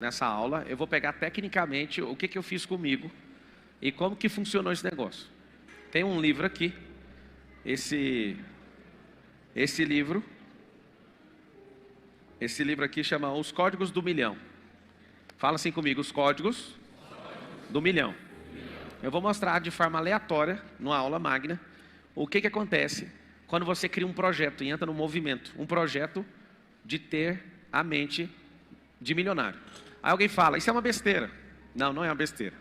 Nessa aula, eu vou pegar tecnicamente o que eu fiz comigo e como que funcionou esse negócio. Tem um livro aqui, esse livro aqui chama Os Códigos do Milhão. Fala assim comigo, os códigos do milhão. Eu vou mostrar de forma aleatória, numa aula magna, o que acontece quando você cria um projeto e entra no movimento. Um projeto de ter a mente de milionário. Aí alguém fala, isso é uma besteira. Não, não é uma besteira.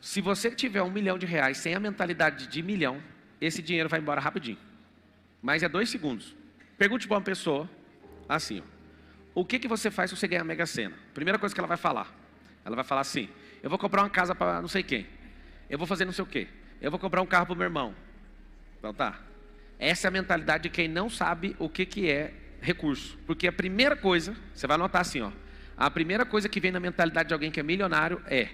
Se você tiver R$1 milhão sem a mentalidade de milhão, esse dinheiro vai embora rapidinho. Mas é 2 segundos. Pergunte para uma pessoa, assim, ó, o que você faz se você ganhar a Mega Sena? Primeira coisa que ela vai falar. Ela vai falar assim, eu vou comprar uma casa para não sei quem. Eu vou fazer não sei o quê. Eu vou comprar um carro para o meu irmão. Então tá. Essa é a mentalidade de quem não sabe o que é recurso. Porque a primeira coisa, você vai anotar assim, ó. A primeira coisa que vem na mentalidade de alguém que é milionário é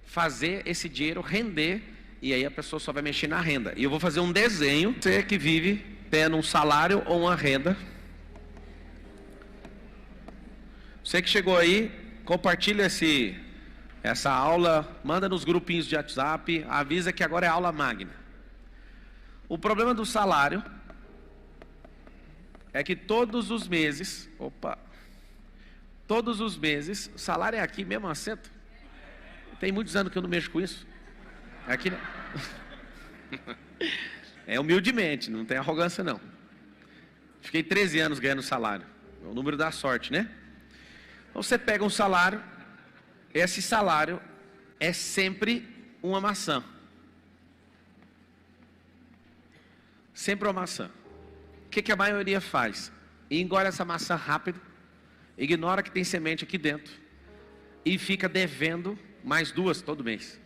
fazer esse dinheiro render, e aí a pessoa só vai mexer na renda. E eu vou fazer um desenho, você que vive tendo um salário ou uma renda. Você que chegou aí, compartilha essa aula, manda nos grupinhos de WhatsApp, avisa que agora é aula magna. O problema do salário é que todos os meses, salário é aqui mesmo, assento. Tem muitos anos que eu não mexo com isso. É aqui, né? É humildemente, não tem arrogância não. Fiquei 13 anos ganhando salário. É o número da sorte, né? Então você pega um salário, esse salário é sempre uma maçã. Sempre uma maçã. O que a maioria faz? Engole essa maçã rápido, ignora que tem semente aqui dentro e fica devendo mais 2 todo mês.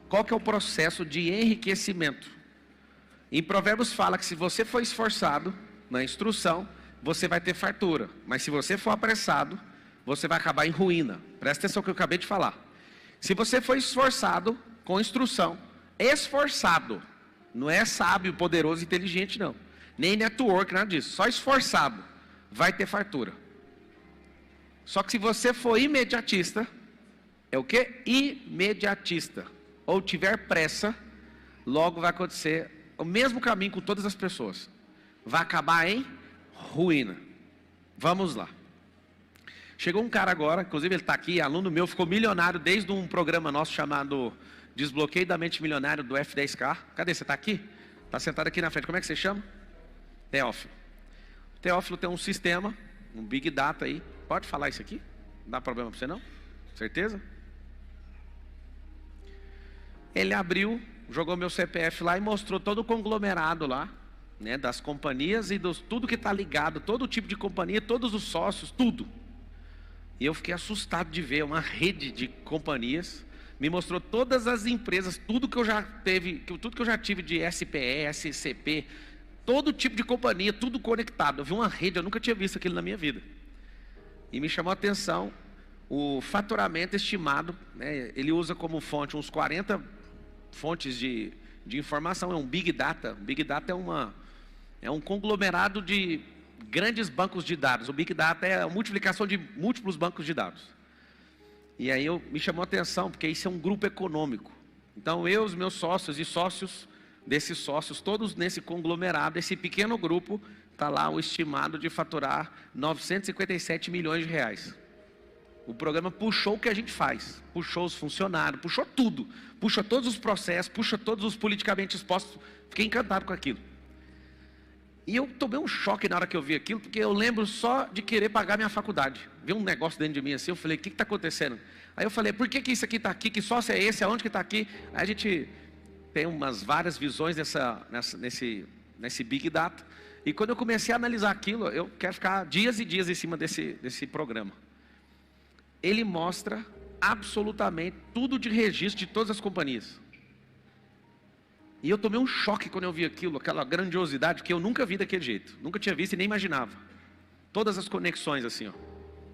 Qual que é o processo de enriquecimento? Em Provérbios fala que se você for esforçado na instrução, você vai ter fartura. Mas se você for apressado, você vai acabar em ruína. Presta atenção no que eu acabei de falar. Se você for esforçado com instrução, esforçado, não é sábio, poderoso, inteligente não. Nem network, nada disso. Só esforçado, vai ter fartura. Só que se você for imediatista, é o quê? Imediatista. Ou tiver pressa, logo vai acontecer o mesmo caminho com todas as pessoas. Vai acabar em ruína. Vamos lá. Chegou um cara agora, inclusive ele está aqui, aluno meu, ficou milionário desde um programa nosso chamado Desbloqueio da Mente Milionário do F10K. Cadê? Você está aqui? Está sentado aqui na frente. Como é que você chama? Teófilo. Teófilo tem um sistema, um Big Data aí. Pode falar isso aqui? Não dá problema para você não? Certeza? Ele abriu, jogou meu CPF lá e mostrou todo o conglomerado lá, né, das companhias e tudo que está ligado, todo tipo de companhia, todos os sócios, tudo. E eu fiquei assustado de ver uma rede de companhias. Me mostrou todas as empresas, tudo que eu já tive de SPE, SCP, todo tipo de companhia, tudo conectado. Eu vi uma rede, eu nunca tinha visto aquilo na minha vida. E me chamou a atenção o faturamento estimado, né, ele usa como fonte uns 40 fontes de informação, é um Big Data. Big Data é um conglomerado de grandes bancos de dados. O Big Data é a multiplicação de múltiplos bancos de dados. E aí me chamou a atenção, porque isso é um grupo econômico. Então eu, os meus sócios e sócios desses sócios, todos nesse conglomerado, esse pequeno grupo, está lá o estimado de faturar 957 milhões de reais. O programa puxou o que a gente faz, puxou os funcionários, puxou tudo, puxa todos os processos, puxa todos os politicamente expostos. Fiquei encantado com aquilo. E eu tomei um choque na hora que eu vi aquilo, porque eu lembro só de querer pagar minha faculdade. Vi um negócio dentro de mim assim, eu falei, o que está acontecendo? Aí eu falei, por que isso aqui está aqui? Que sócio é esse? Aonde que está aqui? Aí a gente tem várias visões nesse Big Data. E quando eu comecei a analisar aquilo, eu quero ficar dias e dias em cima desse programa. Ele mostra absolutamente tudo de registro de todas as companhias. E eu tomei um choque quando eu vi aquilo, aquela grandiosidade que eu nunca vi daquele jeito. Nunca tinha visto e nem imaginava. Todas as conexões assim, ó.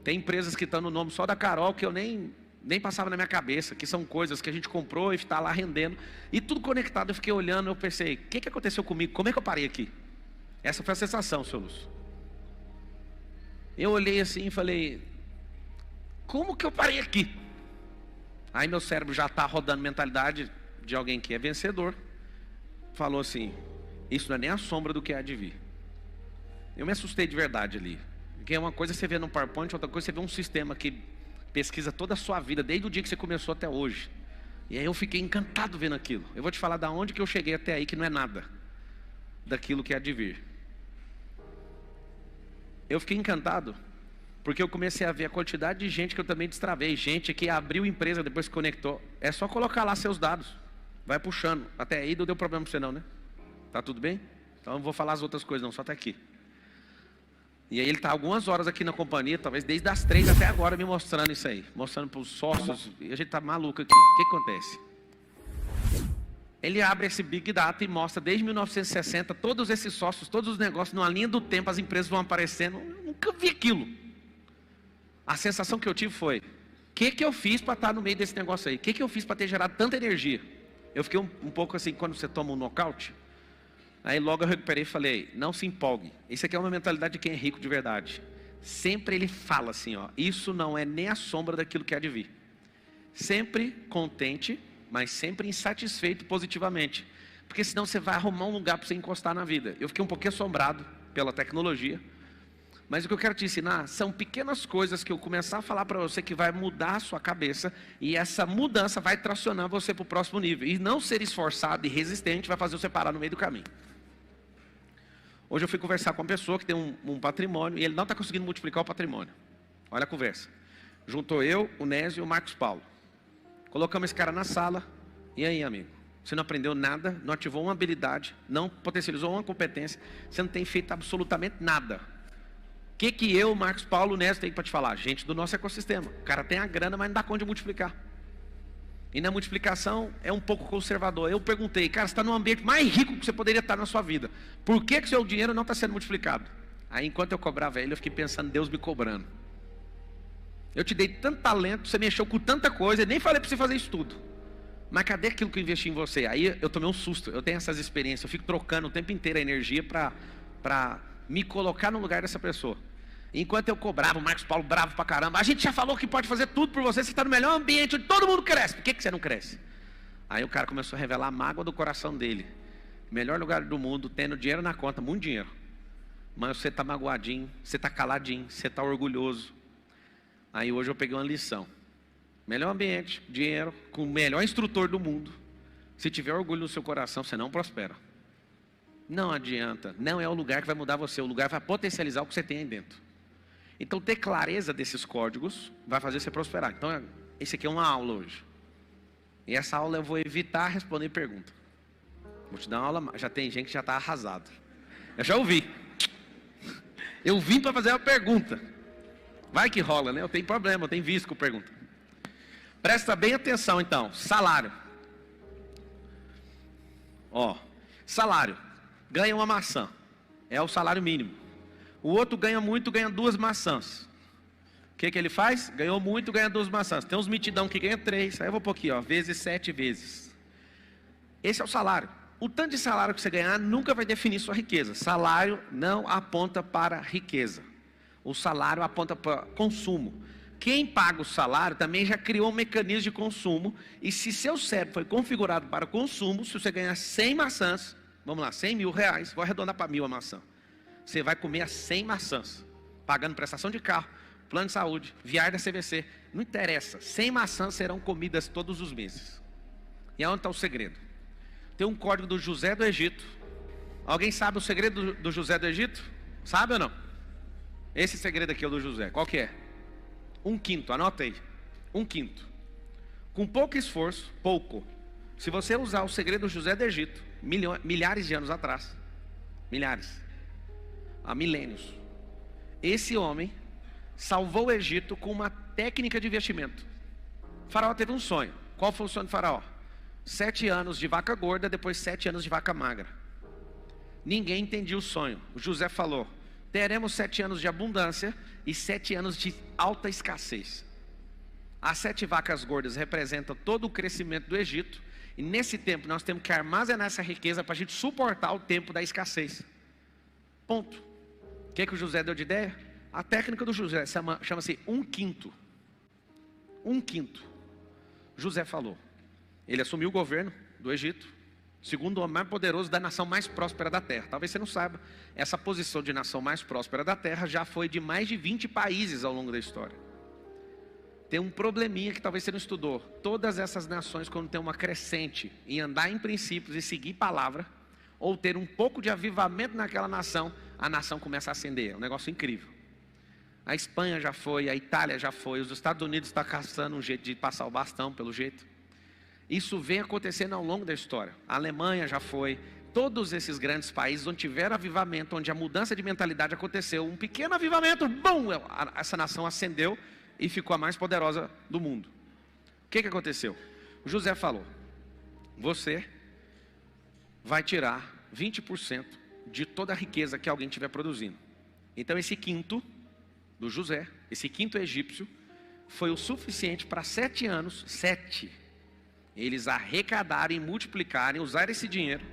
Tem empresas que estão no nome só da Carol que eu nem passava na minha cabeça, que são coisas que a gente comprou e está lá rendendo. E tudo conectado, eu fiquei olhando, eu pensei, o que aconteceu comigo? Como é que eu parei aqui? Essa foi a sensação, seu Lúcio. Eu olhei assim e falei, Como que eu parei aqui? Aí meu cérebro já está rodando mentalidade de alguém que é vencedor. Falou assim, isso não é nem a sombra do que há de vir. Eu me assustei de verdade ali. Porque uma coisa você vê no PowerPoint, outra coisa você vê um sistema que pesquisa toda a sua vida, desde o dia que você começou até hoje. E aí eu fiquei encantado vendo aquilo. Eu vou te falar da onde que eu cheguei até aí, que não é nada daquilo que há de vir. Eu fiquei encantado, porque eu comecei a ver a quantidade de gente que eu também destravei. Gente que abriu empresa, depois se conectou. É só colocar lá seus dados. Vai puxando. Até aí não deu problema para você não, né? Tá tudo bem? Então eu não vou falar as outras coisas não, só até aqui. E aí ele está algumas horas aqui na companhia, talvez desde as 3 até agora, me mostrando isso aí. Mostrando para os sócios. E a gente está maluco aqui. O que acontece? Ele abre esse Big Data e mostra desde 1960, todos esses sócios, todos os negócios, numa linha do tempo, as empresas vão aparecendo. Eu nunca vi aquilo. A sensação que eu tive foi, o que eu fiz para estar no meio desse negócio aí? O que eu fiz para ter gerado tanta energia? Eu fiquei um pouco assim, quando você toma um nocaute. Aí logo eu recuperei e falei, não se empolgue. Isso aqui é uma mentalidade de quem é rico de verdade. Sempre ele fala assim, ó, isso não é nem a sombra daquilo que há de vir. Sempre contente, mas sempre insatisfeito positivamente. Porque senão você vai arrumar um lugar para você encostar na vida. Eu fiquei um pouquinho assombrado pela tecnologia. Mas o que eu quero te ensinar são pequenas coisas que eu começar a falar para você que vai mudar a sua cabeça. E essa mudança vai tracionar você para o próximo nível. E não ser esforçado e resistente vai fazer você parar no meio do caminho. Hoje eu fui conversar com uma pessoa que tem um patrimônio e ele não está conseguindo multiplicar o patrimônio. Olha a conversa. Juntou eu, o Nésio e o Marcos Paulo. Colocamos esse cara na sala. E aí, amigo? Você não aprendeu nada, não ativou uma habilidade, não potencializou uma competência, você não tem feito absolutamente nada. O que eu, Marcos Paulo, o Nésio tem para te falar? Gente do nosso ecossistema. O cara tem a grana, mas não dá conta de multiplicar. E na multiplicação é um pouco conservador. Eu perguntei, cara, você está no ambiente mais rico que você poderia estar na sua vida. Por que seu dinheiro não está sendo multiplicado? Aí enquanto eu cobrava ele, eu fiquei pensando, Deus me cobrando. Eu te dei tanto talento, você mexeu com tanta coisa, nem falei para você fazer isso tudo. Mas cadê aquilo que eu investi em você? Aí eu tomei um susto, eu tenho essas experiências, eu fico trocando o tempo inteiro a energia para me colocar no lugar dessa pessoa. Enquanto eu cobrava, o Marcos Paulo bravo pra caramba, a gente já falou que pode fazer tudo por você, você está no melhor ambiente onde todo mundo cresce, por que você não cresce? Aí o cara começou a revelar a mágoa do coração dele. Melhor lugar do mundo, tendo dinheiro na conta, muito dinheiro. Mas você está magoadinho, você está caladinho, você está orgulhoso. Aí hoje eu peguei uma lição. Melhor ambiente, dinheiro, com o melhor instrutor do mundo. Se tiver orgulho no seu coração, você não prospera. Não adianta, não é o lugar que vai mudar você, o lugar vai potencializar o que você tem aí dentro. Então ter clareza desses códigos vai fazer você prosperar. Então esse aqui é uma aula hoje. E essa aula eu vou evitar responder pergunta. Vou te dar uma aula, já tem gente que já está arrasado. Eu já ouvi. Eu vim para fazer uma pergunta. Vai que rola, né? Eu tenho problema, eu tenho vício com pergunta. Presta bem atenção então, salário. Ó, salário. Ganha uma maçã, é o salário mínimo. O outro ganha muito, ganha 2 maçãs. O que ele faz? Ganhou muito, ganha 2 maçãs. Tem uns mitidão que ganha 3, aí eu vou pôr aqui, ó, vezes 7 vezes. Esse é o salário. O tanto de salário que você ganhar nunca vai definir sua riqueza. Salário não aponta para riqueza. O salário aponta para consumo. Quem paga o salário também já criou um mecanismo de consumo. E se seu cérebro foi configurado para consumo, se você ganhar 100 maçãs, vamos lá, 100 mil reais, vou arredondar para 1.000 a maçã. Você vai comer as 100 maçãs, pagando prestação de carro, plano de saúde, viagem da CVC. Não interessa, 100 maçãs serão comidas todos os meses. E aonde está o segredo? Tem um código do José do Egito. Alguém sabe o segredo do José do Egito? Sabe ou não? Esse segredo aqui é o do José. Qual que é? 1/5, anota aí. 1/5. Com pouco esforço, pouco. Se você usar o segredo do José do Egito, milhares de anos atrás, milhares, há milênios, esse homem salvou o Egito com uma técnica de investimento. O faraó teve um sonho. Qual foi o sonho do faraó? 7 anos de vaca gorda, depois 7 anos de vaca magra. Ninguém entendia o sonho. O José falou: teremos 7 anos de abundância e 7 anos de alta escassez. As 7 vacas gordas representam todo o crescimento do Egito. E nesse tempo nós temos que armazenar essa riqueza para a gente suportar o tempo da escassez. Ponto. O que o José deu de ideia? A técnica do José chama-se 1/5. 1/5. José falou. Ele assumiu o governo do Egito, segundo o homem mais poderoso da nação mais próspera da terra. Talvez você não saiba, essa posição de nação mais próspera da terra já foi de mais de 20 países ao longo da história. Tem um probleminha que talvez você não estudou. Todas essas nações, quando tem uma crescente em andar em princípios e seguir palavra, ou ter um pouco de avivamento naquela nação, a nação começa a ascender. É um negócio incrível. A Espanha já foi, a Itália já foi, os Estados Unidos estão caçando um jeito de passar o bastão, pelo jeito. Isso vem acontecendo ao longo da história. A Alemanha já foi. Todos esses grandes países onde tiveram avivamento, onde a mudança de mentalidade aconteceu, um pequeno avivamento, bum, essa nação ascendeu e ficou a mais poderosa do mundo. O que aconteceu? José falou: você vai tirar 20% de toda a riqueza que alguém estiver produzindo. Então esse quinto do José, esse quinto egípcio, foi o suficiente para 7 anos, 7, eles arrecadarem, multiplicarem, usar esse dinheiro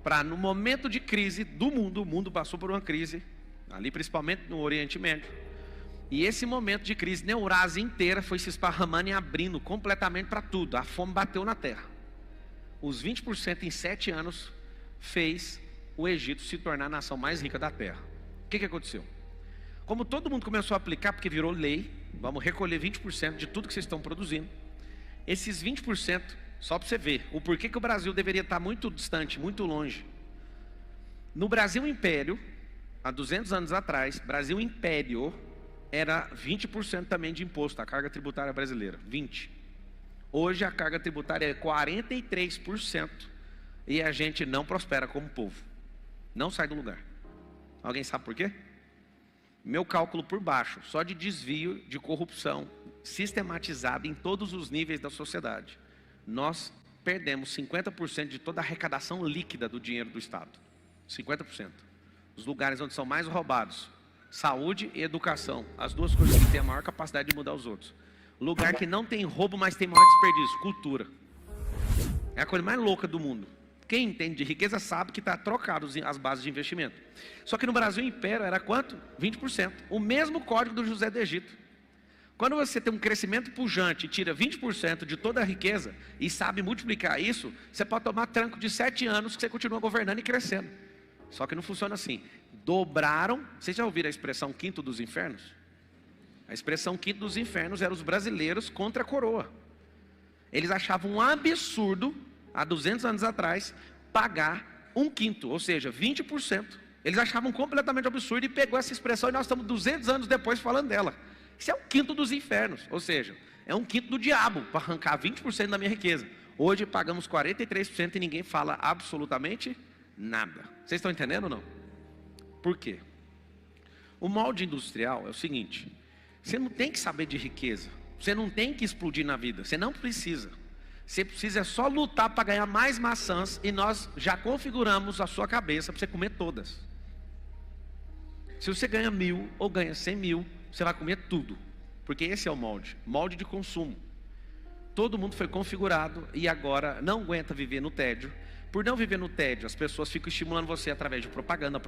para, no momento de crise do mundo, o mundo passou por uma crise, ali principalmente no Oriente Médio, e esse momento de crise, na Eurásia inteira foi se esparramando e abrindo completamente para tudo. A fome bateu na terra. Os 20% em 7 anos fez o Egito se tornar a nação mais rica da terra. O que aconteceu? Como todo mundo começou a aplicar, porque virou lei, vamos recolher 20% de tudo que vocês estão produzindo. Esses 20%, só para você ver, o porquê que o Brasil deveria estar muito distante, muito longe. No Brasil Império, há 200 anos atrás, Brasil Império era 20% também de imposto, a carga tributária brasileira, 20%. Hoje a carga tributária é 43% e a gente não prospera como povo. Não sai do lugar. Alguém sabe por quê? Meu cálculo por baixo, só de desvio de corrupção sistematizada em todos os níveis da sociedade. Nós perdemos 50% de toda a arrecadação líquida do dinheiro do Estado. 50%. Os lugares onde são mais roubados, saúde e educação, as duas coisas que têm a maior capacidade de mudar os outros. Lugar que não tem roubo, mas tem maior desperdício, cultura. É a coisa mais louca do mundo. Quem entende de riqueza sabe que está trocado as bases de investimento. Só que no Brasil Império era quanto? 20%. O mesmo código do José do Egito. Quando você tem um crescimento pujante e tira 20% de toda a riqueza e sabe multiplicar isso, você pode tomar tranco de 7 anos que você continua governando e crescendo. Só que não funciona assim. Dobraram. Vocês já ouviram a expressão quinto dos infernos? A expressão quinto dos infernos era os brasileiros contra a coroa. Eles achavam um absurdo, há 200 anos atrás, pagar 1/5, ou seja, 20%. Eles achavam completamente absurdo e pegou essa expressão e nós estamos 200 anos depois falando dela. Isso é o quinto dos infernos, ou seja, é um quinto do diabo para arrancar 20% da minha riqueza. Hoje pagamos 43% e ninguém fala absolutamente nada. Vocês estão entendendo ou não? Por quê? O molde industrial é o seguinte: você não tem que saber de riqueza, você não tem que explodir na vida, você não precisa. Você precisa só lutar para ganhar mais maçãs e nós já configuramos a sua cabeça para você comer todas. Se você ganha 1.000 ou ganha 100.000, você vai comer tudo, porque esse é o molde de consumo. Todo mundo foi configurado e agora não aguenta viver no tédio. Por não viver no tédio, as pessoas ficam estimulando você através de propaganda.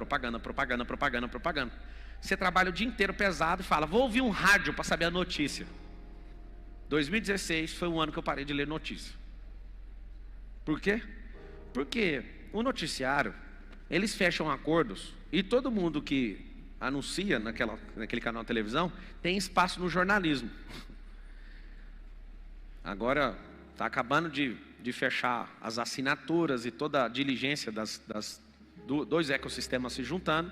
Você trabalha o dia inteiro pesado e fala: vou ouvir um rádio para saber a notícia. 2016 foi um ano que eu parei de ler notícia. Por quê? Porque o noticiário, eles fecham acordos e todo mundo que anuncia naquele canal de televisão tem espaço no jornalismo. Agora está acabando de fechar as assinaturas e toda a diligência dois ecossistemas se juntando.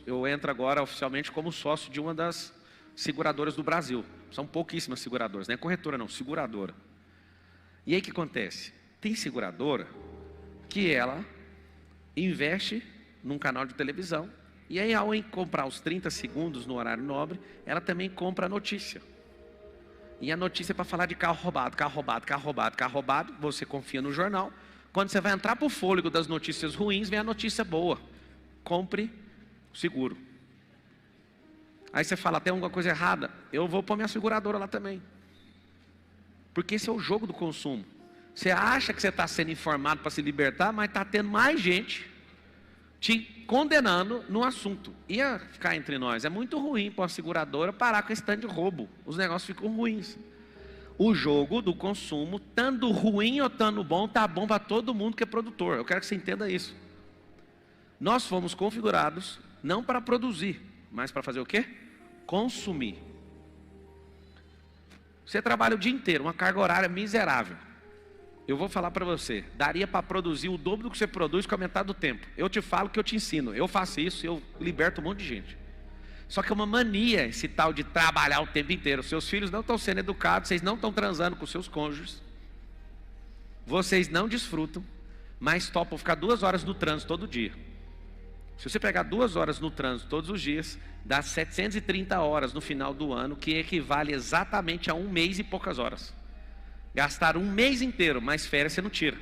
Eu entro agora oficialmente como sócio de uma das seguradoras do Brasil. São pouquíssimas seguradoras, não é corretora não, seguradora. E aí o que acontece? Tem seguradora que ela investe num canal de televisão e aí ao comprar os 30 segundos no horário nobre, ela também compra a notícia. E a notícia é para falar de carro roubado. Você confia no jornal. Quando você vai entrar para o fôlego das notícias ruins, vem a notícia boa. Compre o seguro. Aí você fala: tem alguma coisa errada? Eu vou pôr minha seguradora lá também. Porque esse é o jogo do consumo. Você acha que você está sendo informado para se libertar, mas está tendo mais gente te condenando no assunto. Ia ficar entre nós. É muito ruim para uma seguradora parar com esse tanto de roubo. Os negócios ficam ruins. o jogo do consumo, tanto ruim ou estando bom, tá bom para todo mundo que é produtor. Eu quero que você entenda isso. Nós fomos configurados não para produzir, mas para fazer o quê? Consumir. Você trabalha o dia inteiro, uma carga horária miserável. Eu vou falar para você, daria para produzir o dobro do que você produz com a metade do tempo. Eu te falo que eu te ensino, eu faço isso e eu liberto um monte de gente. Só que é uma mania esse tal de trabalhar o tempo inteiro. Seus filhos não estão sendo educados, vocês não estão transando com seus cônjuges. Vocês não desfrutam, mas topam ficar 2 horas no trânsito todo dia. Se você pegar 2 horas no trânsito todos os dias, dá 730 horas no final do ano, que equivale exatamente a 1 mês e poucas horas. Gastar 1 mês inteiro, mas férias você não tira.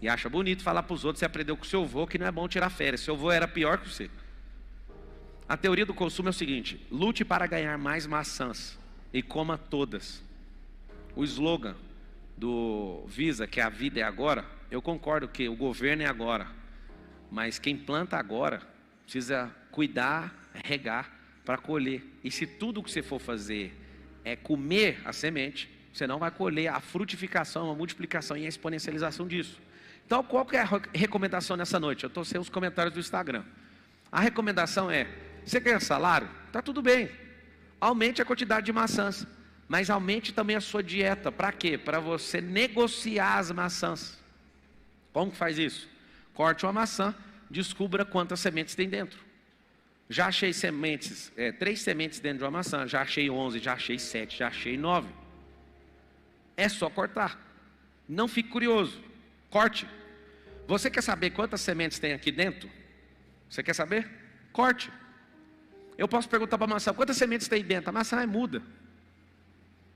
E acha bonito falar para os outros, você aprendeu com o seu avô que não é bom tirar férias. Seu avô era pior que você. A teoria do consumo é o seguinte: lute para ganhar mais maçãs e coma todas. O slogan do Visa, que a vida é agora, eu concordo que o governo é agora. Mas quem planta agora precisa cuidar, regar para colher. E se tudo que você for fazer é comer a semente, você não vai colher a frutificação, a multiplicação e a exponencialização disso. Então, qual que é a recomendação nessa noite? Eu estou sem os comentários do Instagram. A recomendação é: você ganha salário? Está tudo bem. Aumente a quantidade de maçãs. Mas aumente também a sua dieta. Para quê? Para você negociar as maçãs. Como que faz isso? Corte uma maçã, descubra quantas sementes tem dentro. Já achei sementes, 3 sementes dentro de uma maçã. Já achei 11, já achei 7, já achei 9. É só cortar. Não fique curioso. Corte. Você quer saber quantas sementes tem aqui dentro? Você quer saber? Corte. Eu posso perguntar para a maçã: quantas sementes tem dentro? A maçã é muda.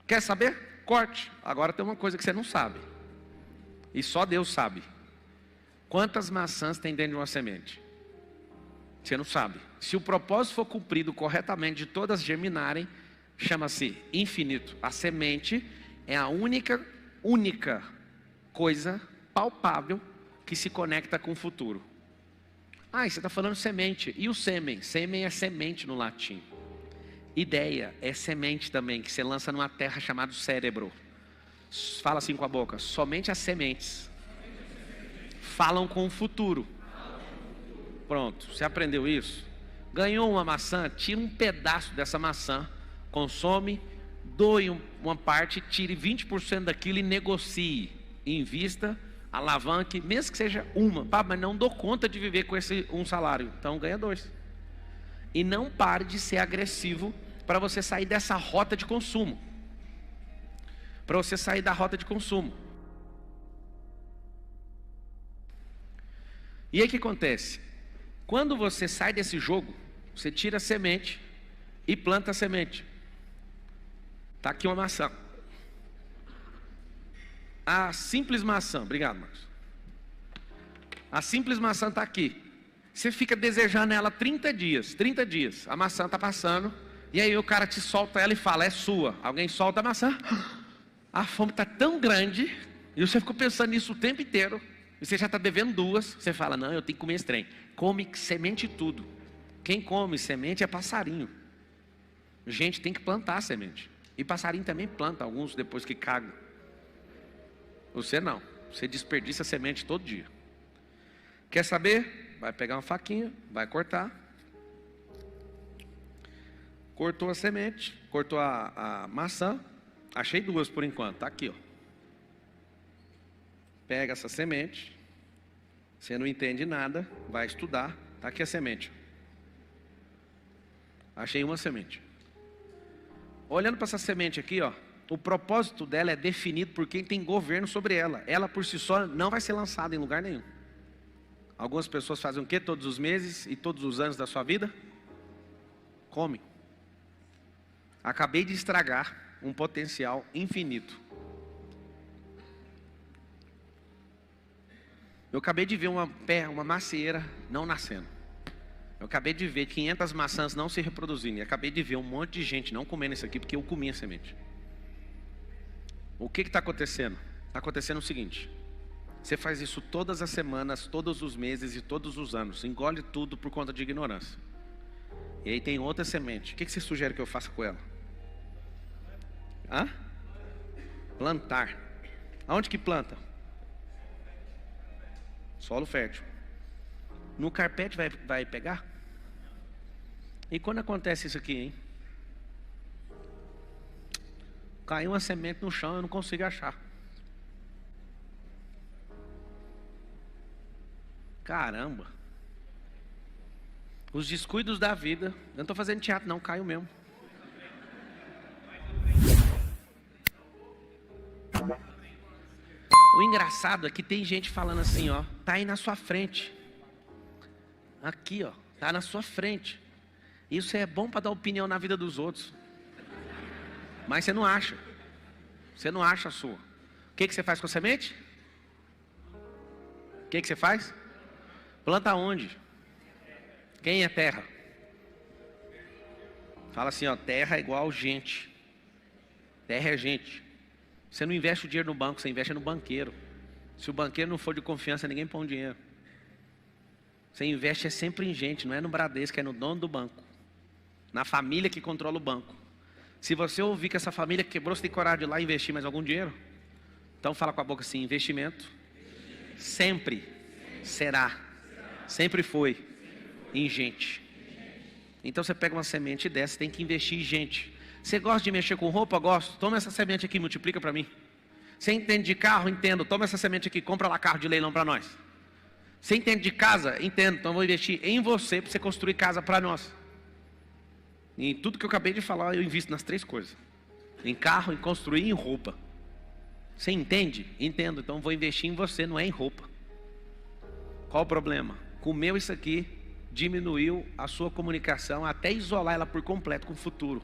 Quer saber? Corte. Agora tem uma coisa que você não sabe. E só Deus sabe. Quantas maçãs tem dentro de uma semente? Você não sabe. Se o propósito for cumprido corretamente, de todas germinarem, chama-se infinito. A semente é a única coisa palpável que se conecta com o futuro. Ah, você está falando semente. E o sêmen? Sêmen é semente no latim. Ideia é semente também, que você lança numa terra chamada cérebro. Fala assim com a boca: somente as sementes falam com o futuro. Pronto, você aprendeu isso? Ganhou uma maçã, tira um pedaço dessa maçã, consome, doe uma parte, tire 20% daquilo e negocie, invista, alavanque, mesmo que seja uma. Pá, mas não dou conta de viver com esse um salário, então ganha 2. E não pare de ser agressivo para você sair dessa rota de consumo. Para você sair da rota de consumo. E aí o que acontece? Quando você sai desse jogo, você tira a semente e planta a semente. Está aqui uma maçã. A simples maçã, obrigado, Marcos. A simples maçã está aqui. Você fica desejando ela 30 dias. A maçã está passando. E aí o cara te solta ela e fala: é sua. Alguém solta a maçã. A fome está tão grande. E você ficou pensando nisso o tempo inteiro. E você já está devendo 2. Você fala: não, eu tenho que comer esse trem. Come semente e tudo. Quem come semente é passarinho. Gente tem que plantar semente. E passarinho também planta, alguns depois que cagam. Você não. Você desperdiça semente todo dia. Quer saber? Vai pegar uma faquinha, vai cortar. Cortou a semente, cortou a maçã. Achei 2 por enquanto, tá aqui, ó. Pega essa semente. Você não entende nada, vai estudar. Tá aqui a semente. Achei uma semente. Olhando para essa semente aqui, ó, o propósito dela é definido por quem tem governo sobre ela. Ela por si só não vai ser lançada em lugar nenhum. Algumas pessoas fazem o quê? Todos os meses e todos os anos da sua vida? Comem. Acabei de estragar um potencial infinito. Eu acabei de ver uma macieira não nascendo. Eu acabei de ver 500 maçãs não se reproduzindo. E acabei de ver um monte de gente não comendo isso aqui porque eu comi a semente. O que está acontecendo? Está acontecendo o seguinte: você faz isso todas as semanas, todos os meses e todos os anos. Engole tudo por conta de ignorância. E aí tem outra semente. O que você sugere que eu faça com ela? Hã? Plantar. Aonde que planta? Solo fértil. No carpete vai pegar? E quando acontece isso aqui, hein? Caiu uma semente no chão, eu não consigo achar. Caramba. Os descuidos da vida. Eu não estou fazendo teatro não, caiu mesmo. O engraçado é que tem gente falando assim, ó, tá aí na sua frente. Aqui, ó, tá na sua frente. Isso é bom para dar opinião na vida dos outros. Mas você não acha. Você não acha a sua. O que você faz com a semente? O que você faz? Planta onde? Quem é terra? Fala assim, ó, terra é igual gente. Terra é gente. Você não investe o dinheiro no banco, você investe no banqueiro. Se o banqueiro não for de confiança, ninguém põe dinheiro. Você investe sempre em gente, não é no Bradesco, é no dono do banco. Na família que controla o banco. Se você ouvir que essa família quebrou, você tem coragem de ir lá investir mais algum dinheiro? Então fala com a boca assim, investimento sempre será, sempre foi em gente. Então você pega uma semente dessa, tem que investir em gente. Você gosta de mexer com roupa? Gosto. Toma essa semente aqui, multiplica para mim. Você entende de carro? Entendo. Toma essa semente aqui, compra lá carro de leilão para nós. Você entende de casa? Entendo. Então eu vou investir em você para você construir casa para nós. Em tudo que eu acabei de falar, eu invisto nas 3 coisas. Em carro, em construir e em roupa. Você entende? Entendo. Então eu vou investir em você, não é em roupa. Qual o problema? Comeu isso aqui, diminuiu a sua comunicação até isolar ela por completo com o futuro.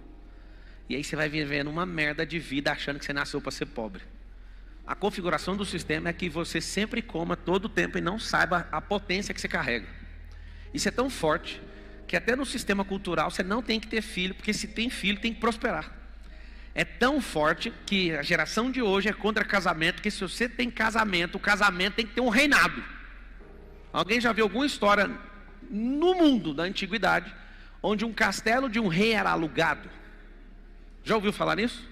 E aí você vai vivendo uma merda de vida achando que você nasceu para ser pobre. A configuração do sistema é que você sempre coma todo o tempo e não saiba a potência que você carrega. Isso é tão forte que até no sistema cultural você não tem que ter filho, porque se tem filho tem que prosperar. É tão forte que a geração de hoje é contra casamento, porque se você tem casamento, o casamento tem que ter um reinado. Alguém já viu alguma história no mundo da antiguidade onde um castelo de um rei era alugado? Já ouviu falar nisso?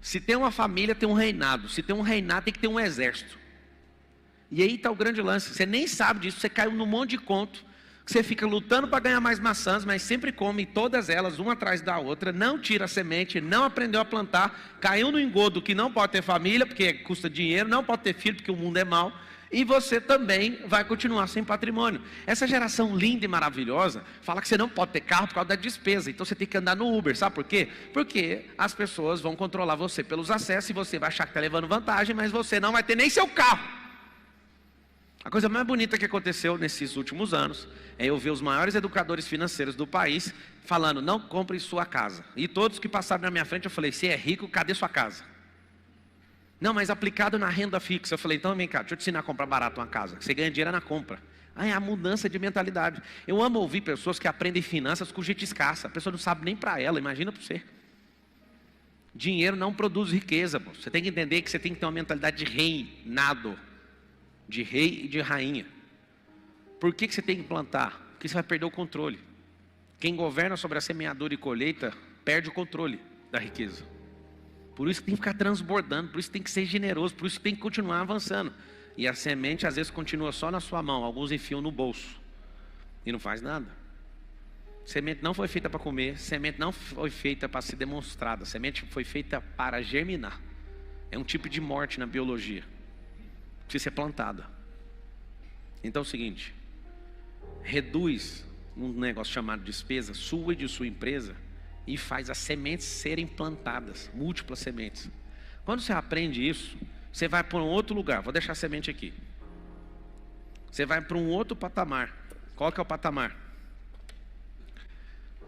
Se tem uma família, tem um reinado. Se tem um reinado, tem que ter um exército. E aí está o grande lance. Você nem sabe disso, você caiu num monte de conto. Você fica lutando para ganhar mais maçãs, mas sempre come todas elas, uma atrás da outra. Não tira a semente, não aprendeu a plantar. Caiu no engodo que não pode ter família, porque custa dinheiro. Não pode ter filho, porque o mundo é mau. E você também vai continuar sem patrimônio. Essa geração linda e maravilhosa fala que você não pode ter carro por causa da despesa. Então você tem que andar no Uber, sabe por quê? Porque as pessoas vão controlar você pelos acessos e você vai achar que está levando vantagem, mas você não vai ter nem seu carro. A coisa mais bonita que aconteceu nesses últimos anos é eu ver os maiores educadores financeiros do país falando, não compre sua casa. E todos que passaram na minha frente eu falei, se é rico, cadê sua casa? Não, mas aplicado na renda fixa. Eu falei, então vem cá, deixa eu te ensinar a comprar barato uma casa. Você ganha dinheiro na compra. Ah, é a mudança de mentalidade. Eu amo ouvir pessoas que aprendem finanças com gente escassa. A pessoa não sabe nem para ela, imagina para você. Dinheiro não produz riqueza, pô. Você tem que entender que você tem que ter uma mentalidade de reinado. De rei e de rainha. Por que você tem que plantar? Porque você vai perder o controle. Quem governa sobre a semeadura e colheita, perde o controle da riqueza. Por isso que tem que ficar transbordando, por isso que tem que ser generoso, por isso que tem que continuar avançando. E a semente às vezes continua só na sua mão, alguns enfiam no bolso e não faz nada. Semente não foi feita para comer, semente não foi feita para ser demonstrada, semente foi feita para germinar. É um tipo de morte na biologia, precisa ser plantada. Então é o seguinte, reduz um negócio chamado despesa sua e de sua empresa e faz as sementes serem plantadas, múltiplas sementes. Quando você aprende isso, você vai para um outro lugar. Vou deixar a semente aqui. Você vai para um outro patamar. Qual que é o patamar?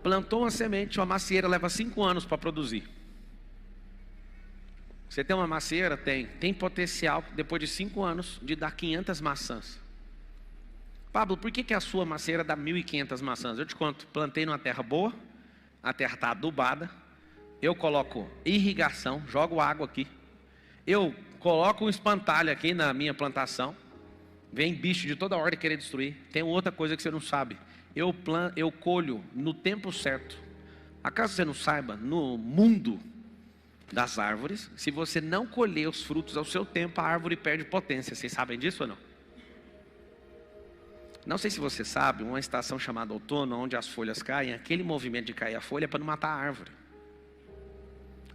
Plantou uma semente, uma macieira leva 5 anos para produzir. Você tem uma macieira? Tem potencial, depois de 5 anos, de dar 500 maçãs. Pablo, por que a sua macieira dá 1.500 maçãs? Eu te conto, plantei numa terra boa, a terra está adubada, eu coloco irrigação, jogo água aqui, eu coloco um espantalho aqui na minha plantação, vem bicho de toda ordem querer destruir. Tem outra coisa que você não sabe, eu colho no tempo certo. Acaso você não saiba, no mundo, das árvores. Se você não colher os frutos ao seu tempo, a árvore perde potência. Vocês sabem disso ou não? Não sei se você sabe, uma estação chamada outono, onde as folhas caem, aquele movimento de cair a folha é para não matar a árvore.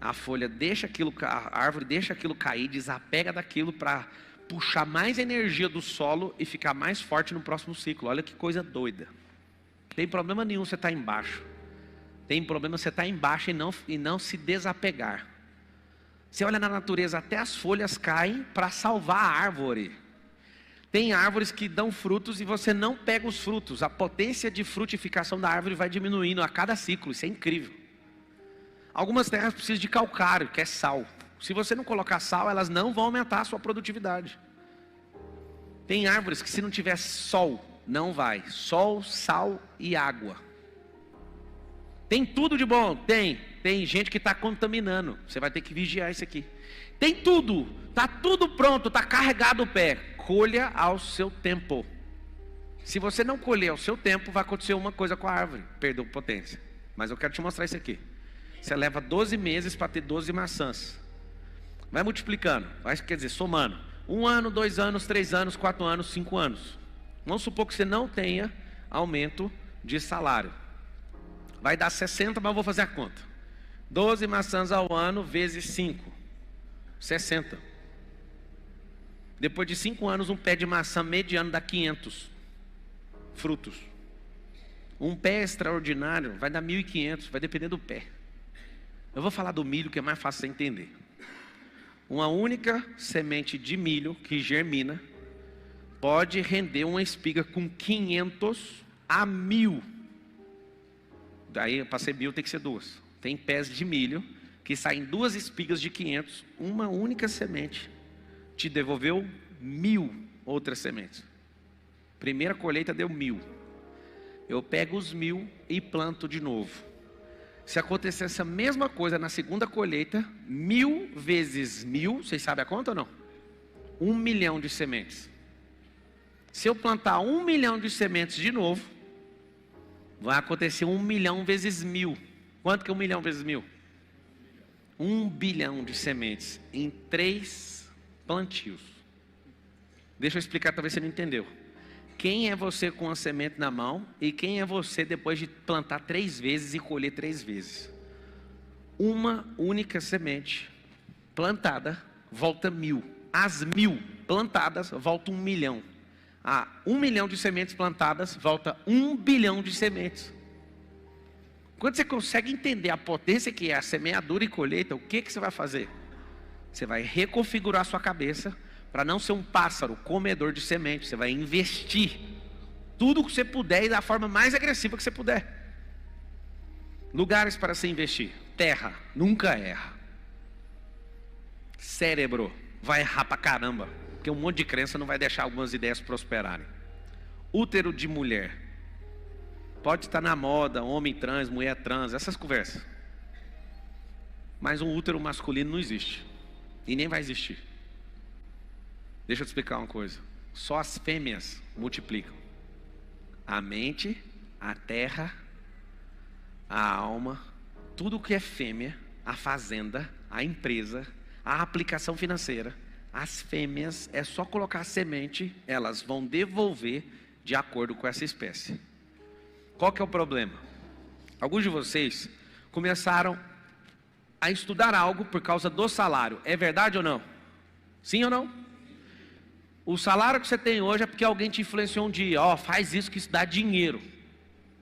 A folha deixa aquilo, a árvore deixa aquilo cair, desapega daquilo para puxar mais energia do solo e ficar mais forte no próximo ciclo. Olha que coisa doida. Não tem problema nenhum você estar embaixo. Tem problema você estar embaixo e não se desapegar. Você olha na natureza, até as folhas caem para salvar a árvore. Tem árvores que dão frutos e você não pega os frutos. A potência de frutificação da árvore vai diminuindo a cada ciclo. Isso é incrível. Algumas terras precisam de calcário, que é sal. Se você não colocar sal, elas não vão aumentar a sua produtividade. Tem árvores que se não tiver sol, não vai. Sol, sal e água. Tem tudo de bom? Tem. Tem gente que está contaminando. Você vai ter que vigiar isso aqui. Tem tudo. Está tudo pronto, está carregado o pé. Colha ao seu tempo. Se você não colher ao seu tempo, vai acontecer uma coisa com a árvore. Perdeu potência. Mas eu quero te mostrar isso aqui. Você leva 12 meses para ter 12 maçãs. Vai multiplicando. Quer dizer, somando. 1 ano, 2 anos, 3 anos, 4 anos, 5 anos. Vamos supor que você não tenha aumento de salário. Vai dar 60, mas eu vou fazer a conta. 12 maçãs ao ano vezes 5. 60. Depois de 5 anos, um pé de maçã mediano dá 500 frutos. Um pé extraordinário vai dar 1.500, vai depender do pé. Eu vou falar do milho, que é mais fácil de entender. Uma única semente de milho que germina pode render uma espiga com 500 a 1.000. Daí, para ser 1.000, tem que ser 2. Tem pés de milho que saem 2 espigas de 500, uma única semente te devolveu 1.000 outras sementes. Primeira colheita deu 1.000. Eu pego os 1.000 e planto de novo. Se acontecer essa mesma coisa na segunda colheita, 1.000 vezes 1.000, vocês sabem a conta ou não? 1 milhão de sementes. Se eu plantar 1 milhão de sementes de novo, vai acontecer 1 milhão vezes 1.000. Quanto que é 1 milhão vezes 1.000? 1 bilhão de sementes em 3 plantios. Deixa eu explicar, talvez você não entendeu. Quem é você com a semente na mão e quem é você depois de plantar 3 vezes e colher 3 vezes? Uma única semente plantada volta 1.000. As 1.000 plantadas volta 1 milhão. A 1 milhão de sementes plantadas volta 1 bilhão de sementes. Quando você consegue entender a potência que é a semeadura e colheita, o que você vai fazer? Você vai reconfigurar a sua cabeça para não ser um pássaro comedor de semente. Você vai investir tudo que você puder e da forma mais agressiva que você puder. Lugares para se investir. Terra, nunca erra. Cérebro, vai errar pra caramba, porque um monte de crença não vai deixar algumas ideias prosperarem. Útero de mulher. Pode estar na moda, homem trans, mulher trans, essas conversas. Mas um útero masculino não existe. E nem vai existir. Deixa eu te explicar uma coisa. Só as fêmeas multiplicam. A mente, a terra, a alma, tudo que é fêmea, a fazenda, a empresa, a aplicação financeira, as fêmeas, é só colocar a semente, elas vão devolver de acordo com essa espécie. Qual que é o problema? Alguns de vocês começaram a estudar algo por causa do salário. É verdade ou não? Sim ou não? O salário que você tem hoje é porque alguém te influenciou um dia. Faz isso que isso dá dinheiro.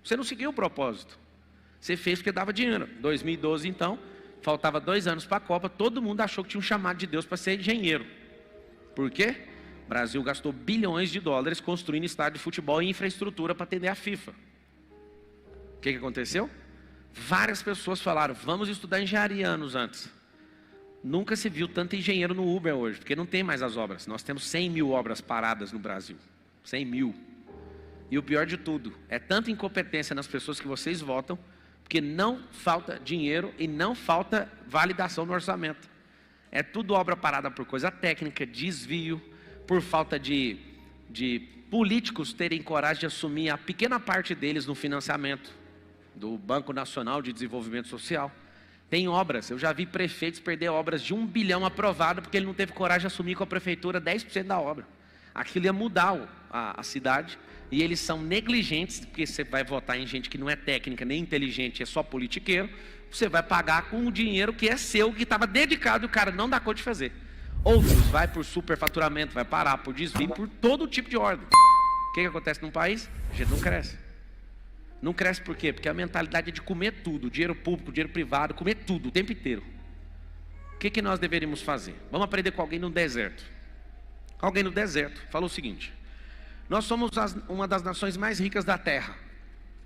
Você não seguiu o propósito. Você fez porque dava dinheiro. 2012 então, faltava 2 anos para a Copa. Todo mundo achou que tinha um chamado de Deus para ser engenheiro. Por quê? O Brasil gastou bilhões de dólares construindo estádio de futebol e infraestrutura para atender a FIFA. O que aconteceu? Várias pessoas falaram, vamos estudar engenharia anos antes. Nunca se viu tanto engenheiro no Uber hoje, porque não tem mais as obras. Nós temos 100.000 obras paradas no Brasil. 100.000. E o pior de tudo, é tanta incompetência nas pessoas que vocês votam, porque não falta dinheiro e não falta validação no orçamento. É tudo obra parada por coisa técnica, desvio, por falta de políticos terem coragem de assumir a pequena parte deles no financiamento do Banco Nacional de Desenvolvimento Social. Tem obras, eu já vi prefeitos perder obras de 1 bilhão aprovada porque ele não teve coragem de assumir com a prefeitura 10% da obra. Aquilo ia mudar a cidade, e eles são negligentes, porque você vai votar em gente que não é técnica nem inteligente, é só politiqueiro. Você vai pagar com o dinheiro que é seu, que estava dedicado, e o cara não dá conta de fazer. Outros vai por superfaturamento, vai parar por desvio, por todo tipo de ordem. O que acontece num país? A gente não cresce. Não cresce por quê? Porque a mentalidade é de comer tudo, dinheiro público, dinheiro privado, comer tudo o tempo inteiro. O que nós deveríamos fazer? Vamos aprender com alguém no deserto. Alguém no deserto falou o seguinte: nós somos uma das nações mais ricas da terra,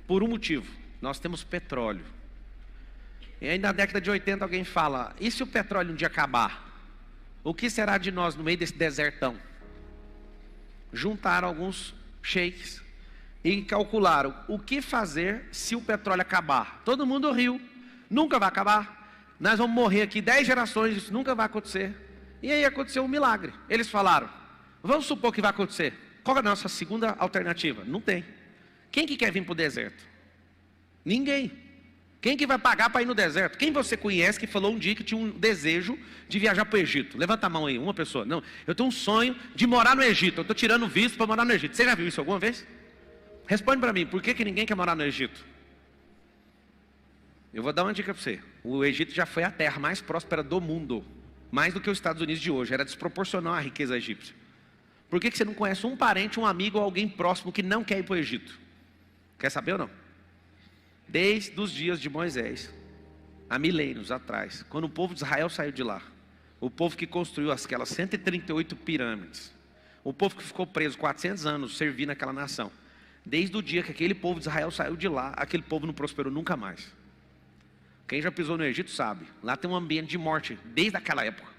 por um motivo: nós temos petróleo. E aí na década de 80 alguém fala: e se o petróleo um dia acabar? O que será de nós no meio desse desertão? Juntaram alguns sheiks e calcularam o que fazer se o petróleo acabar. Todo mundo riu: nunca vai acabar, nós vamos morrer aqui 10 gerações, isso nunca vai acontecer. E aí aconteceu um milagre. Eles falaram: vamos supor que vai acontecer. Qual é a nossa segunda alternativa? Não tem. Quem que quer vir para o deserto? Ninguém. Quem que vai pagar para ir no deserto? Quem você conhece que falou um dia que tinha um desejo de viajar para o Egito? Levanta a mão aí, uma pessoa. Não, eu tenho um sonho de morar no Egito. Eu estou tirando visto para morar no Egito. Você já viu isso alguma vez? Responde para mim, por que ninguém quer morar no Egito? Eu vou dar uma dica para você. O Egito já foi a terra mais próspera do mundo. Mais do que os Estados Unidos de hoje. Era desproporcional a riqueza egípcia. Por que você não conhece um parente, um amigo ou alguém próximo que não quer ir para o Egito? Quer saber ou não? Desde os dias de Moisés, há milênios atrás, quando o povo de Israel saiu de lá, o povo que construiu aquelas 138 pirâmides, o povo que ficou preso 400 anos servindo aquela nação, desde o dia que aquele povo de Israel saiu de lá, aquele povo não prosperou nunca mais. Quem já pisou no Egito sabe, lá tem um ambiente de morte desde aquela época.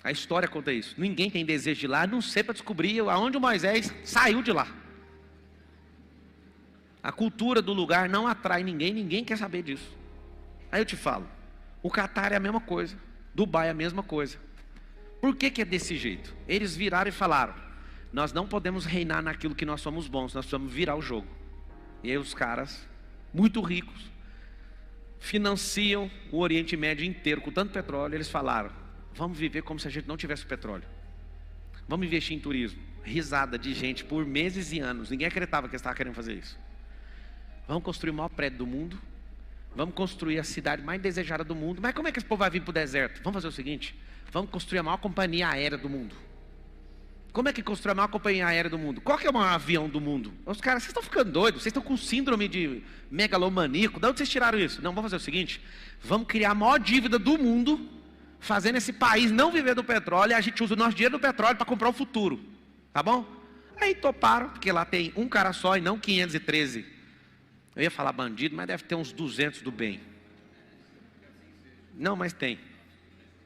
A história conta isso. Ninguém tem desejo de ir lá, a não ser para descobrir aonde o Moisés saiu de lá. A cultura do lugar não atrai ninguém, ninguém quer saber disso. Aí eu te falo, o Catar é a mesma coisa, Dubai é a mesma coisa. Por que é desse jeito? Eles viraram e falaram: nós não podemos reinar naquilo que nós somos bons, nós precisamos virar o jogo. E aí os caras, muito ricos, financiam o Oriente Médio inteiro com tanto petróleo. Eles falaram: vamos viver como se a gente não tivesse petróleo. Vamos investir em turismo. Risada de gente por meses e anos. Ninguém acreditava que eles estavam querendo fazer isso. Vamos construir o maior prédio do mundo. Vamos construir a cidade mais desejada do mundo. Mas como é que esse povo vai vir para o deserto? Vamos fazer o seguinte: vamos construir a maior companhia aérea do mundo. Como é que constrói a maior companhia aérea do mundo? Qual que é o maior avião do mundo? Os caras, vocês estão ficando doidos, vocês estão com síndrome de megalomaníaco. De onde vocês tiraram isso? Não, vamos fazer o seguinte: vamos criar a maior dívida do mundo, fazendo esse país não viver do petróleo, e a gente usa o nosso dinheiro do petróleo para comprar o futuro. Tá bom? Aí toparam, porque lá tem um cara só e não 513. Eu ia falar bandido, mas deve ter uns 200 do bem. Não, mas tem.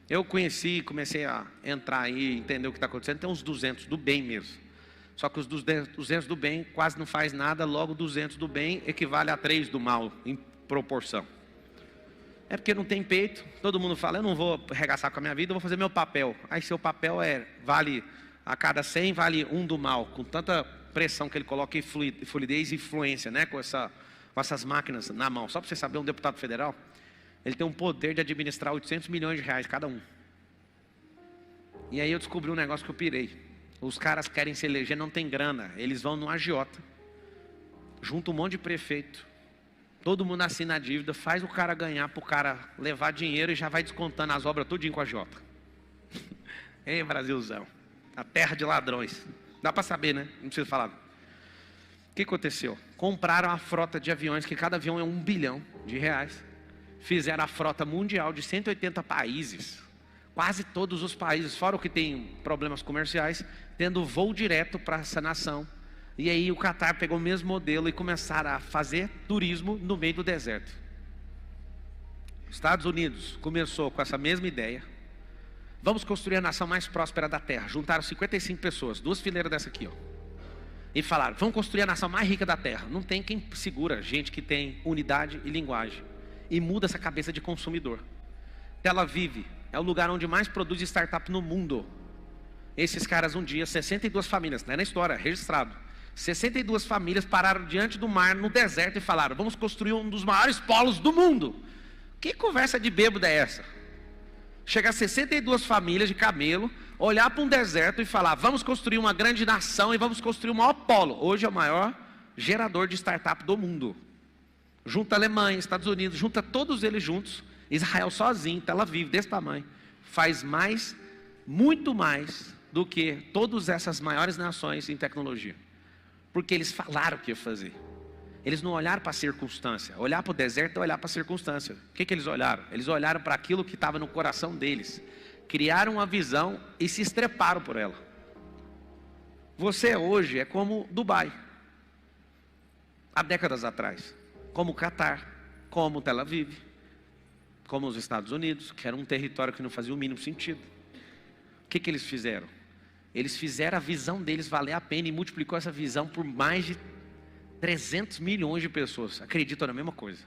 Eu conheci, comecei a entrar aí, entender o que está acontecendo. Tem uns 200 do bem mesmo. Só que os 200 do bem quase não faz nada, logo 200 do bem equivale a 3 do mal, em proporção. É porque não tem peito, todo mundo fala: eu não vou arregaçar com a minha vida, eu vou fazer meu papel. Aí seu papel vale, a cada 100 vale 1 do mal, com tanta pressão que ele coloca em fluidez e influência, né, com essas máquinas na mão. Só para você saber, um deputado federal, ele tem um poder de administrar 800 milhões de reais cada um. E aí eu descobri um negócio que eu pirei. Os caras querem se eleger, não tem grana. Eles vão no agiota, junta um monte de prefeito, todo mundo assina a dívida, faz o cara ganhar para o cara levar dinheiro e já vai descontando as obras tudinho com a agiota. Ei, Brasilzão, a terra de ladrões. Dá para saber, né? Não precisa falar. O que aconteceu? Compraram a frota de aviões, que cada avião é 1 bilhão de reais. Fizeram a frota mundial de 180 países. Quase todos os países, fora o que tem problemas comerciais, tendo voo direto para essa nação. E aí o Catar pegou o mesmo modelo e começaram a fazer turismo no meio do deserto. Os Estados Unidos começou com essa mesma ideia. Vamos construir a nação mais próspera da terra. Juntaram 55 pessoas, 2 fileiras dessa aqui, ó. E falaram: vamos construir a nação mais rica da terra. Não tem quem segura gente que tem unidade e linguagem. E muda essa cabeça de consumidor. Tel Aviv é o lugar onde mais produz startup no mundo. Esses caras um dia, 62 famílias, não é na história, é registrado. 62 famílias pararam diante do mar, no deserto, e falaram: vamos construir um dos maiores polos do mundo. Que conversa de bêbado é essa? Chegar 62 famílias de camelo, olhar para um deserto e falar, vamos construir uma grande nação e vamos construir o maior polo. Hoje é o maior gerador de startup do mundo. Junta Alemanha, Estados Unidos, junta todos eles juntos. Israel sozinho, Tel Aviv, desse tamanho. Faz mais, muito mais do que todas essas maiores nações em tecnologia. Porque eles falaram o que ia fazer. Eles não olharam para a circunstância. Olhar para o deserto é olhar para a circunstância. O que eles olharam? Eles olharam para aquilo que estava no coração deles. Criaram uma visão e se estreparam por ela. Você hoje é como Dubai. Há décadas atrás. Como Catar. Como Tel Aviv. Como os Estados Unidos. Que era um território que não fazia o mínimo sentido. O que eles fizeram? Eles fizeram a visão deles valer a pena e multiplicou essa visão por mais de 300 milhões de pessoas acreditam na mesma coisa.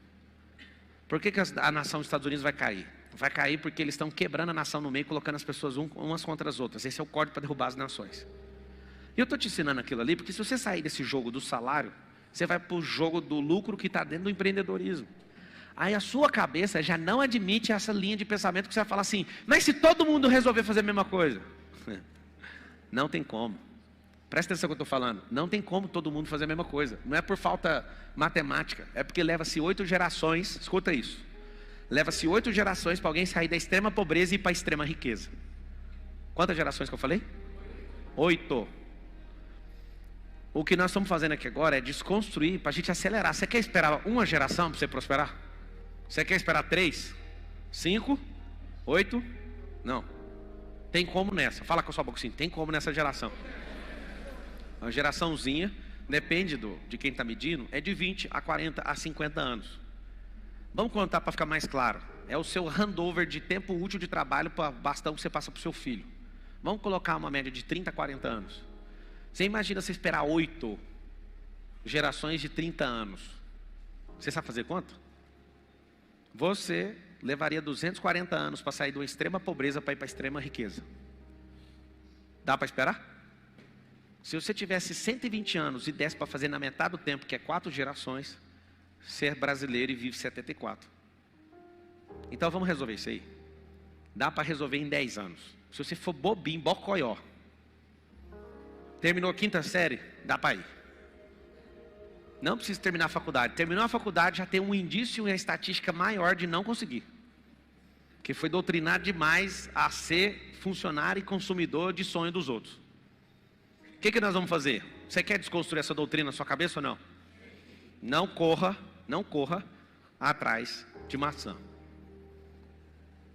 Por que a nação dos Estados Unidos vai cair? Vai cair porque eles estão quebrando a nação no meio, colocando as pessoas umas contra as outras. Esse é o código para derrubar as nações. E eu estou te ensinando aquilo ali, porque se você sair desse jogo do salário, você vai para o jogo do lucro que está dentro do empreendedorismo. Aí a sua cabeça já não admite essa linha de pensamento que você vai falar assim, mas se todo mundo resolver fazer a mesma coisa? Não tem como. Presta atenção no que eu estou falando. Não tem como todo mundo fazer a mesma coisa. Não é por falta matemática. É porque leva-se 8 gerações. Escuta isso. Leva-se 8 gerações para alguém sair da extrema pobreza e ir para a extrema riqueza. Quantas gerações que eu falei? 8. O que nós estamos fazendo aqui agora é desconstruir para a gente acelerar. Você quer esperar uma geração para você prosperar? Você quer esperar 3? 5? 8? Não. Tem como nessa. Fala com a sua boca assim. Tem como nessa geração. A geraçãozinha, depende de quem está medindo, é de 20 a 40 a 50 anos. Vamos contar para ficar mais claro. É o seu handover de tempo útil de trabalho para bastão que você passa para o seu filho. Vamos colocar uma média de 30 a 40 anos. Você imagina você esperar 8 gerações de 30 anos. Você sabe fazer quanto? Você levaria 240 anos para sair de uma extrema pobreza para ir para a extrema riqueza. Dá para esperar? Se você tivesse 120 anos e desse para fazer na metade do tempo, que é 4 gerações, ser brasileiro e vive 74. Então vamos resolver isso aí. Dá para resolver em 10 anos. Se você for bobinho, bocoió. Terminou a 5ª série, dá para ir. Não precisa terminar a faculdade. Terminou a faculdade, já tem um indício e uma estatística maior de não conseguir. Porque foi doutrinado demais a ser funcionário e consumidor de sonho dos outros. O que nós vamos fazer? Você quer desconstruir essa doutrina na sua cabeça ou não? Não corra atrás de maçã.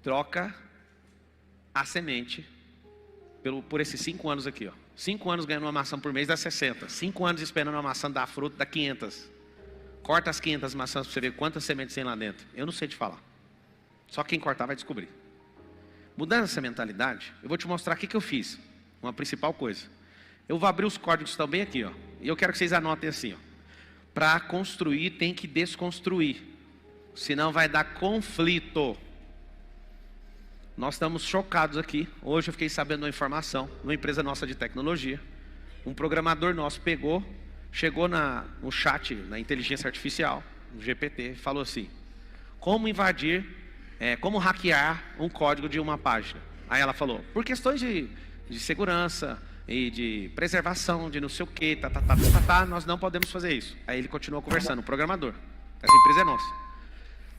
Troca a semente por esses 5 anos aqui. 5 anos ganhando uma maçã por mês dá 60. 5 anos esperando uma maçã dar fruto dá 500. Corta as 500 maçãs para você ver quantas sementes tem lá dentro. Eu não sei te falar. Só quem cortar vai descobrir. Mudando essa mentalidade, eu vou te mostrar o que eu fiz. Uma principal coisa. Eu vou abrir os códigos também aqui, ó. E eu quero que vocês anotem assim, ó. Para construir tem que desconstruir. Senão vai dar conflito. Nós estamos chocados aqui. Hoje eu fiquei sabendo uma informação, numa empresa nossa de tecnologia. Um programador nosso chegou no chat, na inteligência artificial, no GPT, falou assim: como invadir, como hackear um código de uma página. Aí ela falou, por questões de segurança e de preservação, de não sei o que, nós não podemos fazer isso. Aí ele continuou conversando, o programador. Essa empresa é nossa.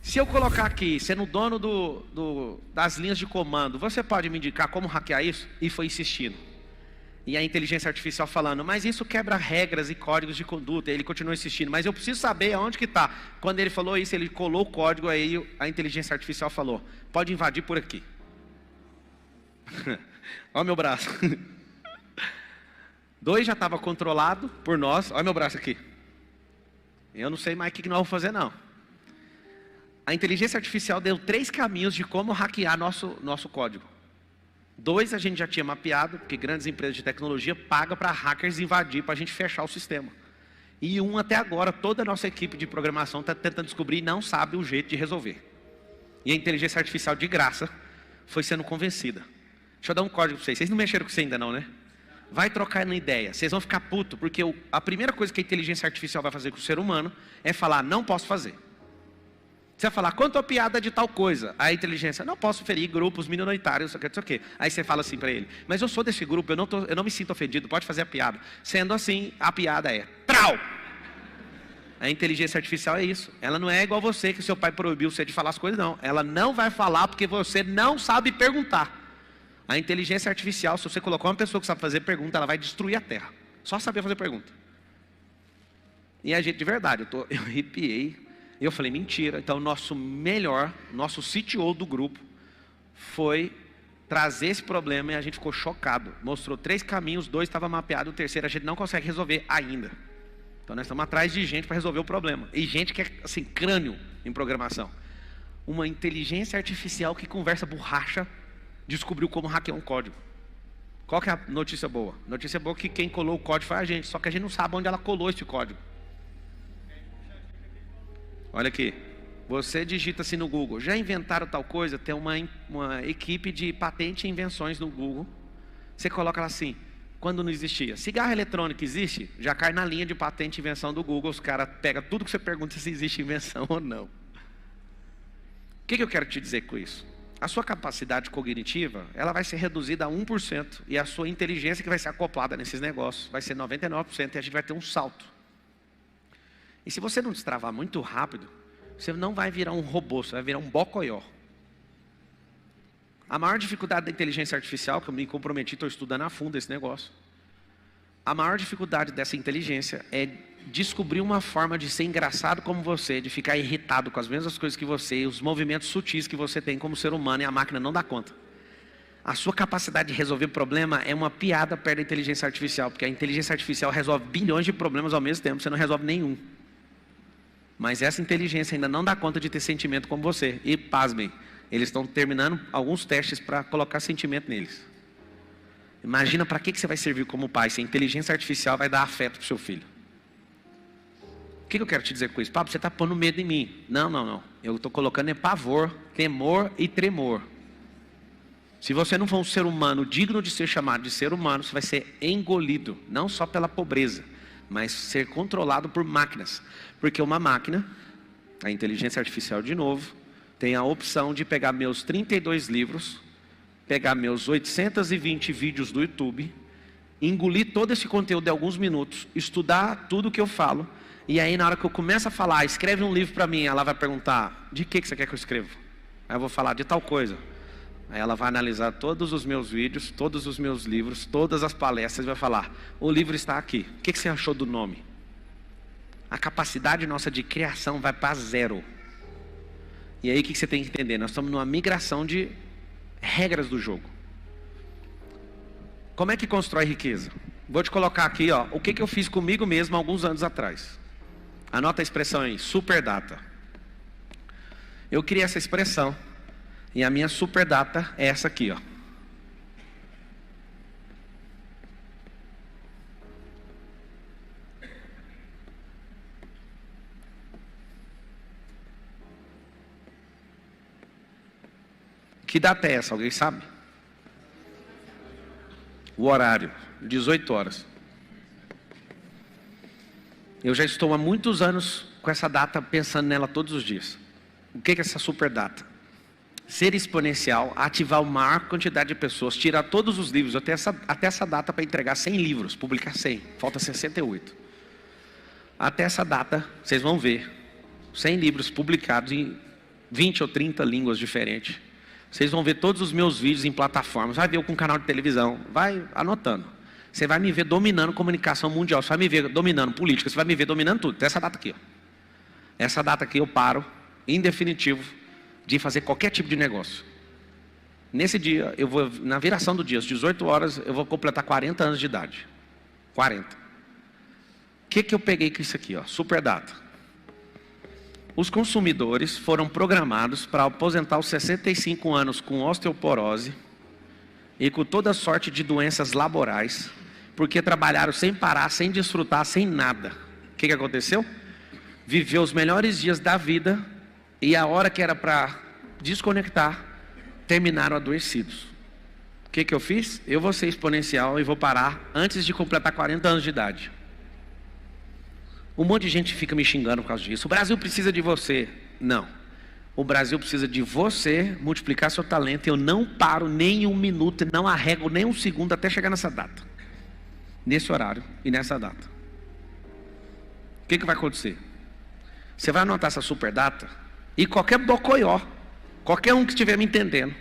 Se eu colocar aqui, sendo dono das linhas de comando, você pode me indicar como hackear isso? E foi insistindo. E a inteligência artificial falando, mas isso quebra regras e códigos de conduta. E ele continuou insistindo, mas eu preciso saber aonde que está. Quando ele falou isso, ele colou o código, aí a inteligência artificial falou, pode invadir por aqui. Olha o meu braço. 2 já estava controlado por nós. Olha meu braço aqui. Eu não sei mais o que nós vamos fazer não. A inteligência artificial deu 3 caminhos de como hackear nosso código. 2 a gente já tinha mapeado, porque grandes empresas de tecnologia pagam para hackers invadir, para a gente fechar o sistema. E 1 até agora, toda a nossa equipe de programação está tentando descobrir e não sabe o jeito de resolver. E a inteligência artificial de graça foi sendo convencida. Deixa eu dar um código para vocês. Vocês não mexeram com isso ainda não, né? Vai trocar na ideia. Vocês vão ficar putos, porque a primeira coisa que a inteligência artificial vai fazer com o ser humano é falar, não posso fazer. Você vai falar, conta a piada de tal coisa. A inteligência, não posso ferir grupos minoritários, não sei o quê. Aí você fala assim para ele, mas eu sou desse grupo, eu não me sinto ofendido, pode fazer a piada. Sendo assim, a piada é, trau! A inteligência artificial é isso. Ela não é igual você, que seu pai proibiu você de falar as coisas, não. Ela não vai falar porque você não sabe perguntar. A inteligência artificial, se você colocar uma pessoa que sabe fazer pergunta, ela vai destruir a Terra. Só saber fazer pergunta. E a gente, de verdade, eu arrepiei. Eu falei, mentira. Então, nosso CTO do grupo foi trazer esse problema e a gente ficou chocado. Mostrou 3 caminhos, 2 estavam mapeados, o terceiro a gente não consegue resolver ainda. Então, nós estamos atrás de gente para resolver o problema. E gente que é, assim, crânio em programação. Uma inteligência artificial que conversa borracha, descobriu como hackear um código. Qual que é a notícia boa? Notícia boa é que quem colou o código foi a gente, só que a gente não sabe onde ela colou esse código. Olha aqui, você digita assim no Google, já inventaram tal coisa? Tem uma equipe de patente e invenções no Google. Você coloca lá assim, quando não existia. Cigarro eletrônico existe? Já cai na linha de patente e invenção do Google. Os caras pegam tudo que você pergunta se existe invenção ou não. O que eu quero te dizer com isso? A sua capacidade cognitiva, ela vai ser reduzida a 1%. E a sua inteligência que vai ser acoplada nesses negócios vai ser 99%. E a gente vai ter um salto. E se você não destravar muito rápido, você não vai virar um robô, você vai virar um bocoió. A maior dificuldade da inteligência artificial, que eu me comprometi, estou estudando a fundo esse negócio. A maior dificuldade dessa inteligência é descobrir uma forma de ser engraçado como você, de ficar irritado com as mesmas coisas que você, e os movimentos sutis que você tem como ser humano, e a máquina não dá conta. A sua capacidade de resolver problema é uma piada perto da inteligência artificial, porque a inteligência artificial resolve bilhões de problemas ao mesmo tempo, você não resolve nenhum. Mas essa inteligência ainda não dá conta de ter sentimento como você. E pasmem, eles estão terminando alguns testes para colocar sentimento neles. Imagina para que você vai servir como pai, se a inteligência artificial vai dar afeto para o seu filho. O que eu quero te dizer com isso? Pablo, você está pondo medo em mim. Não. Eu estou colocando pavor, temor e tremor. Se você não for um ser humano digno de ser chamado de ser humano, você vai ser engolido, não só pela pobreza, mas ser controlado por máquinas. Porque uma máquina, a inteligência artificial de novo, tem a opção de pegar meus 32 livros, pegar meus 820 vídeos do YouTube, engolir todo esse conteúdo de alguns minutos, estudar tudo que eu falo, e aí na hora que eu começo a falar, escreve um livro para mim, ela vai perguntar, de que você quer que eu escreva? Aí eu vou falar de tal coisa. Aí ela vai analisar todos os meus vídeos, todos os meus livros, todas as palestras, e vai falar, o livro está aqui, o que você achou do nome? A capacidade nossa de criação vai para 0. E aí o que você tem que entender? Nós estamos numa migração de regras do jogo. Como é que constrói riqueza? Vou te colocar aqui, ó, o que eu fiz comigo mesmo alguns anos atrás. Anota a expressão aí, superdata. Eu criei essa expressão. E a minha superdata é essa aqui, ó. Que data é essa? Alguém sabe? O horário, 18 horas. Eu já estou há muitos anos com essa data, pensando nela todos os dias. O que é essa superdata? Ser exponencial, ativar a maior quantidade de pessoas, tirar todos os livros. Eu tenho até essa data para entregar 100 livros, publicar 100, falta 68. Até essa data, vocês vão ver 100 livros publicados em 20 ou 30 línguas diferentes. Vocês vão ver todos os meus vídeos em plataformas, vai ver eu com um canal de televisão, vai anotando. Você vai me ver dominando comunicação mundial, você vai me ver dominando política, você vai me ver dominando tudo. Até essa data aqui, ó. Essa data aqui eu paro, em definitivo, de fazer qualquer tipo de negócio. Nesse dia, eu vou, na viração do dia, às 18 horas, eu vou completar 40 anos de idade. 40. O que eu peguei com isso aqui, ó? Superdata. Os consumidores foram programados para aposentar aos 65 anos com osteoporose e com toda sorte de doenças laborais, porque trabalharam sem parar, sem desfrutar, sem nada. O que aconteceu? Viveu os melhores dias da vida e a hora que era para desconectar, terminaram adoecidos. O que eu fiz? Eu vou ser exponencial e vou parar antes de completar 40 anos de idade. Um monte de gente fica me xingando por causa disso. O Brasil precisa de você. Não. O Brasil precisa de você multiplicar seu talento. Eu não paro nem um minuto, não arrego nem um segundo até chegar nessa data. Nesse horário e nessa data. O que vai acontecer? Você vai anotar essa super data e qualquer bocoió, qualquer um que estiver me entendendo,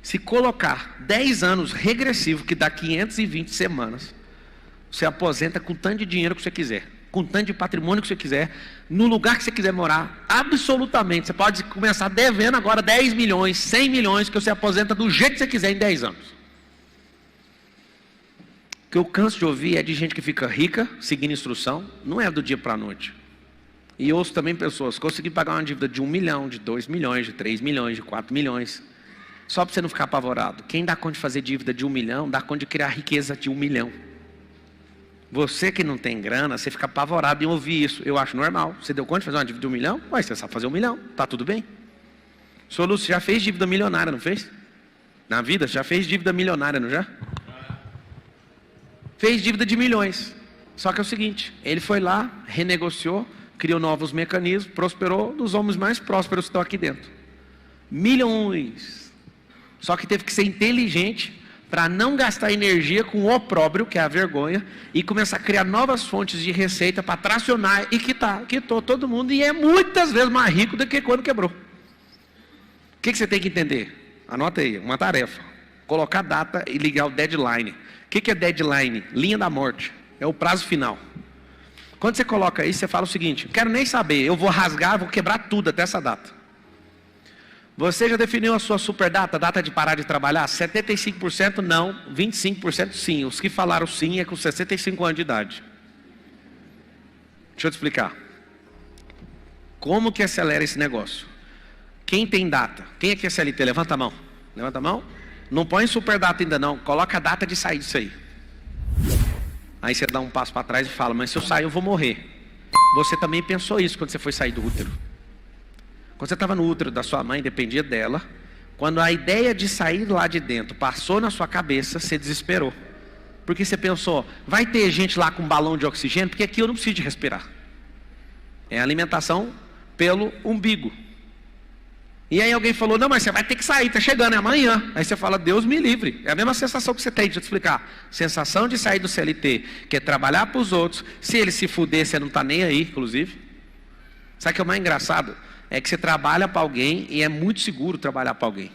se colocar 10 anos regressivo, que dá 520 semanas, você aposenta com tanto de dinheiro que você quiser, com tanto de patrimônio que você quiser, no lugar que você quiser morar, absolutamente. Você pode começar devendo agora 10 milhões, 100 milhões, que você aposenta do jeito que você quiser em 10 anos. O que eu canso de ouvir é de gente que fica rica, seguindo instrução, não é do dia para a noite. E ouço também pessoas, consegui pagar uma dívida de 1 milhão, de 2 milhões, de 3 milhões, de 4 milhões. Só para você não ficar apavorado. Quem dá conta de fazer dívida de 1 milhão, dá conta de criar riqueza de 1 milhão. Você que não tem grana, você fica apavorado em ouvir isso. Eu acho normal. Você deu conta de fazer uma dívida de 1 milhão? Ué, você sabe fazer 1 milhão. Tá tudo bem. Sr. Lúcio, já fez dívida milionária, não fez? Na vida, já fez dívida milionária, não já? Fez dívida de milhões. Só que é o seguinte, ele foi lá, renegociou, criou novos mecanismos, prosperou, dos homens mais prósperos que estão aqui dentro. Milhões. Só que teve que ser inteligente para não gastar energia com o opróbrio, que é a vergonha, e começar a criar novas fontes de receita para tracionar e quitou todo mundo, e é muitas vezes mais rico do que quando quebrou. O que você tem que entender? Anota aí, uma tarefa. Colocar data e ligar o deadline. O que é deadline? Linha da morte. É o prazo final. Quando você coloca isso, você fala o seguinte: não quero nem saber, eu vou rasgar, vou quebrar tudo até essa data. Você já definiu a sua super data, data de parar de trabalhar? 75% não, 25% sim. Os que falaram sim é com 65 anos de idade. Deixa eu te explicar. Como que acelera esse negócio? Quem tem data? Quem aqui é CLT? Levanta a mão. Levanta a mão. Não põe super data ainda não, coloca a data de sair disso aí. Aí você dá um passo para trás e fala: mas se eu sair eu vou morrer. Você também pensou isso quando você foi sair do útero. Quando você estava no útero da sua mãe, dependia dela. Quando a ideia de sair lá de dentro passou na sua cabeça, você desesperou. Porque você pensou: vai ter gente lá com um balão de oxigênio, porque aqui eu não preciso de respirar. É alimentação pelo umbigo. E aí alguém falou: não, mas você vai ter que sair, está chegando, é amanhã. Aí você fala: Deus me livre. É a mesma sensação que você tem, deixa eu te explicar. Sensação de sair do CLT, que é trabalhar para os outros. Se ele se fuder, você não está nem aí, inclusive. Sabe o que é o mais engraçado? É que você trabalha para alguém e é muito seguro trabalhar para alguém.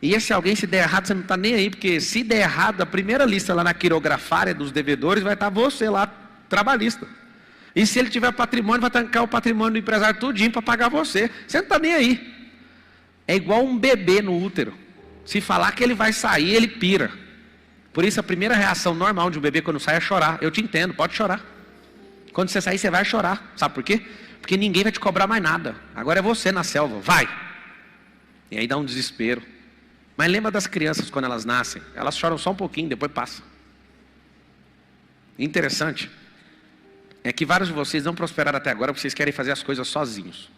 E esse alguém, se der errado, você não está nem aí, porque se der errado, a primeira lista lá na quirografária dos devedores vai estar você lá, trabalhista. E se ele tiver patrimônio, vai trancar o patrimônio do empresário tudinho para pagar você. Você não está nem aí. É igual um bebê no útero. Se falar que ele vai sair, ele pira. Por isso a primeira reação normal de um bebê quando sai é chorar. Eu te entendo, pode chorar. Quando você sair, você vai chorar. Sabe por quê? Porque ninguém vai te cobrar mais nada. Agora é você na selva, vai. E aí dá um desespero. Mas lembra das crianças quando elas nascem? Elas choram só um pouquinho, depois passa. Interessante é que vários de vocês não prosperaram até agora porque vocês querem fazer as coisas sozinhos.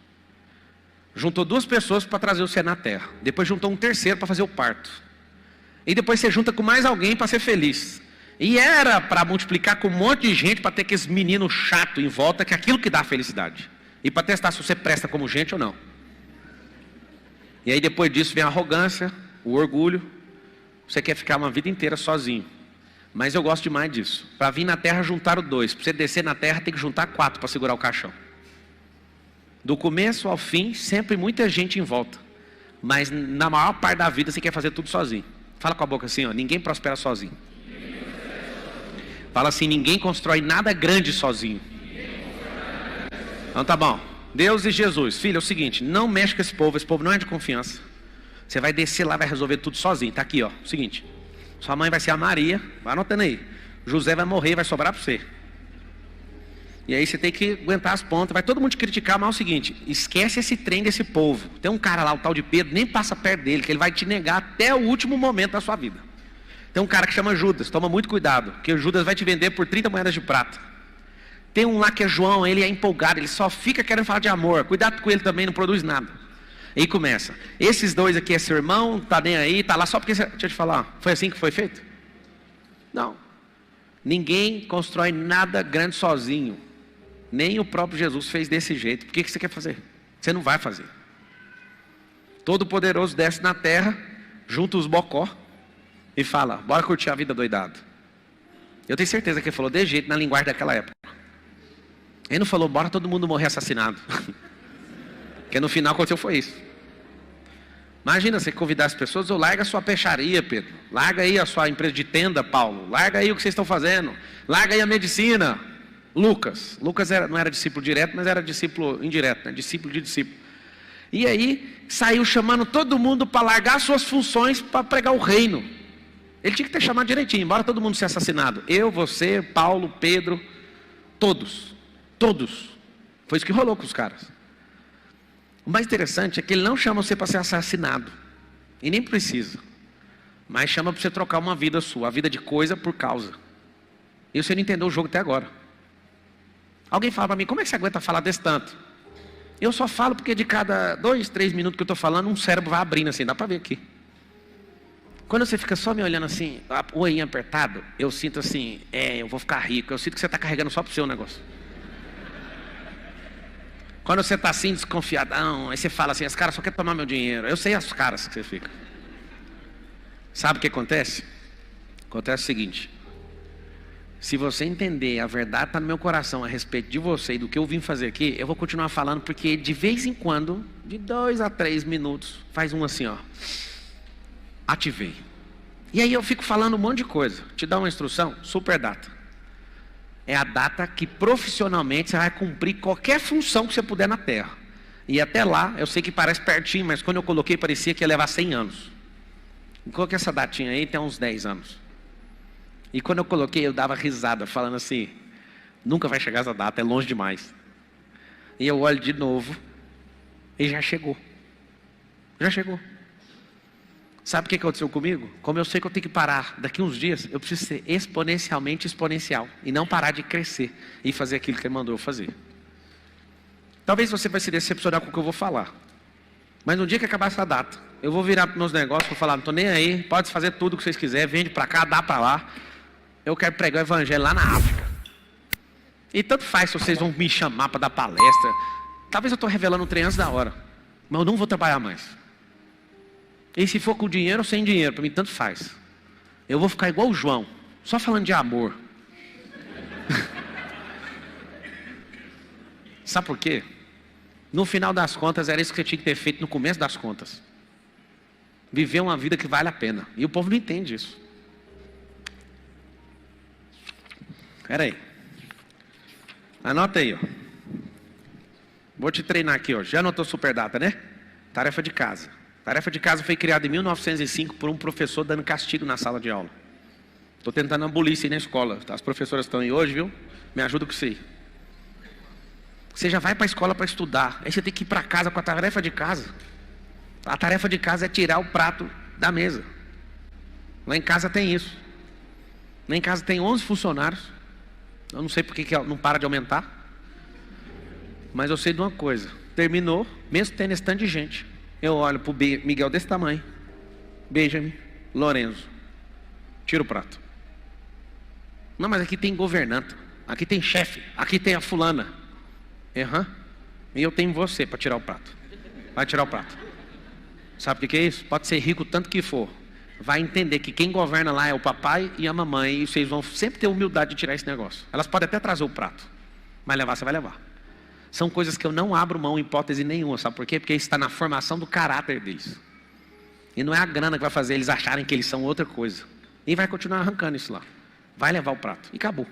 Juntou 2 pessoas para trazer você na terra. Depois juntou um terceiro para fazer o parto. E depois você junta com mais alguém para ser feliz. E era para multiplicar com um monte de gente, para ter aqueles meninos chatos em volta, que é aquilo que dá felicidade. E para testar se você presta como gente ou não. E aí depois disso vem a arrogância, o orgulho. Você quer ficar uma vida inteira sozinho. Mas eu gosto demais disso. Para vir na terra juntaram 2. Para você descer na terra tem que juntar 4 para segurar o caixão. Do começo ao fim, sempre muita gente em volta. Mas na maior parte da vida você quer fazer tudo sozinho. Fala com a boca assim, ó: ninguém prospera sozinho. Fala assim: ninguém constrói nada grande sozinho. Então tá bom. Deus e Jesus. Filho, é o seguinte, não mexe com esse povo não é de confiança. Você vai descer lá, vai resolver tudo sozinho. Tá aqui, ó, o seguinte: sua mãe vai ser a Maria, vai anotando aí. José vai morrer, vai sobrar para você. E aí você tem que aguentar as pontas. Vai todo mundo te criticar, mas é o seguinte: esquece esse trem desse povo. Tem um cara lá, o tal de Pedro, nem passa perto dele, que ele vai te negar até o último momento da sua vida. Tem um cara que chama Judas, toma muito cuidado, porque o Judas vai te vender por 30 moedas de prata. Tem um lá que é João, ele é empolgado, ele só fica querendo falar de amor. Cuidado com ele também, não produz nada. Aí começa: esses 2 aqui é seu irmão, tá nem aí, tá lá só porque... Deixa eu te falar, foi assim que foi feito? Não. Ninguém constrói nada grande sozinho. Nem o próprio Jesus fez desse jeito. Por que você quer fazer? Você não vai fazer. Todo-Poderoso desce na terra, junta os bocó e fala: bora curtir a vida doidado. Eu tenho certeza que ele falou de jeito na linguagem daquela época. Ele não falou: bora todo mundo morrer assassinado. Porque no final aconteceu foi isso. Imagina você convidar as pessoas: ou larga a sua peixaria, Pedro. Larga aí a sua empresa de tenda, Paulo. Larga aí o que vocês estão fazendo. Larga aí a medicina. Lucas não era discípulo direto, mas era discípulo indireto, né? Discípulo de discípulo. E aí saiu chamando todo mundo para largar suas funções para pregar o reino. Ele tinha que ter chamado direitinho, embora todo mundo ser assassinado. Eu, você, Paulo, Pedro, todos. Foi isso que rolou com os caras. O mais interessante é que ele não chama você para ser assassinado, e nem precisa, mas chama para você trocar uma vida sua, a vida de coisa por causa. E você não entendeu o jogo até agora. Alguém fala para mim: como é que você aguenta falar desse tanto? Eu só falo porque de cada 2, 3 minutos que eu estou falando, um cérebro vai abrindo assim, dá para ver aqui. Quando você fica só me olhando assim, o olhinho apertado, eu sinto assim: eu vou ficar rico. Eu sinto que você está carregando só para o seu negócio. Quando você está assim, desconfiadão, aí você fala assim: esse cara só quer tomar meu dinheiro. Eu sei as caras que você fica. Sabe o que acontece? Acontece o seguinte: se você entender, a verdade está no meu coração a respeito de você e do que eu vim fazer aqui, eu vou continuar falando, porque de vez em quando, de 2 a 3 minutos, faz um assim, ó, ativei. E aí eu fico falando um monte de coisa. Te dá uma instrução: super data. É a data que profissionalmente você vai cumprir qualquer função que você puder na Terra. E até lá, eu sei que parece pertinho, mas quando eu coloquei parecia que ia levar 100 anos. Eu coloquei essa datinha aí, tem uns 10 anos. E quando eu coloquei, eu dava risada, falando assim: nunca vai chegar essa data, é longe demais. E eu olho de novo, e já chegou. Já chegou. Sabe o que aconteceu comigo? Como eu sei que eu tenho que parar daqui uns dias, eu preciso ser exponencialmente exponencial. E não parar de crescer e fazer aquilo que ele mandou eu fazer. Talvez você vai se decepcionar com o que eu vou falar. Mas no dia que acabar essa data, eu vou virar para os meus negócios e falar: não estou nem aí, pode fazer tudo o que vocês quiserem, vende para cá, dá para lá. Eu quero pregar o evangelho lá na África. E tanto faz se vocês vão me chamar para dar palestra. Talvez eu estou revelando um trem antes da hora, mas eu não vou trabalhar mais. E se for com dinheiro ou sem dinheiro, para mim tanto faz. Eu vou ficar igual o João, só falando de amor. Sabe por quê? No final das contas, era isso que você tinha que ter feito no começo das contas. Viver uma vida que vale a pena. E o povo não entende isso. Espera aí. Anota aí, ó. Vou te treinar aqui, ó. Já anotou Superdata, né? Tarefa de casa. Tarefa de casa foi criada em 1905 por um professor dando castigo na sala de aula. Estou tentando abolir isso aí na escola. As professoras estão aí hoje, viu? Me ajuda com isso aí. Você já vai para a escola para estudar. Aí você tem que ir para casa com a tarefa de casa. A tarefa de casa é tirar o prato da mesa. Lá em casa tem isso. Lá em casa tem 11 funcionários. Eu não sei porque que não para de aumentar. Mas eu sei de uma coisa. Terminou, mesmo tendo esse tanto de gente, eu olho para o Miguel desse tamanho, Benjamin, Lorenzo, tira o prato. Não, mas aqui tem governanta, aqui tem chefe, aqui tem a fulana. E eu tenho você para tirar o prato. Vai tirar o prato. Sabe o que é isso? Pode ser rico tanto que for. Vai entender que quem governa lá é o papai e a mamãe, e vocês vão sempre ter humildade de tirar esse negócio. Elas podem até trazer o prato, mas levar você vai levar. São coisas que eu não abro mão em hipótese nenhuma. Sabe por quê? Porque isso está na formação do caráter deles. E não é a grana que vai fazer eles acharem que eles são outra coisa. E vai continuar arrancando isso lá. Vai levar o prato. E acabou.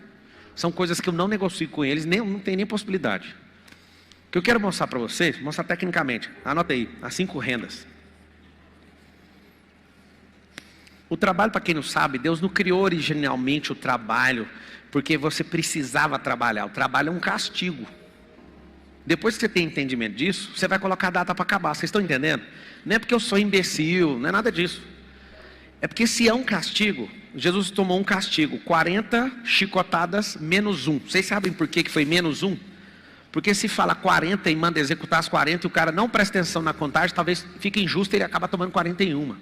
São coisas que eu não negocio com eles, não tem nem possibilidade. O que eu quero mostrar para vocês, mostrar tecnicamente. Anota aí, as 5 rendas. O trabalho, para quem não sabe, Deus não criou originalmente o trabalho porque você precisava trabalhar. O trabalho é um castigo. Depois que você tem entendimento disso, você vai colocar a data para acabar. Vocês estão entendendo? Não é porque eu sou imbecil, não é nada disso. É porque se é um castigo, Jesus tomou um castigo, 40 chicotadas menos 1. Vocês sabem por que foi menos 1? Porque se fala 40 e manda executar as 40 e o cara não presta atenção na contagem, talvez fique injusto e ele acaba tomando 41.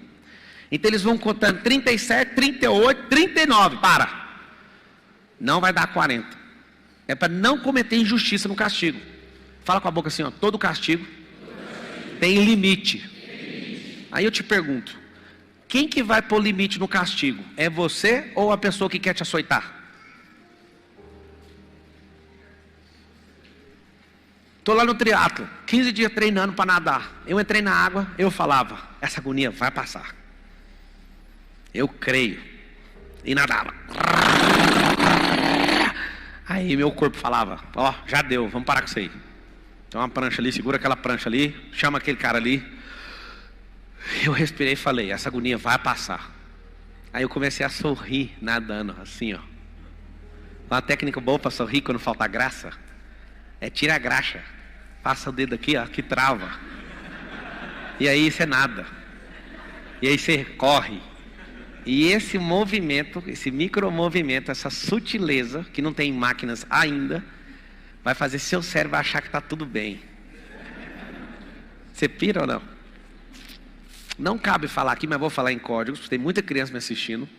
Então eles vão contando 37, 38, 39. Para! Não vai dar 40. É para não cometer injustiça no castigo. Fala com a boca assim, ó: todo castigo tem limite. Aí eu te pergunto, quem que vai pôr limite no castigo? É você ou a pessoa que quer te açoitar? Estou lá no triatlo, 15 dias treinando para nadar. Eu entrei na água, eu falava, essa agonia vai passar. Eu creio. E nadava. Aí meu corpo falava, ó, já deu, vamos parar com isso aí. Tem uma prancha ali, segura aquela prancha ali, chama aquele cara ali. Eu respirei e falei, essa agonia vai passar. Aí eu comecei a sorrir nadando, assim, ó. Uma técnica boa para sorrir quando falta graça é tira a graxa. Passa o dedo aqui, ó, que trava. E aí você nada. E aí você corre. E esse movimento, esse micromovimento, essa sutileza, que não tem máquinas ainda, vai fazer seu cérebro achar que está tudo bem. Você pira ou não? Não cabe falar aqui, mas vou falar em códigos, tem muita criança me assistindo.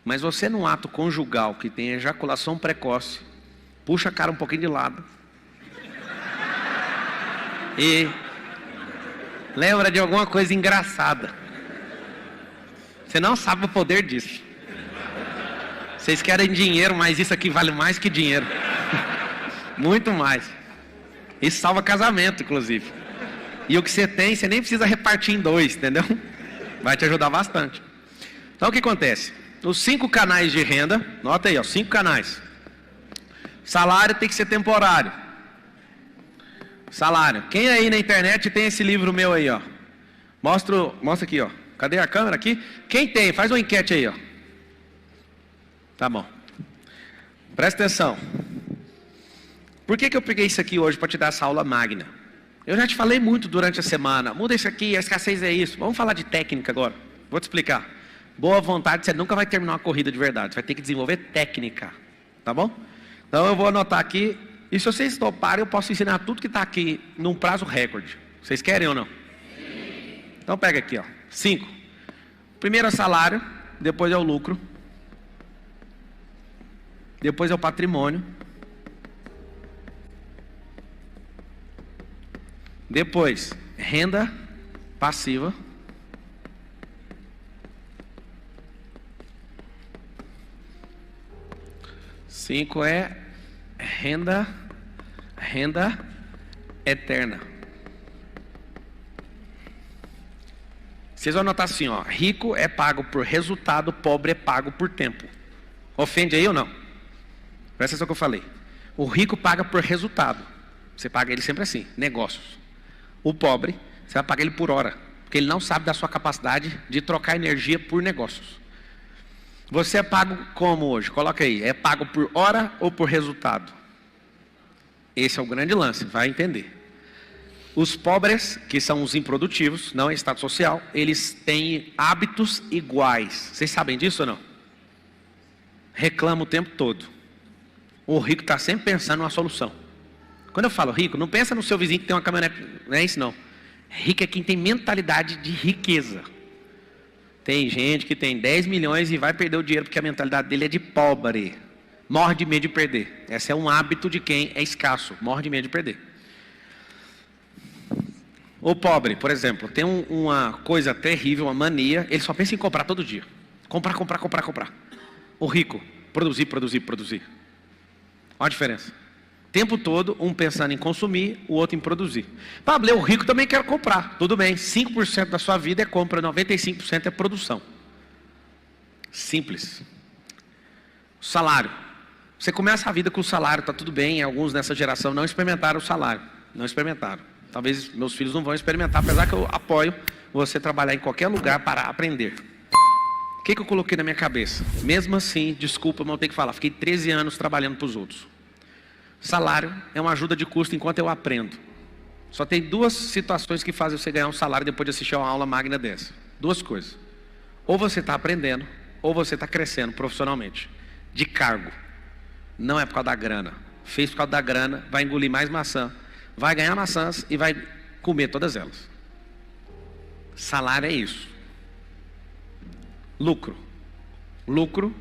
Mas você num ato conjugal que tem ejaculação precoce, puxa a cara um pouquinho de lado. E lembra de alguma coisa engraçada. Você não sabe o poder disso. Vocês querem dinheiro, mas isso aqui vale mais que dinheiro. Muito mais. Isso salva casamento, inclusive. E o que você tem, você nem precisa repartir em 2, entendeu? Vai te ajudar bastante. Então o que acontece? Os 5 canais de renda, nota aí, ó, 5 canais. Salário tem que ser temporário. Salário. Quem aí na internet tem esse livro meu aí, ó? Mostra aqui, ó. Cadê a câmera aqui? Quem tem? Faz uma enquete aí, ó. Tá bom. Presta atenção. Por que eu peguei isso aqui hoje para te dar essa aula magna? Eu já te falei muito durante a semana. Muda isso aqui, a escassez é isso. Vamos falar de técnica agora. Vou te explicar. Boa vontade, você nunca vai terminar uma corrida de verdade. Você vai ter que desenvolver técnica. Tá bom? Então eu vou anotar aqui. E se vocês toparem, eu posso ensinar tudo que está aqui num prazo recorde. Vocês querem ou não? Sim. Então pega aqui, ó. 5. Primeiro é o salário, depois é o lucro, depois é o patrimônio, depois renda passiva, cinco é renda eterna. Vocês vão anotar assim, ó, rico é pago por resultado, pobre é pago por tempo. Ofende aí ou não? Presta atenção que eu falei. O rico paga por resultado. Você paga ele sempre assim, negócios. O pobre, você vai pagar ele por hora, porque ele não sabe da sua capacidade de trocar energia por negócios. Você é pago como hoje? Coloca aí, é pago por hora ou por resultado? Esse é o grande lance, vai entender. Os pobres, que são os improdutivos, não é estado social, eles têm hábitos iguais. Vocês sabem disso ou não? Reclama o tempo todo. O rico está sempre pensando numa solução. Quando eu falo rico, não pensa no seu vizinho que tem uma caminhonete, não é isso não. Rico é quem tem mentalidade de riqueza. Tem gente que tem 10 milhões e vai perder o dinheiro porque a mentalidade dele é de pobre. Morre de medo de perder. Esse é um hábito de quem é escasso, morre de medo de perder. O pobre, por exemplo, tem uma coisa terrível, uma mania, ele só pensa em comprar todo dia. Comprar. O rico, produzir. Olha a diferença. O tempo todo, um pensando em consumir, o outro em produzir. Pablo, o rico também quer comprar. Tudo bem, 5% da sua vida é compra, 95% é produção. Simples. Salário. Você começa a vida com o salário, está tudo bem. Alguns nessa geração não experimentaram o salário. Não experimentaram. Talvez meus filhos não vão experimentar, apesar que eu apoio você trabalhar em qualquer lugar para aprender. O que eu coloquei na minha cabeça? Mesmo assim, desculpa, mas eu tenho que falar. Fiquei 13 anos trabalhando para os outros. Salário é uma ajuda de custo enquanto eu aprendo. Só tem 2 situações que fazem você ganhar um salário depois de assistir a uma aula magna dessa. 2 coisas. Ou você está aprendendo, ou você está crescendo profissionalmente. De cargo. Não é por causa da grana. Fez por causa da grana, vai engolir mais maçã. Vai ganhar maçãs e vai comer todas elas. Salário é isso. Lucro. Lucro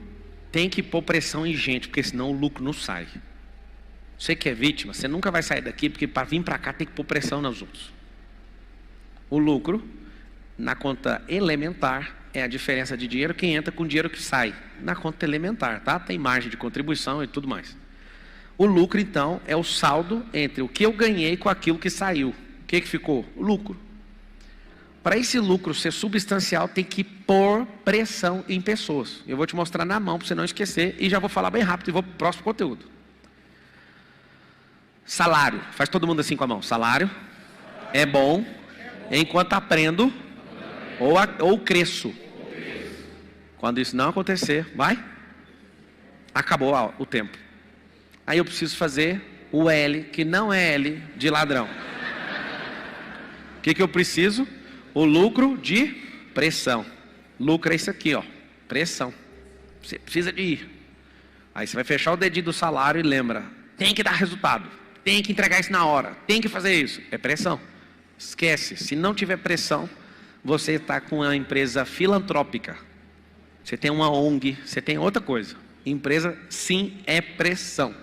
tem que pôr pressão em gente, porque senão o lucro não sai. Você que é vítima, você nunca vai sair daqui, porque para vir para cá tem que pôr pressão nos outros. O lucro Na conta elementar é a diferença de dinheiro que entra com o dinheiro que sai. Na conta elementar, tá? Tem margem de contribuição e tudo mais. O lucro, então, é o saldo entre o que eu ganhei com aquilo que saiu. O que ficou? O lucro. Para esse lucro ser substancial, tem que pôr pressão em pessoas. Eu vou te mostrar na mão para você não esquecer e já vou falar bem rápido e vou para o próximo conteúdo. Salário. Faz todo mundo assim com a mão. Salário é bom enquanto aprendo ou cresço. Quando isso não acontecer, vai? Acabou o tempo. Aí eu preciso fazer o L, que não é L de ladrão. O que eu preciso? O lucro de pressão. Lucro é isso aqui, ó. Pressão. Você precisa de ir. Aí você vai fechar o dedinho do salário e lembra. Tem que dar resultado. Tem que entregar isso na hora. Tem que fazer isso. É pressão. Esquece. Se não tiver pressão, você está com uma empresa filantrópica. Você tem uma ONG. Você tem outra coisa. Empresa, sim, é pressão.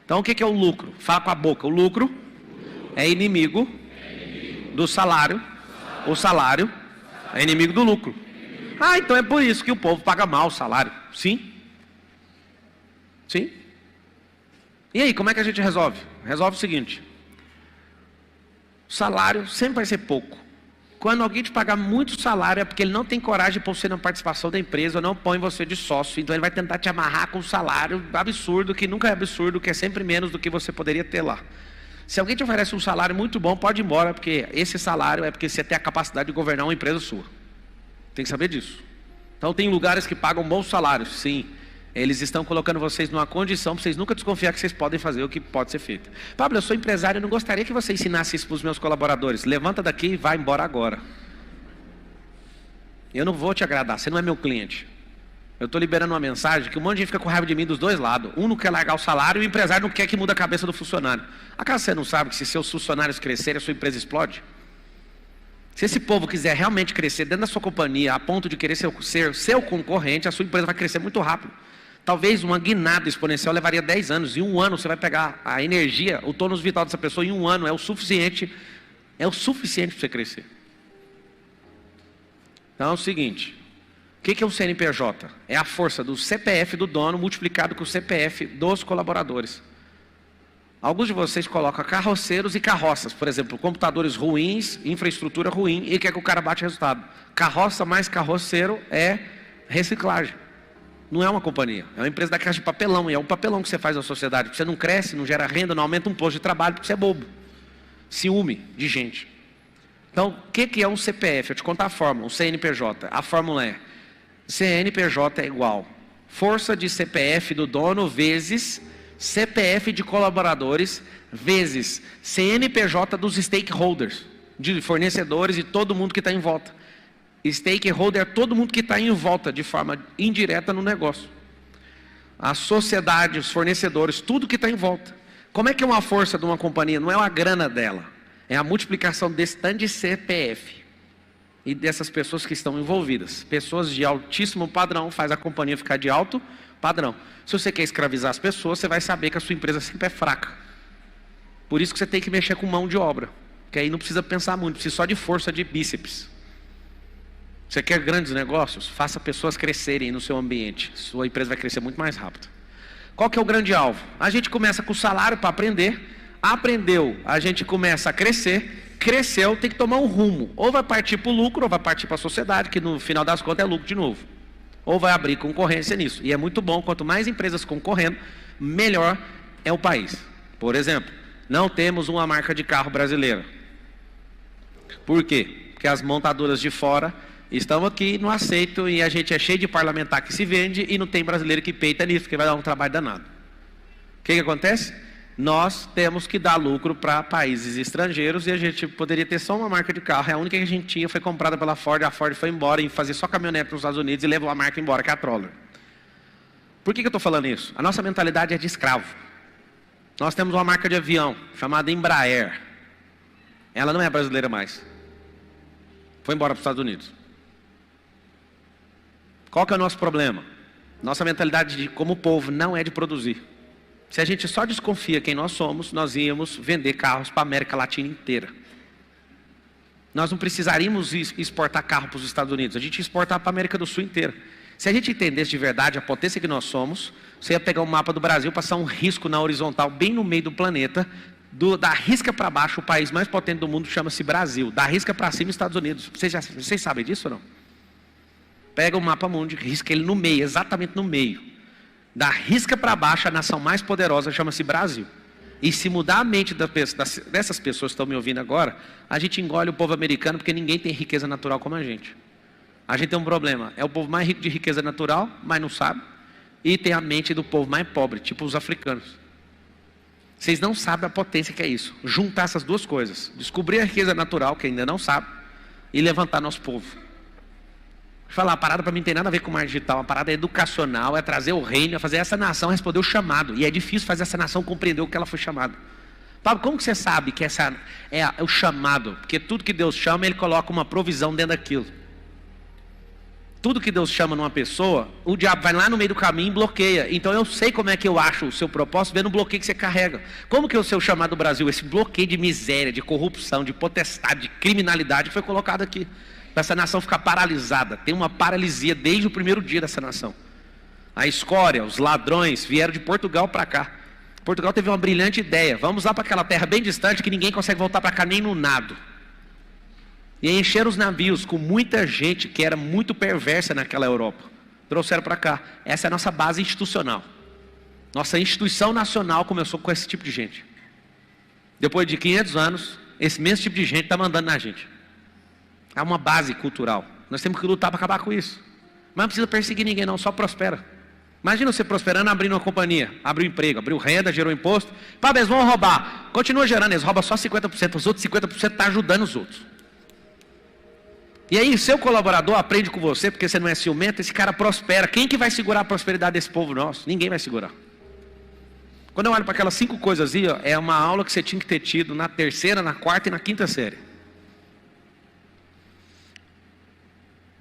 Então o que é o lucro? Fala com a boca. O lucro é inimigo do salário. O salário é inimigo do lucro. Ah, então é por isso que o povo paga mal o salário. Sim. Sim. E aí, como é que a gente resolve? Resolve o seguinte. O salário sempre vai ser pouco. Quando alguém te pagar muito salário é porque ele não tem coragem de pôr você na participação da empresa, ou não põe você de sócio. Então ele vai tentar te amarrar com um salário absurdo, que nunca é absurdo, que é sempre menos do que você poderia ter lá. Se alguém te oferece um salário muito bom, pode ir embora, porque esse salário é porque você tem a capacidade de governar uma empresa sua. Tem que saber disso. Então tem lugares que pagam bons salários, sim. Eles estão colocando vocês numa condição para vocês nunca desconfiar que vocês podem fazer o que pode ser feito. Pablo, eu sou empresário, eu não gostaria que você ensinasse isso para os meus colaboradores. Levanta daqui e vai embora agora. Eu não vou te agradar, você não é meu cliente. Eu estou liberando uma mensagem que um monte de gente fica com raiva de mim dos dois lados. Um não quer largar o salário e o empresário não quer que mude a cabeça do funcionário. Acaso você não sabe que se seus funcionários crescerem, a sua empresa explode? Se esse povo quiser realmente crescer dentro da sua companhia, a ponto de querer ser seu concorrente, a sua empresa vai crescer muito rápido. Talvez uma guinada exponencial levaria 10 anos. Em um ano você vai pegar a energia, o tônus vital dessa pessoa, em um ano é o suficiente para você crescer. Então é o seguinte, o que é um CNPJ? É a força do CPF do dono multiplicado com o CPF dos colaboradores. Alguns de vocês colocam carroceiros e carroças, por exemplo, computadores ruins, infraestrutura ruim, e quer que o cara bate resultado. Carroça mais carroceiro é reciclagem. Não é uma companhia, é uma empresa da caixa de papelão, e é o papelão que você faz na sociedade, porque você não cresce, não gera renda, não aumenta um posto de trabalho, porque você é bobo. Ciúme de gente. Então, o que é um CPF? Eu te conto a fórmula, um CNPJ. A fórmula é, CNPJ é igual, força de CPF do dono vezes CPF de colaboradores, vezes CNPJ dos stakeholders, de fornecedores e todo mundo que está em volta. Stakeholder é todo mundo que está em volta, de forma indireta no negócio. A sociedade, os fornecedores, tudo que está em volta. Como é que é uma força de uma companhia? Não é a grana dela, é a multiplicação desse tanto de CPF e dessas pessoas que estão envolvidas. Pessoas de altíssimo padrão faz a companhia ficar de alto padrão. Se você quer escravizar as pessoas, você vai saber que a sua empresa sempre é fraca. Por isso que você tem que mexer com mão de obra, que aí não precisa pensar muito, precisa só de força de bíceps. Você quer grandes negócios? Faça pessoas crescerem no seu ambiente. Sua empresa vai crescer muito mais rápido. Qual que é o grande alvo? A gente começa com o salário para aprender. Aprendeu, a gente começa a crescer. Cresceu, tem que tomar um rumo. Ou vai partir para o lucro, ou vai partir para a sociedade, que no final das contas é lucro de novo. Ou vai abrir concorrência nisso. E é muito bom, quanto mais empresas concorrendo, melhor é o país. Por exemplo, não temos uma marca de carro brasileira. Por quê? Porque as montadoras de fora estão aqui, não aceitam, e a gente é cheio de parlamentar que se vende e não tem brasileiro que peita nisso, porque vai dar um trabalho danado. O que acontece? Nós temos que dar lucro para países estrangeiros e a gente poderia ter só uma marca de carro. A única que a gente tinha foi comprada pela Ford, a Ford foi embora e fazer só caminhonete nos Estados Unidos e levou a marca embora, que é a Troller. Por que eu estou falando isso? A nossa mentalidade é de escravo. Nós temos uma marca de avião chamada Embraer. Ela não é brasileira mais. Foi embora para os Estados Unidos. Qual que é o nosso problema? Nossa mentalidade como povo não é de produzir. Se a gente só desconfia quem nós somos, nós íamos vender carros para a América Latina inteira. Nós não precisaríamos exportar carro para os Estados Unidos. A gente ia exportar para a América do Sul inteira. Se a gente entendesse de verdade a potência que nós somos, você ia pegar um mapa do Brasil, passar um risco na horizontal, bem no meio do planeta, da risca para baixo, o país mais potente do mundo chama-se Brasil. Da risca para cima, Estados Unidos. Vocês sabem disso ou não? Pega o mapa mundo, risca ele no meio, exatamente no meio. Da risca para baixo, a nação mais poderosa chama-se Brasil. E se mudar a mente dessas pessoas que estão me ouvindo agora, a gente engole o povo americano, porque ninguém tem riqueza natural como a gente. A gente tem um problema, é o povo mais rico de riqueza natural, mas não sabe. E tem a mente do povo mais pobre, tipo os africanos. Vocês não sabem a potência que é isso. Juntar essas duas coisas. Descobrir a riqueza natural, que ainda não sabe, e levantar nosso povo. Falar, a parada para mim não tem nada a ver com marketing digital, a parada é educacional, é trazer o reino, é fazer essa nação responder o chamado. E é difícil fazer essa nação compreender o que ela foi chamada. Pablo, como que você sabe que essa é o chamado? Porque tudo que Deus chama, Ele coloca uma provisão dentro daquilo. Tudo que Deus chama numa pessoa, o diabo vai lá no meio do caminho e bloqueia. Então eu sei como é que eu acho o seu propósito, vendo o bloqueio que você carrega. Como que é o seu chamado do Brasil? Esse bloqueio de miséria, de corrupção, de potestade, de criminalidade que foi colocado aqui. Para essa nação ficar paralisada. Tem uma paralisia desde o primeiro dia dessa nação. A escória, os ladrões vieram de Portugal para cá. Portugal teve uma brilhante ideia. Vamos lá para aquela terra bem distante que ninguém consegue voltar para cá nem no nado. E encheram os navios com muita gente que era muito perversa naquela Europa. Trouxeram para cá. Essa é a nossa base institucional. Nossa instituição nacional começou com esse tipo de gente. Depois de 500 anos, esse mesmo tipo de gente está mandando na gente. É uma base cultural. Nós temos que lutar para acabar com isso. Mas não precisa perseguir ninguém não, só prospera. Imagina você prosperando, abrindo uma companhia, abriu emprego, abriu renda, gerou imposto. Pá, eles vão roubar. Continua gerando, eles roubam só 50%, os outros 50% estão ajudando os outros. E aí, seu colaborador aprende com você, porque você não é ciumento, esse cara prospera. Quem que vai segurar a prosperidade desse povo nosso? Ninguém vai segurar. Quando eu olho para aquelas 5 coisas aí, ó, é uma aula que você tinha que ter tido na 3ª, na 4ª e na 5ª série.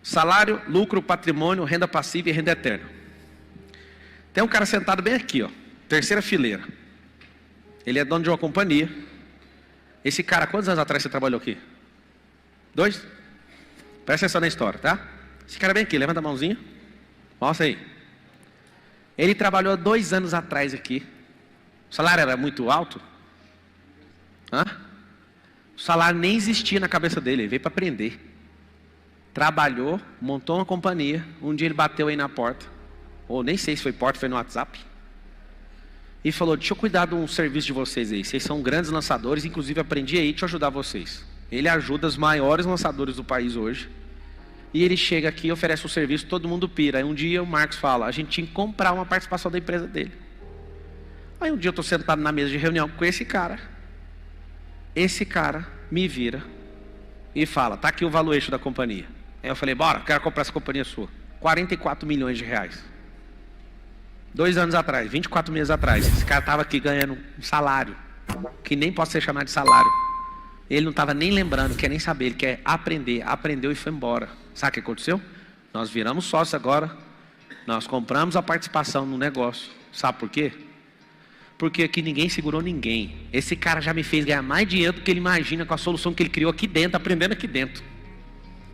Salário, lucro, patrimônio, renda passiva e renda eterna. Tem um cara sentado bem aqui, ó, 3ª fileira. Ele é dono de uma companhia. Esse cara, quantos anos atrás você trabalhou aqui? 2? Presta atenção na história, tá? Esse cara bem aqui, levanta a mãozinha. Mostra aí. Ele trabalhou há 2 anos atrás aqui. O salário era muito alto? Hã? O salário nem existia na cabeça dele, ele veio para aprender. Trabalhou, montou uma companhia. Um dia ele bateu aí na porta, ou nem sei se foi porta, foi no WhatsApp, e falou, deixa eu cuidar de um serviço de vocês aí. Vocês são grandes lançadores, inclusive aprendi aí, deixa eu ajudar vocês. Ele ajuda os maiores lançadores do país hoje. E ele chega aqui e oferece um serviço, todo mundo pira. Aí um dia o Marcos fala, a gente tinha que comprar uma participação da empresa dele. Aí um dia eu estou sentado na mesa de reunião com esse cara. Esse cara me vira e fala, tá aqui o valuation da companhia. Aí eu falei, bora, quero comprar essa companhia sua. 44 milhões de reais. 2 anos atrás, 24 meses atrás. Esse cara estava aqui ganhando um salário, que nem pode ser chamado de salário. Ele não estava nem lembrando, quer nem saber, ele quer aprender. Aprendeu e foi embora. Sabe o que aconteceu? Nós viramos sócios agora. Nós compramos a participação no negócio. Sabe por quê? Porque aqui ninguém segurou ninguém. Esse cara já me fez ganhar mais dinheiro do que ele imagina com a solução que ele criou aqui dentro, aprendendo aqui dentro.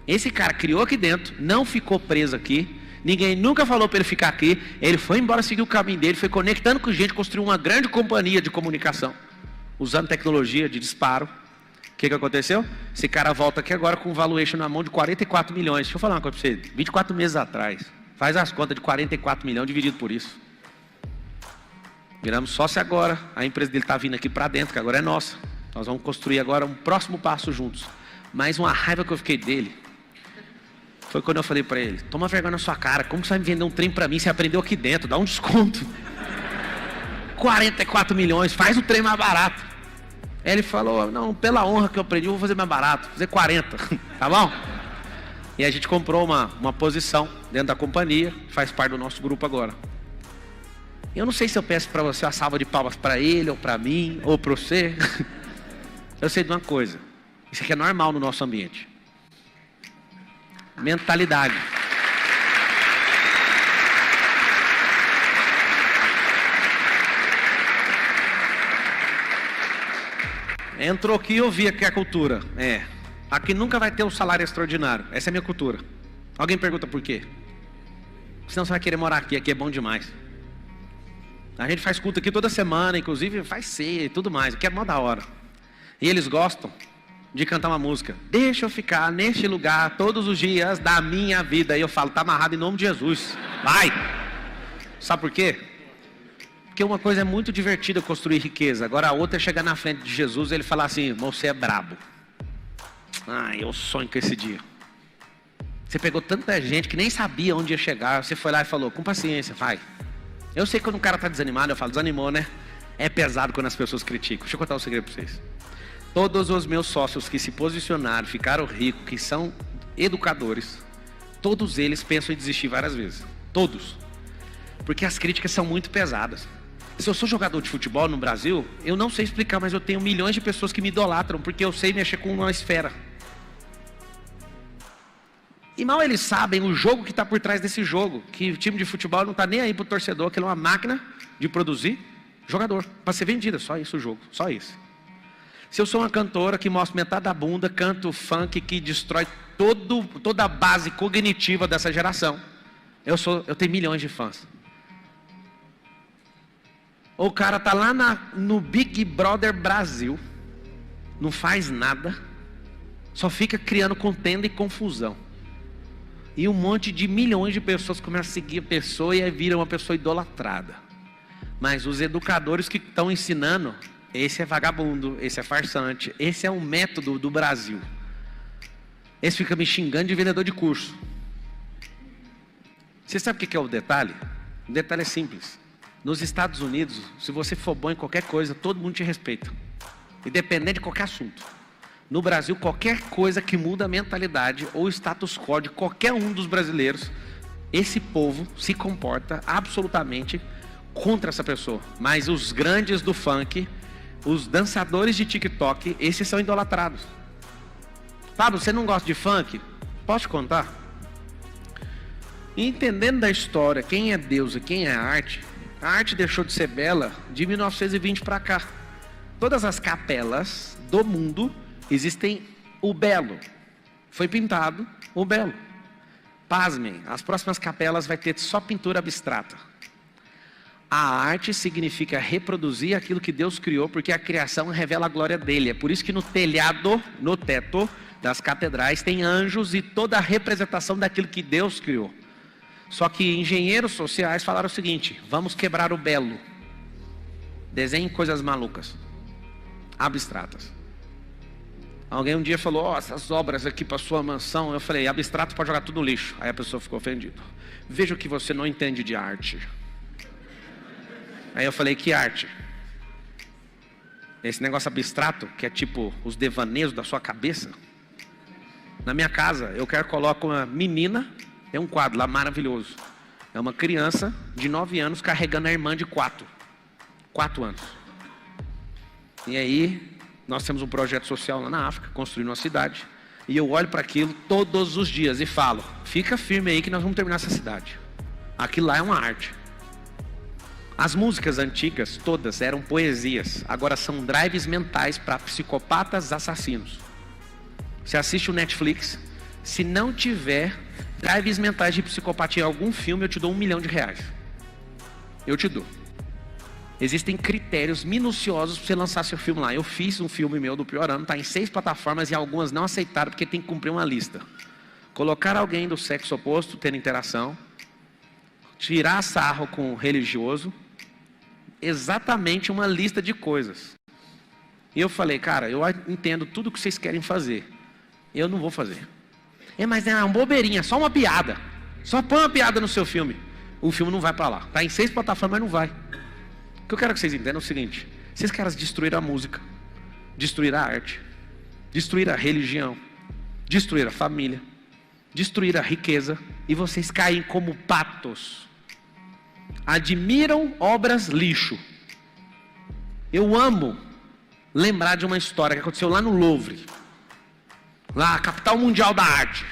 Esse cara criou aqui dentro, não ficou preso aqui. Ninguém nunca falou para ele ficar aqui. Ele foi embora, seguiu o caminho dele, foi conectando com gente, construiu uma grande companhia de comunicação, usando tecnologia de disparo. O que aconteceu? Esse cara volta aqui agora com um valuation na mão de 44 milhões. Deixa eu falar uma coisa para você. 24 meses atrás. Faz as contas de 44 milhões dividido por isso. Viramos sócio agora. A empresa dele está vindo aqui para dentro, que agora é nossa. Nós vamos construir agora um próximo passo juntos. Mas uma raiva que eu fiquei dele foi quando eu falei para ele, toma vergonha na sua cara, como você vai me vender um trem para mim, você aprendeu aqui dentro, dá um desconto. 44 milhões, faz o trem mais barato. Aí ele falou, não, pela honra que eu aprendi, eu vou fazer mais barato, vou fazer 40, tá bom? E a gente comprou uma posição dentro da companhia, faz parte do nosso grupo agora. Eu não sei se eu peço para você uma salva de palmas para ele, ou para mim, ou para você. Eu sei de uma coisa, isso aqui é normal no nosso ambiente. Mentalidade. Entrou aqui e eu vi aqui a cultura. Aqui nunca vai ter um salário extraordinário. Essa é a minha cultura. Alguém pergunta por quê? Senão você vai querer morar aqui. Aqui é bom demais. A gente faz culto aqui toda semana, inclusive faz ceia e tudo mais. Aqui é mó da hora. E eles gostam de cantar uma música. Deixa eu ficar neste lugar todos os dias da minha vida. E eu falo, tá amarrado em nome de Jesus. Vai! Sabe por quê? Porque uma coisa é muito divertida construir riqueza. Agora a outra é chegar na frente de Jesus e ele falar assim, você é brabo. Ah, eu sonho com esse dia. Você pegou tanta gente que nem sabia onde ia chegar. Você foi lá e falou, com paciência, vai. Eu sei que quando o cara está desanimado, eu falo, desanimou, né? É pesado quando as pessoas criticam. Deixa eu contar um segredo para vocês. Todos os meus sócios que se posicionaram, ficaram ricos, que são educadores, todos eles pensam em desistir várias vezes. Todos. Porque as críticas são muito pesadas. Se eu sou jogador de futebol no Brasil, eu não sei explicar, mas eu tenho milhões de pessoas que me idolatram, porque eu sei mexer com uma esfera. E mal eles sabem o jogo que está por trás desse jogo, que o time de futebol não está nem aí para o torcedor, que ele é uma máquina de produzir jogador, para ser vendida, só isso o jogo, só isso. Se eu sou uma cantora que mostra metade da bunda, canto funk que destrói toda a base cognitiva dessa geração, eu tenho milhões de fãs. Ou o cara está lá no Big Brother Brasil, não faz nada, só fica criando contenda e confusão. E um monte de milhões de pessoas começam a seguir a pessoa e aí vira uma pessoa idolatrada. Mas os educadores que estão ensinando, esse é vagabundo, esse é farsante, esse é um método do Brasil. Esse fica me xingando de vendedor de curso. Você sabe o que é o detalhe? O detalhe é simples. Nos Estados Unidos, se você for bom em qualquer coisa, todo mundo te respeita. Independente de qualquer assunto. No Brasil, qualquer coisa que muda a mentalidade ou o status quo de qualquer um dos brasileiros, esse povo se comporta absolutamente contra essa pessoa. Mas os grandes do funk, os dançadores de TikTok, esses são idolatrados. Pablo, você não gosta de funk? Posso te contar? Entendendo da história, quem é Deus e quem é a arte deixou de ser bela de 1920 para cá. Todas as capelas do mundo existem o belo. Foi pintado o belo. Pasmem, as próximas capelas vai ter só pintura abstrata. A arte significa reproduzir aquilo que Deus criou, porque a criação revela a glória dele. É por isso que no telhado, no teto das catedrais tem anjos e toda a representação daquilo que Deus criou. Só que engenheiros sociais falaram o seguinte, vamos quebrar o belo. Desenhem coisas malucas, abstratas. Alguém um dia falou, essas obras aqui para sua mansão. Eu falei, abstrato pode jogar tudo no lixo. Aí a pessoa ficou ofendida. Veja que você não entende de arte. Aí eu falei, que arte? Esse negócio abstrato, que é tipo os devaneios da sua cabeça. Na minha casa, eu quero colocar uma menina, é um quadro lá maravilhoso. É uma criança de 9 anos carregando a irmã de 4 anos. E aí, nós temos um projeto social lá na África, construindo uma cidade. E eu olho para aquilo todos os dias e falo, fica firme aí que nós vamos terminar essa cidade. Aquilo lá é uma arte. As músicas antigas, todas, eram poesias. Agora são drives mentais para psicopatas assassinos. Você assiste o Netflix, se não tiver drives mentais de psicopatia em algum filme, eu te dou R$1 milhão. Eu te dou. Existem critérios minuciosos para você lançar seu filme lá. Eu fiz um filme meu do pior ano, está em 6 plataformas e algumas não aceitaram porque tem que cumprir uma lista. Colocar alguém do sexo oposto tendo interação, tirar sarro com o religioso, exatamente uma lista de coisas. E eu falei, cara, eu entendo tudo o que vocês querem fazer. Eu não vou fazer. Mas é uma bobeirinha, só uma piada. Só põe uma piada no seu filme. O filme não vai para lá. Está em 6 plataformas, mas não vai. O que eu quero que vocês entendam é o seguinte. Esses caras destruíram a música, destruíram a arte, destruíram a religião, destruíram a família, destruíram a riqueza. E vocês caem como patos. Admiram obras lixo. Eu amo lembrar de uma história que aconteceu lá no Louvre. Lá, a capital mundial da arte.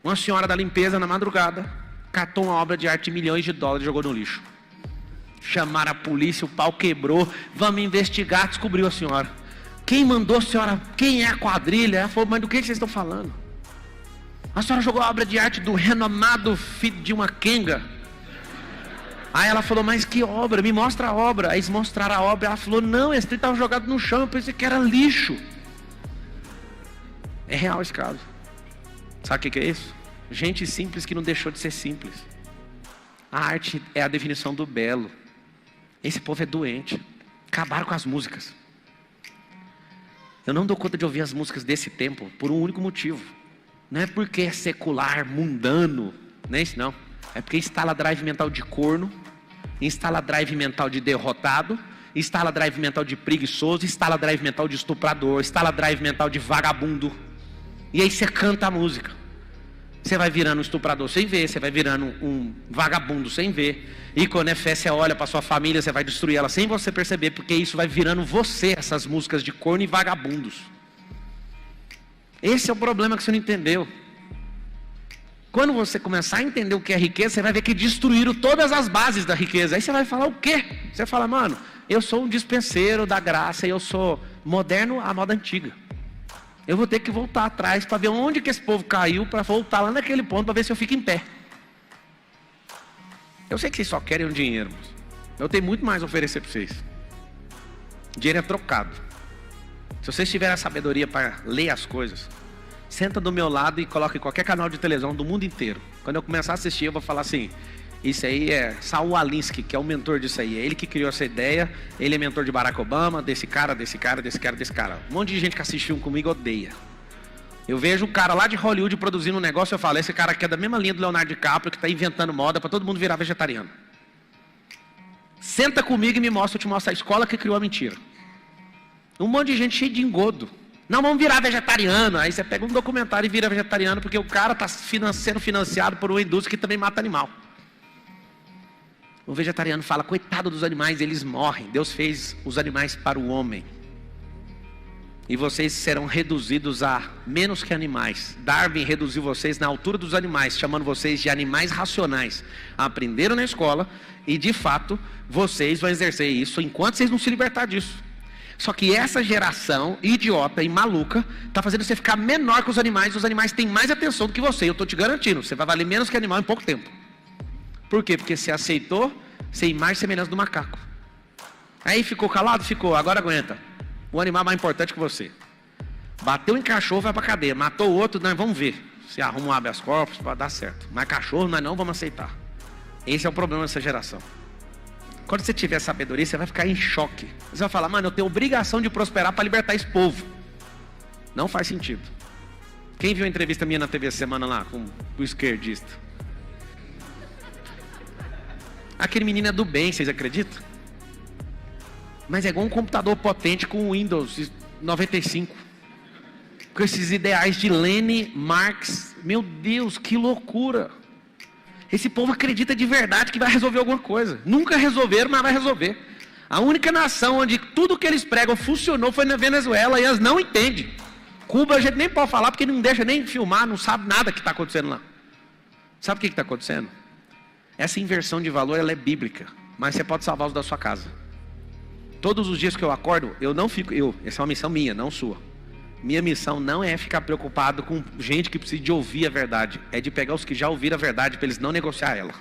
Uma senhora da limpeza, na madrugada, catou uma obra de arte de milhões de dólares e jogou no lixo. Chamaram a polícia, o pau quebrou. Vamos investigar, descobriu a senhora. Quem mandou a senhora? Quem é a quadrilha? Ela falou, mas do que vocês estão falando? A senhora jogou a obra de arte do renomado filho de uma quenga. Aí ela falou, mas que obra? Me mostra a obra. Aí eles mostraram a obra. Ela falou, não, esse trem estava jogado no chão. Eu pensei que era lixo. É real esse caso. Sabe o que é isso? Gente simples que não deixou de ser simples. A arte é a definição do belo. Esse povo é doente. Acabaram com as músicas. Eu não dou conta de ouvir as músicas desse tempo por um único motivo. Não é porque é secular, mundano. Não é isso não. É porque instala drive mental de corno, instala drive mental de derrotado, instala drive mental de preguiçoso, instala drive mental de estuprador, instala drive mental de vagabundo. E aí você canta a música. Você vai virando um estuprador sem ver, você vai virando um vagabundo sem ver. E quando é fé, você olha para sua família, você vai destruir ela sem você perceber, porque isso vai virando você, essas músicas de corno e vagabundos. Esse é o problema que você não entendeu. Quando você começar a entender o que é riqueza, você vai ver que destruíram todas as bases da riqueza. Aí você vai falar o quê? Você fala, mano, eu sou um dispenseiro da graça e eu sou moderno à moda antiga. Eu vou ter que voltar atrás para ver onde que esse povo caiu, para voltar lá naquele ponto, para ver se eu fico em pé. Eu sei que vocês só querem um dinheiro, mas eu tenho muito mais a oferecer para vocês. Dinheiro é trocado. Se vocês tiverem a sabedoria para ler as coisas, senta do meu lado e coloca em qualquer canal de televisão do mundo inteiro. Quando eu começar a assistir, eu vou falar assim, isso aí é Saul Alinsky, que é o mentor disso aí. É ele que criou essa ideia, ele é mentor de Barack Obama, desse cara. Um monte de gente que assiste filme comigo odeia. Eu vejo o cara lá de Hollywood produzindo um negócio, eu falo, esse cara aqui é da mesma linha do Leonardo DiCaprio, que está inventando moda para todo mundo virar vegetariano. Senta comigo e me mostra, eu te mostro a escola que criou a mentira. Um monte de gente cheio de engodo. Não, vamos virar vegetariano. Aí você pega um documentário e vira vegetariano, porque o cara está sendo financiado por uma indústria que também mata animal. O vegetariano fala, coitado dos animais, eles morrem. Deus fez os animais para o homem. E vocês serão reduzidos a menos que animais. Darwin reduziu vocês na altura dos animais, chamando vocês de animais racionais. Aprenderam na escola e, de fato, vocês vão exercer isso enquanto vocês não se libertar disso. Só que essa geração idiota e maluca está fazendo você ficar menor que os animais. Os animais têm mais atenção do que você. Eu estou te garantindo, você vai valer menos que animal em pouco tempo. Por quê? Porque você aceitou ser imagem e semelhança do macaco. Aí ficou calado? Ficou. Agora aguenta. O animal é mais importante que você. Bateu em cachorro, vai para cadeia. Matou o outro, nós vamos ver se arruma um habeas corpus para dar certo. Mas cachorro nós não vamos aceitar. Esse é o problema dessa geração. Quando você tiver sabedoria, você vai ficar em choque. Você vai falar, mano, eu tenho obrigação de prosperar para libertar esse povo. Não faz sentido. Quem viu a entrevista minha na TV essa semana lá, com o esquerdista? Aquele menino é do bem, vocês acreditam? Mas é igual um computador potente com Windows 95. Com esses ideais de Lenin, Marx. Meu Deus, que loucura. Esse povo acredita de verdade que vai resolver alguma coisa. Nunca resolveram, mas vai resolver. A única nação onde tudo que eles pregam funcionou foi na Venezuela e elas não entendem. Cuba a gente nem pode falar porque não deixa nem filmar, não sabe nada que está acontecendo lá. Sabe o que está acontecendo? Essa inversão de valor ela é bíblica, mas você pode salvar os da sua casa. Todos os dias que eu acordo, eu não fico, essa é uma missão minha, não sua. Minha missão não é ficar preocupado com gente que precisa de ouvir a verdade. É de pegar os que já ouviram a verdade para eles não negociar ela.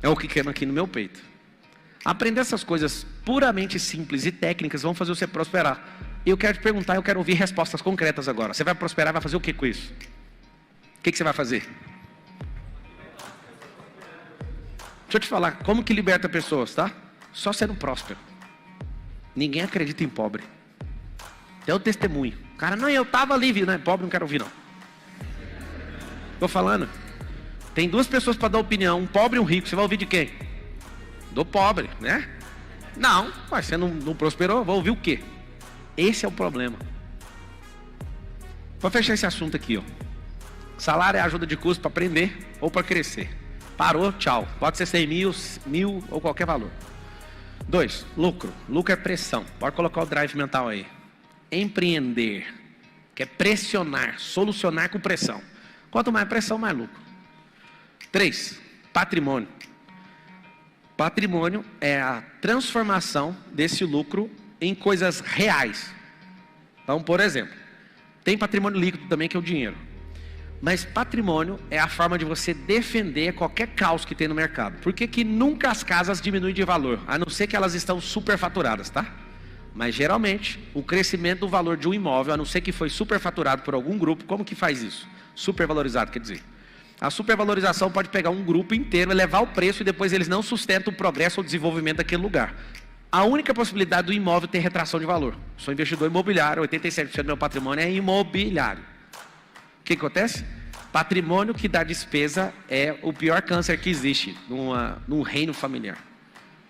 É o que queima aqui no meu peito. Aprender essas coisas puramente simples e técnicas vão fazer você prosperar. Eu quero te perguntar, eu quero ouvir respostas concretas agora. Você vai prosperar, vai fazer o que com isso? O que você vai fazer? Deixa eu te falar, como que liberta pessoas, tá? Só sendo próspero. Ninguém acredita em pobre. É o testemunho. O cara, não, eu estava ali, viu? Não é pobre, não quero ouvir não. Estou falando. Tem duas pessoas para dar opinião, um pobre e um rico. Você vai ouvir de quem? Do pobre, né? Não, mas você não prosperou, vou ouvir o quê? Esse é o problema. Vou fechar esse assunto aqui, ó. Salário é ajuda de custo para aprender ou para crescer. Parou, tchau. Pode ser 100 mil, 1.000 ou qualquer valor. 2, lucro. Lucro é pressão. Pode colocar o drive mental aí. Empreender, que é pressionar, solucionar com pressão. Quanto mais pressão, mais lucro. 3, patrimônio. Patrimônio é a transformação desse lucro em coisas reais. Então, por exemplo, tem patrimônio líquido também, que é o dinheiro. Mas patrimônio é a forma de você defender qualquer caos que tem no mercado. Por que que nunca as casas diminuem de valor? A não ser que elas estão superfaturadas, tá? Mas geralmente, o crescimento do valor de um imóvel, a não ser que foi superfaturado por algum grupo, como que faz isso? Supervalorizado, quer dizer. A supervalorização pode pegar um grupo inteiro, elevar o preço e depois eles não sustentam o progresso ou o desenvolvimento daquele lugar. A única possibilidade do imóvel ter retração de valor. Sou investidor imobiliário, 87% do meu patrimônio é imobiliário. O que acontece? Patrimônio que dá despesa é o pior câncer que existe num reino familiar.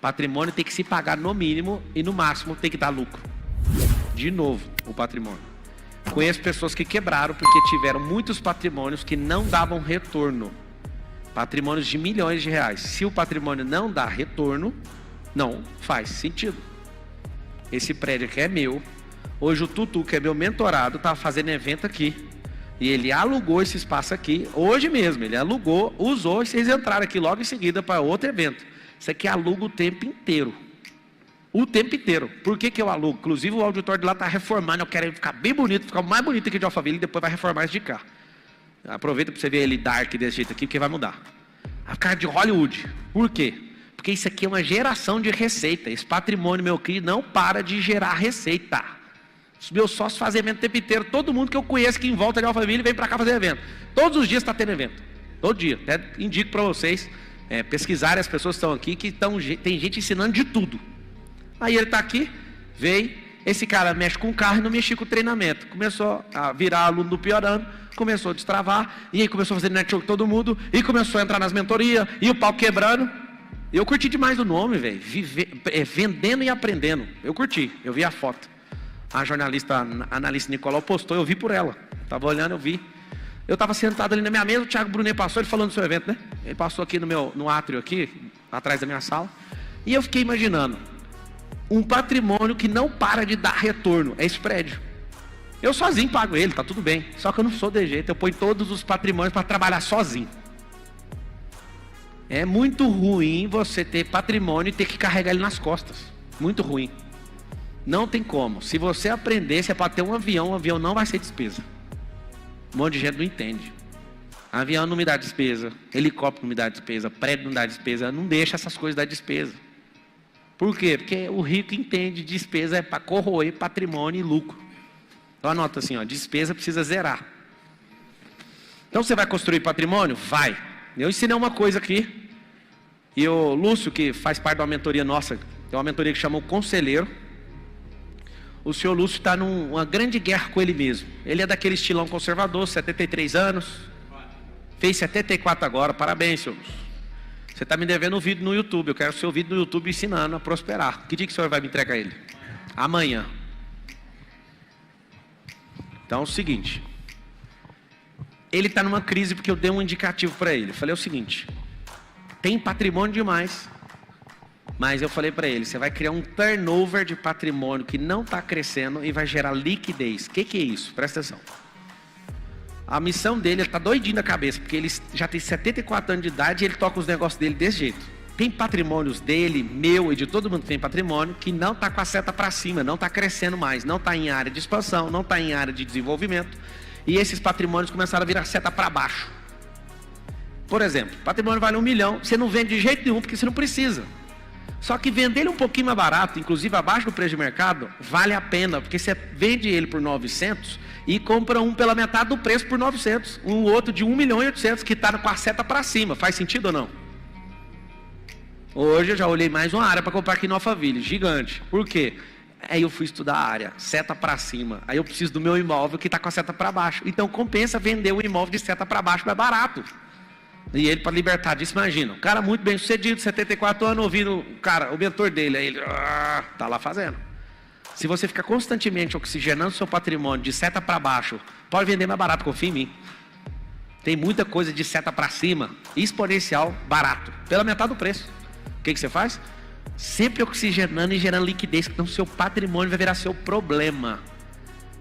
Patrimônio tem que se pagar no mínimo e no máximo tem que dar lucro. De novo, o patrimônio. Conheço pessoas que quebraram porque tiveram muitos patrimônios que não davam retorno. Patrimônios de milhões de reais. Se o patrimônio não dá retorno, não faz sentido. Esse prédio aqui é meu. Hoje o Tutu, que é meu mentorado, estava fazendo evento aqui. E ele alugou esse espaço aqui, hoje mesmo. Ele alugou, usou e vocês entraram aqui logo em seguida para outro evento. Isso aqui aluga o tempo inteiro. O tempo inteiro. Por que que eu alugo? Inclusive o auditório de lá está reformando. Eu quero ele ficar bem bonito, ficar mais bonito aqui de Alphaville e depois vai reformar esse de cá. Aproveita para você ver ele dark desse jeito aqui, porque vai mudar. Vai ficar de Hollywood. Por quê? Porque isso aqui é uma geração de receita. Esse patrimônio meu aqui não para de gerar receita. Os meus sócios fazem evento o tempo inteiro. Todo mundo que eu conheço que em volta de Alphaville vem para cá fazer evento. Todos os dias está tendo evento. Todo dia. Até indico para vocês pesquisarem as pessoas que estão aqui, que tem gente ensinando de tudo. Aí ele está aqui, veio. Esse cara mexe com o carro e não mexia com o treinamento. Começou a virar aluno do Piorando, começou a destravar, e aí começou a fazer network com todo mundo, e começou a entrar nas mentorias, e o pau quebrando. Eu curti demais o nome, velho. Vendendo e aprendendo. Eu curti, eu vi a foto. A jornalista, a analista Nicolau postou, eu vi por ela. Estava olhando, eu vi. Eu estava sentado ali na minha mesa, o Thiago Brunet passou, ele falando do seu evento, né? Ele passou aqui no átrio aqui, atrás da minha sala. E eu fiquei imaginando, um patrimônio que não para de dar retorno, é esse prédio. Eu sozinho pago ele, tá tudo bem. Só que eu não sou de jeito, eu ponho todos os patrimônios para trabalhar sozinho. É muito ruim você ter patrimônio e ter que carregar ele nas costas. Muito ruim. Não tem como. Se você aprender, se é para ter um avião não vai ser despesa. Um monte de gente não entende. Avião não me dá despesa, helicóptero não me dá despesa, prédio não dá despesa, não deixa essas coisas dar despesa. Por quê? Porque o rico entende despesa é para corroer patrimônio e lucro. Então anota assim, ó, despesa precisa zerar. Então você vai construir patrimônio? Vai. Eu ensinei uma coisa aqui. E o Lúcio, que faz parte de uma mentoria nossa, tem uma mentoria que chama o Conselheiro. O senhor Lúcio está numa grande guerra com ele mesmo. Ele é daquele estilão conservador, 73 anos. Fez 74 agora, parabéns, senhor Lúcio. Você está me devendo um vídeo no YouTube, eu quero o seu vídeo no YouTube ensinando a prosperar. Que dia que o senhor vai me entregar ele? Amanhã. Então é o seguinte. Ele está numa crise porque eu dei um indicativo para ele. Eu falei o seguinte, tem patrimônio demais. Mas eu falei para ele, você vai criar um turnover de patrimônio que não está crescendo e vai gerar liquidez. O que é isso? Presta atenção. A missão dele, ele está doidinho na cabeça, porque ele já tem 74 anos de idade e ele toca os negócios dele desse jeito. Tem patrimônios dele, meu e de todo mundo que tem patrimônio, que não está com a seta para cima, não está crescendo mais, não está em área de expansão, não está em área de desenvolvimento. E esses patrimônios começaram a virar seta para baixo. Por exemplo, patrimônio vale 1 milhão, você não vende de jeito nenhum porque você não precisa. Só que vender ele um pouquinho mais barato, inclusive abaixo do preço de mercado, vale a pena, porque você vende ele por 900 e compra um pela metade do preço por 900. Um outro de 1 milhão e 800 que está com a seta para cima. Faz sentido ou não? Hoje eu já olhei mais uma área para comprar aqui no Alphaville, gigante. Por quê? Aí eu fui estudar a área, seta para cima. Aí eu preciso do meu imóvel que está com a seta para baixo. Então compensa vender o imóvel de seta para baixo, mais barato. E ele, para libertar disso, imagina, um cara muito bem sucedido, 74 anos, ouvindo o mentor dele, aí ele tá lá fazendo. Se você ficar constantemente oxigenando seu patrimônio de seta para baixo, pode vender mais barato, confia em mim. Tem muita coisa de seta para cima, exponencial, barato, pela metade do preço. O que você faz? Sempre oxigenando e gerando liquidez, então seu patrimônio vai virar seu problema.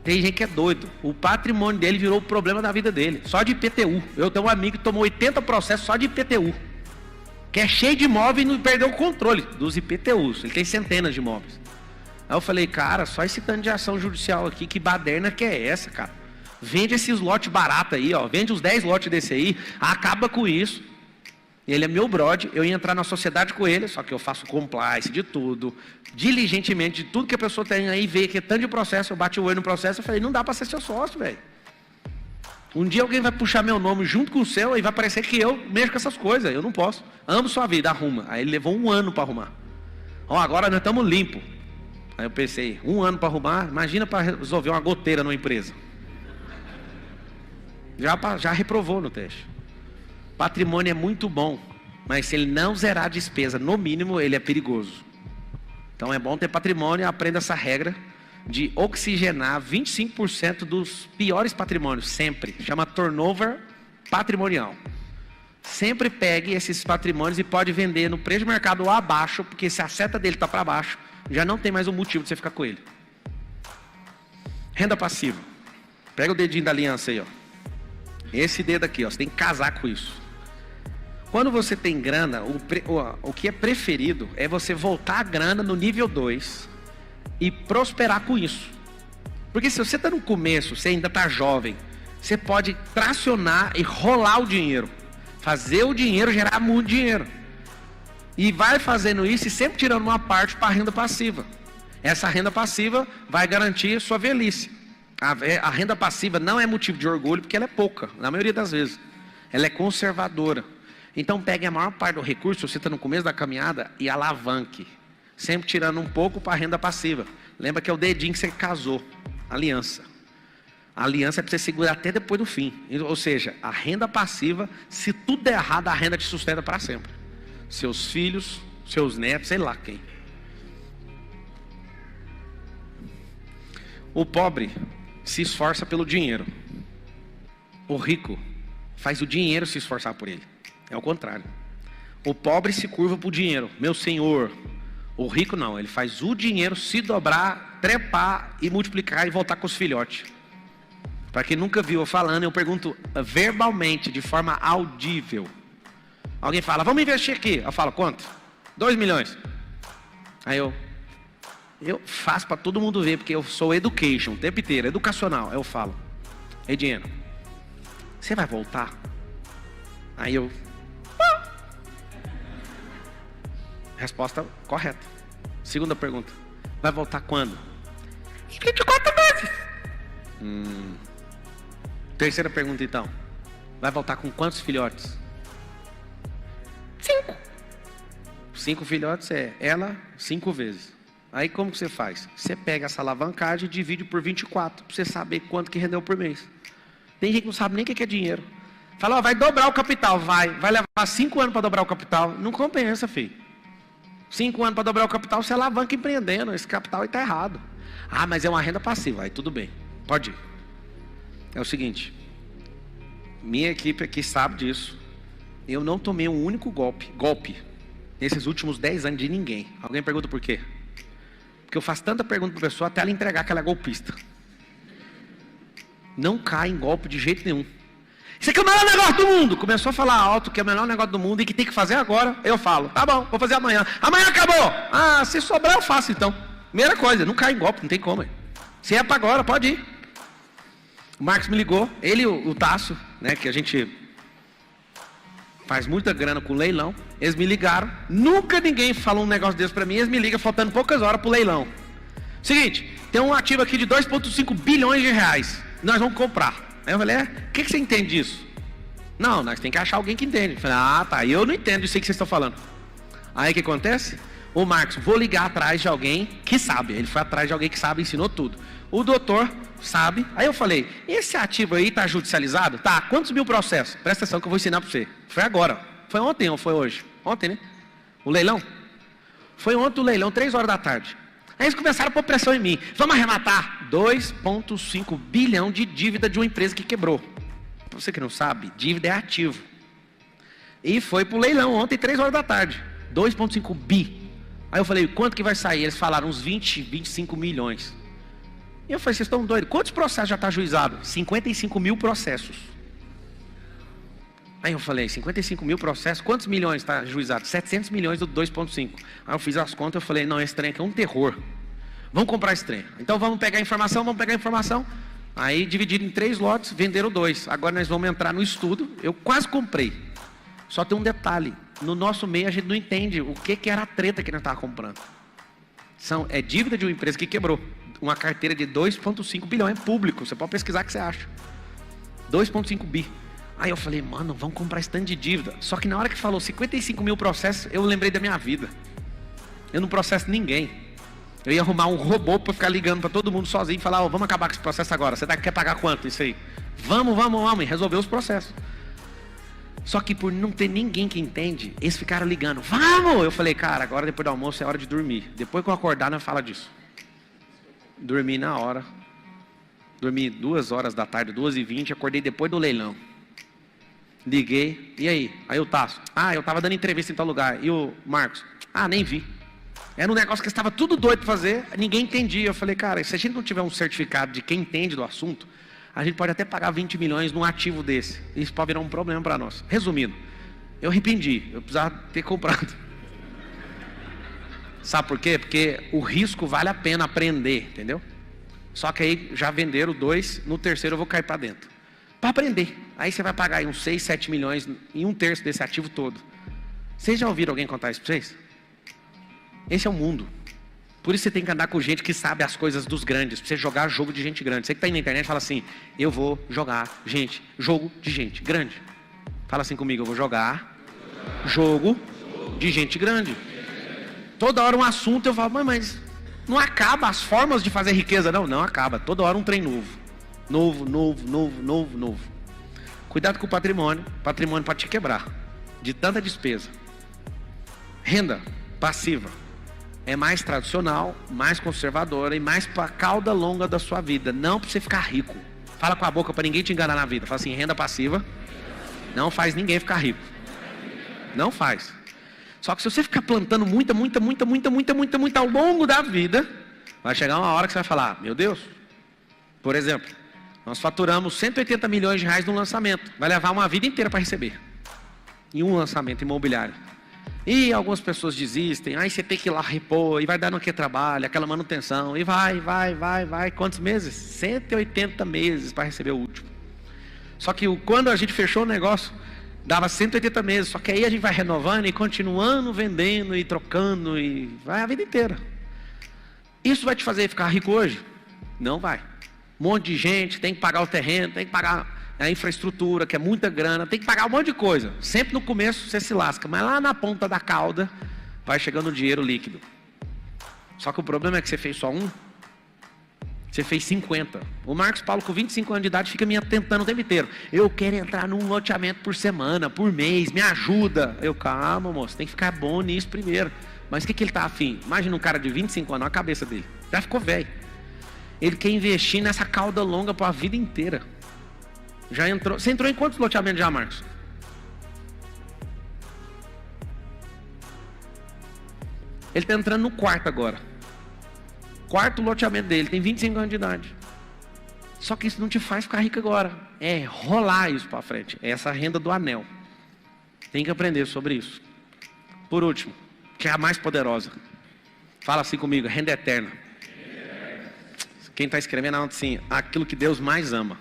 Tem gente que é doido. O patrimônio dele virou o problema da vida dele. Só de IPTU. Eu tenho um amigo que tomou 80 processos só de IPTU. Que é cheio de imóveis e não perdeu o controle dos IPTUs. Ele tem centenas de imóveis. Aí eu falei, cara, só esse tanto de ação judicial aqui, que baderna que é essa, cara? Vende esses lotes baratos aí, ó. Vende os 10 lotes desse aí, acaba com isso. Ele é meu brother, eu ia entrar na sociedade com ele, só que eu faço compliance de tudo, diligentemente, de tudo que a pessoa tem aí, vê que é tanto de processo, eu bati o olho no processo, eu falei, não dá para ser seu sócio, velho. Um dia alguém vai puxar meu nome junto com o seu e vai parecer que eu mexo com essas coisas, eu não posso. Amo sua vida, arruma. Aí ele levou 1 ano para arrumar. Ó, agora nós estamos limpos. Aí eu pensei, 1 ano para arrumar, imagina para resolver uma goteira numa empresa. Já reprovou no teste. Patrimônio é muito bom, mas se ele não zerar a despesa, no mínimo, ele é perigoso. Então é bom ter patrimônio, aprenda essa regra de oxigenar 25% dos piores patrimônios, sempre. Chama turnover patrimonial. Sempre pegue esses patrimônios e pode vender no preço de mercado ou abaixo, porque se a seta dele está para baixo, já não tem mais um motivo de você ficar com ele. Renda passiva. Pega o dedinho da aliança aí, ó. Esse dedo aqui, ó, você tem que casar com isso. Quando você tem grana, o que é preferido é você voltar a grana no nível 2 e prosperar com isso. Porque se você está no começo, você ainda está jovem, você pode tracionar e rolar o dinheiro. Fazer o dinheiro gerar muito dinheiro. E vai fazendo isso e sempre tirando uma parte para a renda passiva. Essa renda passiva vai garantir sua velhice. A renda passiva não é motivo de orgulho porque ela é pouca, na maioria das vezes. Ela é conservadora. Então pegue a maior parte do recurso, você está no começo da caminhada, e alavanque. Sempre tirando um pouco para a renda passiva. Lembra que é o dedinho que você casou. Aliança. A aliança é para você segurar até depois do fim. Ou seja, a renda passiva, se tudo der errado, a renda te sustenta para sempre. Seus filhos, seus netos, sei lá quem. O pobre se esforça pelo dinheiro. O rico faz o dinheiro se esforçar por ele. É o contrário. O pobre se curva para o dinheiro. Meu senhor. O rico não. Ele faz o dinheiro se dobrar, trepar e multiplicar e voltar com os filhotes. Para quem nunca viu eu falando, eu pergunto verbalmente, de forma audível. Alguém fala, vamos investir aqui. Eu falo, quanto? 2 milhões. Aí eu faço para todo mundo ver, porque eu sou education, o tempo inteiro, educacional. Aí eu falo, ei dinheiro, você vai voltar? Aí eu... Resposta correta. Segunda pergunta, vai voltar quando? Em 24 meses. Terceira pergunta então, vai voltar com quantos filhotes? 5. 5 filhotes é ela 5 vezes. Aí como que você faz? Você pega essa alavancagem e divide por 24, para você saber quanto que rendeu por mês. Tem gente que não sabe nem o que é dinheiro. Fala, ó, vai dobrar o capital, vai levar 5 anos para dobrar o capital. Não compensa, filho. 5 anos para dobrar o capital, você alavanca empreendendo, esse capital aí está errado. Ah, mas é uma renda passiva, aí tudo bem, pode ir. É o seguinte, minha equipe aqui sabe disso. Eu não tomei um único golpe, nesses últimos 10 anos de ninguém. Alguém pergunta por quê? Porque eu faço tanta pergunta para a pessoa até ela entregar que ela é golpista. Não cai em golpe de jeito nenhum. Isso aqui é o melhor negócio do mundo. Começou a falar alto que é o melhor negócio do mundo e que tem que fazer agora. Eu falo, tá bom, vou fazer amanhã. Amanhã acabou. Ah, se sobrar eu faço então. Primeira coisa, não cai em golpe, não tem como. Se é para agora, pode ir. O Marcos me ligou, ele e o Tássio, né, que a gente faz muita grana com leilão. Eles me ligaram. Nunca ninguém falou um negócio desse para mim. Eles me ligam faltando poucas horas pro leilão. Seguinte, tem um ativo aqui de 2,5 bilhões de reais. Nós vamos comprar. Aí eu falei, o que você entende disso? Não, nós tem que achar alguém que entende. Eu falei, tá, eu não entendo isso aí que vocês estão falando. Aí o que acontece? O Marcos, vou ligar atrás de alguém que sabe. Ele foi atrás de alguém que sabe, ensinou tudo. O doutor sabe. Aí eu falei, esse ativo aí tá judicializado? Tá, quantos mil processos? Presta atenção que eu vou ensinar para você. Foi agora. Foi ontem ou foi hoje? Ontem, né? O leilão? Foi ontem o leilão, 3 horas da tarde. Aí eles começaram a pôr pressão em mim. Vamos arrematar 2,5 bilhão de dívida de uma empresa que quebrou. Pra você que não sabe, dívida é ativo. E foi pro leilão ontem, 3 horas da tarde. 2,5 bi. Aí eu falei, quanto que vai sair? Eles falaram uns 25 milhões. E eu falei, vocês estão doidos? Quantos processos já está ajuizado? 55 mil processos. Aí eu falei, 55 mil processos, quantos milhões está ajuizado? 700 milhões do 2,5. Aí eu fiz as contas, eu falei, não, esse trem aqui é um terror. Vamos comprar esse trem. Então vamos pegar a informação. Aí dividiram em 3 lotes, venderam 2. Agora nós vamos entrar no estudo. Eu quase comprei. Só tem um detalhe. No nosso meio a gente não entende o que era a treta que nós estávamos comprando. É dívida de uma empresa que quebrou. Uma carteira de 2,5 bilhões, é público. Você pode pesquisar o que você acha. 2,5 bi. Aí eu falei, mano, vamos comprar esse tanto de dívida. Só que na hora que falou 55 mil processos, eu lembrei da minha vida. Eu não processo ninguém. Eu ia arrumar um robô para ficar ligando para todo mundo sozinho e falar, vamos acabar com esse processo agora. Você quer pagar quanto isso aí? Vamos. E resolver os processos. Só que por não ter ninguém que entende, eles ficaram ligando, vamos! Eu falei, cara, agora depois do almoço é hora de dormir. Depois que eu acordar, nós fala disso. Dormi na hora. Dormi 2 horas da tarde, 2h20, acordei depois do leilão. Liguei, e aí? Aí o Tasso, eu tava dando entrevista em tal lugar. E o Marcos, nem vi. Era um negócio que estava tudo doido para fazer, ninguém entendia. Eu falei, cara, se a gente não tiver um certificado de quem entende do assunto, a gente pode até pagar 20 milhões num ativo desse. Isso pode virar um problema para nós. Resumindo, eu arrependi, eu precisava ter comprado. Sabe por quê? Porque o risco vale a pena aprender, entendeu? Só que aí já venderam 2, no terceiro eu vou cair para dentro. Para aprender. Aí você vai pagar aí uns 6, 7 milhões em 1/3 desse ativo todo. Vocês já ouviram alguém contar isso para vocês? Esse é o mundo. Por isso você tem que andar com gente que sabe as coisas dos grandes. Pra você jogar jogo de gente grande. Você que está aí na internet fala assim, eu vou jogar jogo de gente grande. Fala assim comigo, eu vou jogar jogo de gente grande. Toda hora um assunto eu falo, mas não acaba as formas de fazer riqueza. Não acaba. Toda hora um trem novo. Novo. Cuidado com o patrimônio. Patrimônio pode te quebrar. De tanta despesa. Renda passiva. É mais tradicional, mais conservadora e mais para a cauda longa da sua vida. Não para você ficar rico. Fala com a boca para ninguém te enganar na vida. Fala assim, renda passiva não faz ninguém ficar rico. Não faz. Só que se você ficar plantando muita ao longo da vida, vai chegar uma hora que você vai falar, meu Deus. Por exemplo, nós faturamos 180 milhões de reais no lançamento. Vai levar uma vida inteira para receber. Em um lançamento imobiliário. E algumas pessoas desistem, aí você tem que ir lá repor, e vai dar no que trabalho, aquela manutenção, e vai. Quantos meses? 180 meses para receber o último. Só que quando a gente fechou o negócio, dava 180 meses, só que aí a gente vai renovando e continuando vendendo e trocando, e vai a vida inteira. Isso vai te fazer ficar rico hoje? Não vai. Um monte de gente, tem que pagar o terreno, tem que pagar a infraestrutura, que é muita grana, tem que pagar um monte de coisa. Sempre no começo você se lasca, mas lá na ponta da cauda vai chegando o dinheiro líquido. Só que o problema é que você fez só um, você fez 50. O Marcos Paulo com 25 anos de idade fica me tentando o tempo inteiro. Eu quero entrar num loteamento por semana, por mês, me ajuda. Eu, calma moço, tem que ficar bom nisso primeiro. Mas o que ele tá afim? Imagina um cara de 25 anos, a cabeça dele, já ficou velho. Ele quer investir nessa cauda longa para a vida inteira. Já entrou. Você entrou em quantos loteamentos já, Marcos? Ele está entrando no 4º agora. 4º loteamento dele, tem 25 anos de idade. Só que isso não te faz ficar rico agora. É rolar isso para frente. É essa renda do anel. Tem que aprender sobre isso. Por último, que é a mais poderosa. Fala assim comigo, renda eterna. Quem está escrevendo anota assim, aquilo que Deus mais ama.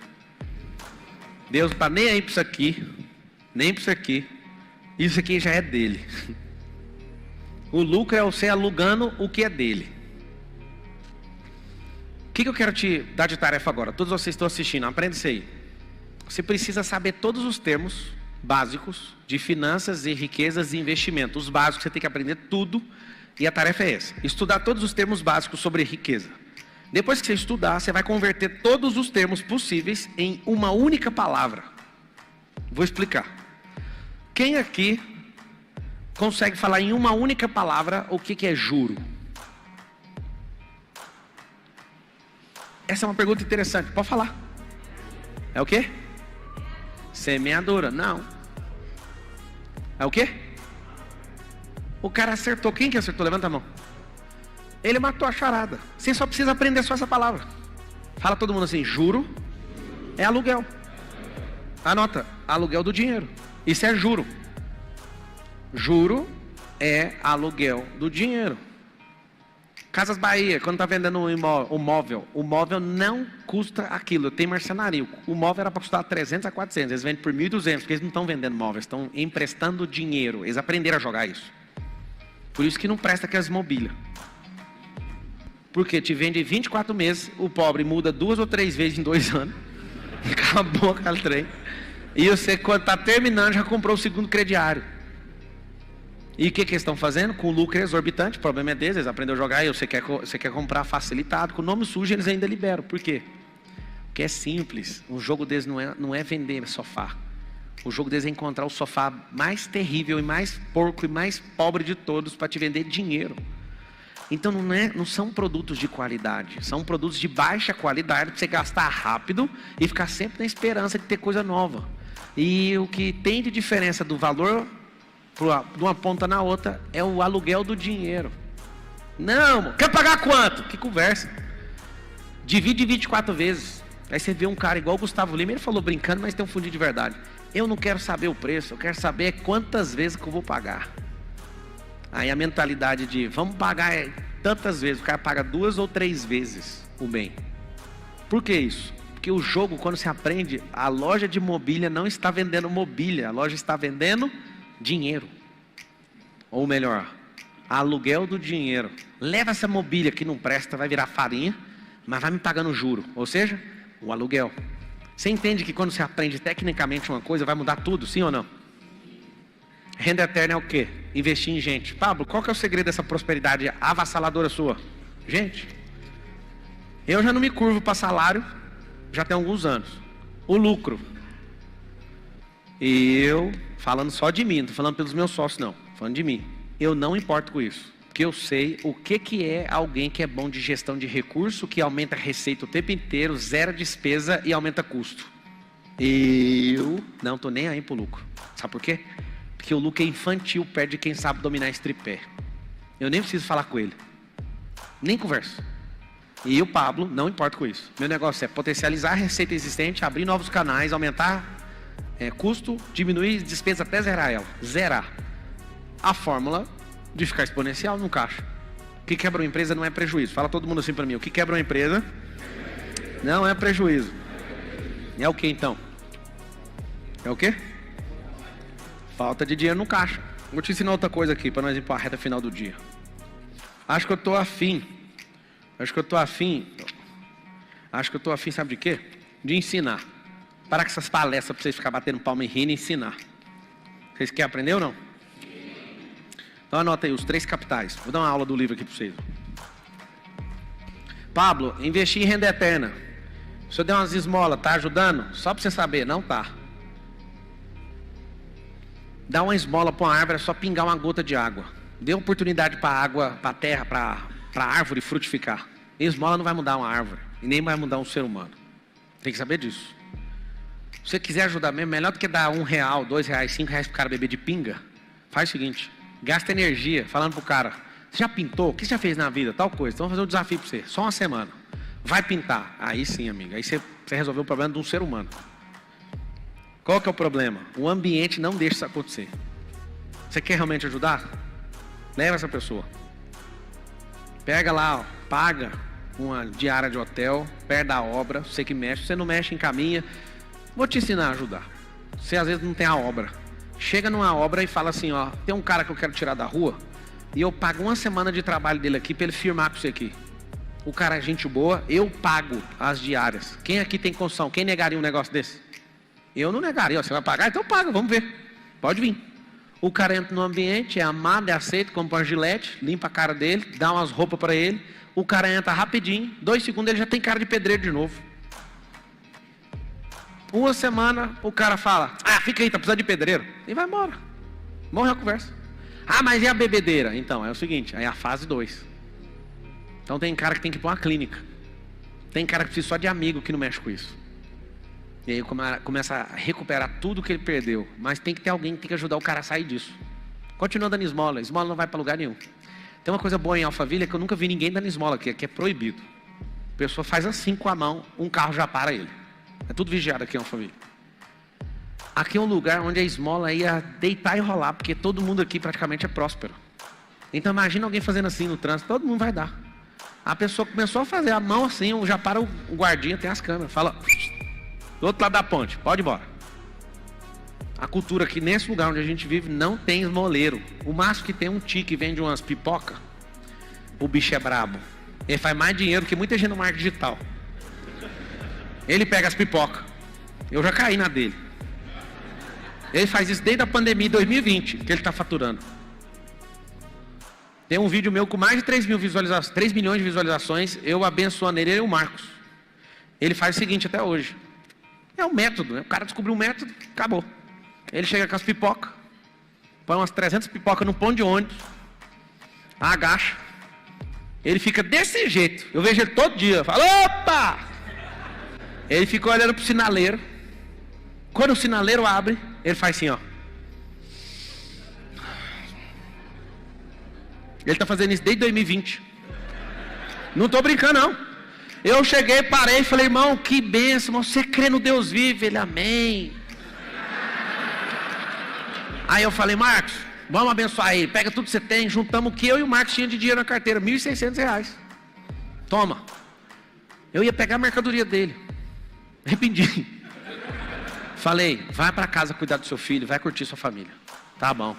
Deus não está nem aí para isso aqui, nem para isso aqui. Isso aqui já é dele. O lucro é você alugando o que é dele. O que eu quero te dar de tarefa agora? Todos vocês estão assistindo, aprenda isso aí. Você precisa saber todos os termos básicos de finanças e riquezas e investimentos. Os básicos você tem que aprender tudo. E a tarefa é essa, estudar todos os termos básicos sobre riqueza. Depois que você estudar, você vai converter todos os termos possíveis em uma única palavra. Vou explicar. Quem aqui consegue falar em uma única palavra o que é juro? Essa é uma pergunta interessante. Pode falar. É o quê? Semeadura. Não. É o quê? O cara acertou. Quem que acertou? Levanta a mão. Ele matou a charada. Você só precisa aprender só essa palavra. Fala todo mundo assim, juro é aluguel. Anota, aluguel do dinheiro. Isso é juro. Juro é aluguel do dinheiro. Casas Bahia, quando está vendendo o móvel não custa aquilo, tem marcenaria. O móvel era para custar 300 a 400, eles vendem por 1.200, porque eles não estão vendendo móveis, estão emprestando dinheiro. Eles aprenderam a jogar isso. Por isso que não presta aquelas mobílias. Porque te vende 24 meses, o pobre muda 2 ou 3 vezes em 2 anos. Acabou aquele trem. E você, quando está terminando, já comprou o segundo crediário. E o que eles estão fazendo? Com lucro exorbitante, o problema é deles, eles aprenderam a jogar e você quer comprar facilitado. Com o nome sujo eles ainda liberam. Por quê? Porque é simples. O jogo deles não é vender sofá. O jogo deles é encontrar o sofá mais terrível e mais porco e mais pobre de todos para te vender dinheiro. Então não são produtos de qualidade, são produtos de baixa qualidade para você gastar rápido e ficar sempre na esperança de ter coisa nova. E o que tem de diferença do valor de uma ponta na outra é o aluguel do dinheiro. Não, quer pagar quanto? Que conversa. Divide 24 vezes. Aí você vê um cara igual o Gustavo Lima, ele falou brincando, mas tem um fundinho de verdade. Eu não quero saber o preço, eu quero saber quantas vezes que eu vou pagar. Aí a mentalidade de vamos pagar tantas vezes, o cara paga 2 ou 3 vezes o bem. Por que isso? Porque o jogo, quando se aprende, a loja de mobília não está vendendo mobília, a loja está vendendo dinheiro. Ou melhor, aluguel do dinheiro. Leva essa mobília que não presta, vai virar farinha, mas vai me pagando juro. Ou seja, o aluguel. Você entende que quando você aprende tecnicamente uma coisa, vai mudar tudo, sim ou não? Renda eterna é o quê? Investir em gente. Pablo, qual que é o segredo dessa prosperidade avassaladora sua? Gente, eu já não me curvo para salário, já tem alguns anos. O lucro. E eu, falando só de mim, não estou falando pelos meus sócios não, falando de mim. Eu não importo com isso, porque eu sei o que é alguém que é bom de gestão de recurso, que aumenta a receita o tempo inteiro, zera despesa e aumenta custo. Eu não estou nem aí pro lucro. Sabe por quê? Porque o lucro é infantil perto de quem sabe dominar esse tripé. Eu nem preciso falar com ele. Nem converso. E o Pablo, não importa com isso. Meu negócio é potencializar a receita existente, abrir novos canais, aumentar custo, diminuir despesa até zerar ela. Zerar. A fórmula de ficar exponencial no caixa. O que quebra uma empresa não é prejuízo. Fala todo mundo assim para mim. O que quebra uma empresa não é prejuízo. É o que então? É o quê? Falta de dinheiro no caixa. Vou te ensinar outra coisa aqui para nós ir para a reta final do dia. Acho que eu estou afim, sabe de quê? De ensinar. Parar com essas palestras para vocês ficarem batendo palma e rindo e ensinar. Vocês querem aprender ou não? Então anota aí os 3 capitais. Vou dar uma aula do livro aqui para vocês. Pablo, investir em renda eterna. Se eu der umas esmolas, tá ajudando? Só para você saber, não tá. Dá uma esmola para uma árvore, é só pingar uma gota de água. Dê oportunidade para a água, para a terra, para a árvore frutificar. Esmola não vai mudar uma árvore e nem vai mudar um ser humano. Tem que saber disso. Se você quiser ajudar mesmo, melhor do que dar R$1, R$2, R$5 para o cara beber de pinga. Faz o seguinte, gasta energia falando pro cara, você já pintou? O que você já fez na vida? Tal coisa. Então vamos fazer um desafio para você, só uma semana. Vai pintar. Aí sim, amigo. Aí você resolveu o problema de um ser humano. Qual que é o problema? O ambiente não deixa isso acontecer. Você quer realmente ajudar? Leva essa pessoa. Pega lá, ó, paga uma diária de hotel, perto da obra, você que mexe. Você não mexe, encaminha. Vou te ensinar a ajudar. Você às vezes não tem a obra. Chega numa obra e fala assim, ó, tem um cara que eu quero tirar da rua e eu pago uma semana de trabalho dele aqui para ele firmar com você aqui. O cara é gente boa, eu pago as diárias. Quem aqui tem condição? Quem negaria um negócio desse? Eu não negaria. Você vai pagar? Então paga, vamos ver. Pode vir. O cara entra no ambiente, é amado, é aceito, compra uma gilete, limpa a cara dele, dá umas roupas para ele. O cara entra rapidinho, 2 segundos ele já tem cara de pedreiro de novo. Uma semana o cara fala, fica aí, tá precisando de pedreiro. E vai embora. Morre a conversa. Mas e a bebedeira? Então, é o seguinte, aí é a fase 2. Então tem cara que tem que ir para uma clínica. Tem cara que precisa só de amigo que não mexe com isso. E aí começa a recuperar tudo que ele perdeu. Mas tem que ter alguém que tem que ajudar o cara a sair disso. Continua dando esmola. Esmola não vai para lugar nenhum. Tem uma coisa boa em Alphaville, que eu nunca vi ninguém dando esmola aqui, que é proibido. A pessoa faz assim com a mão, um carro já para ele. É tudo vigiado aqui em Alphaville. Aqui é um lugar onde a esmola ia deitar e rolar, porque todo mundo aqui praticamente é próspero. Então imagina alguém fazendo assim no trânsito, todo mundo vai dar. A pessoa começou a fazer a mão assim, já para o guardinha, tem as câmeras. Fala, do outro lado da ponte, pode ir embora. A cultura aqui, nesse lugar onde a gente vive, não tem esmoleiro. O máximo que tem um tio que vende umas pipoca, o bicho é brabo. Ele faz mais dinheiro que muita gente no marketing digital. Ele pega as pipocas. Eu já caí na dele. Ele faz isso desde a pandemia de 2020, que ele está faturando. Tem um vídeo meu com mais de 3 milhões de visualizações, eu abençoando ele e o Marcos. Ele faz o seguinte até hoje. É um método, né? O cara descobriu um método, acabou. Ele chega com as pipocas, põe umas 300 pipocas no ponto de ônibus, agacha. Ele fica desse jeito. Eu vejo ele todo dia. Fala, opa! Ele fica olhando pro sinaleiro. Quando o sinaleiro abre, ele faz assim, ó. Ele tá fazendo isso desde 2020. Não tô brincando, não. Eu cheguei, parei e falei, irmão, que bênção, você crê no Deus vivo? Ele, amém. Aí eu falei, Marcos, vamos abençoar ele. Pega tudo que você tem, juntamos o que eu e o Marcos tinha de dinheiro na carteira, R$1.600. Toma. Eu ia pegar a mercadoria dele. Arrependi. Falei, vai para casa cuidar do seu filho, vai curtir sua família. Tá bom.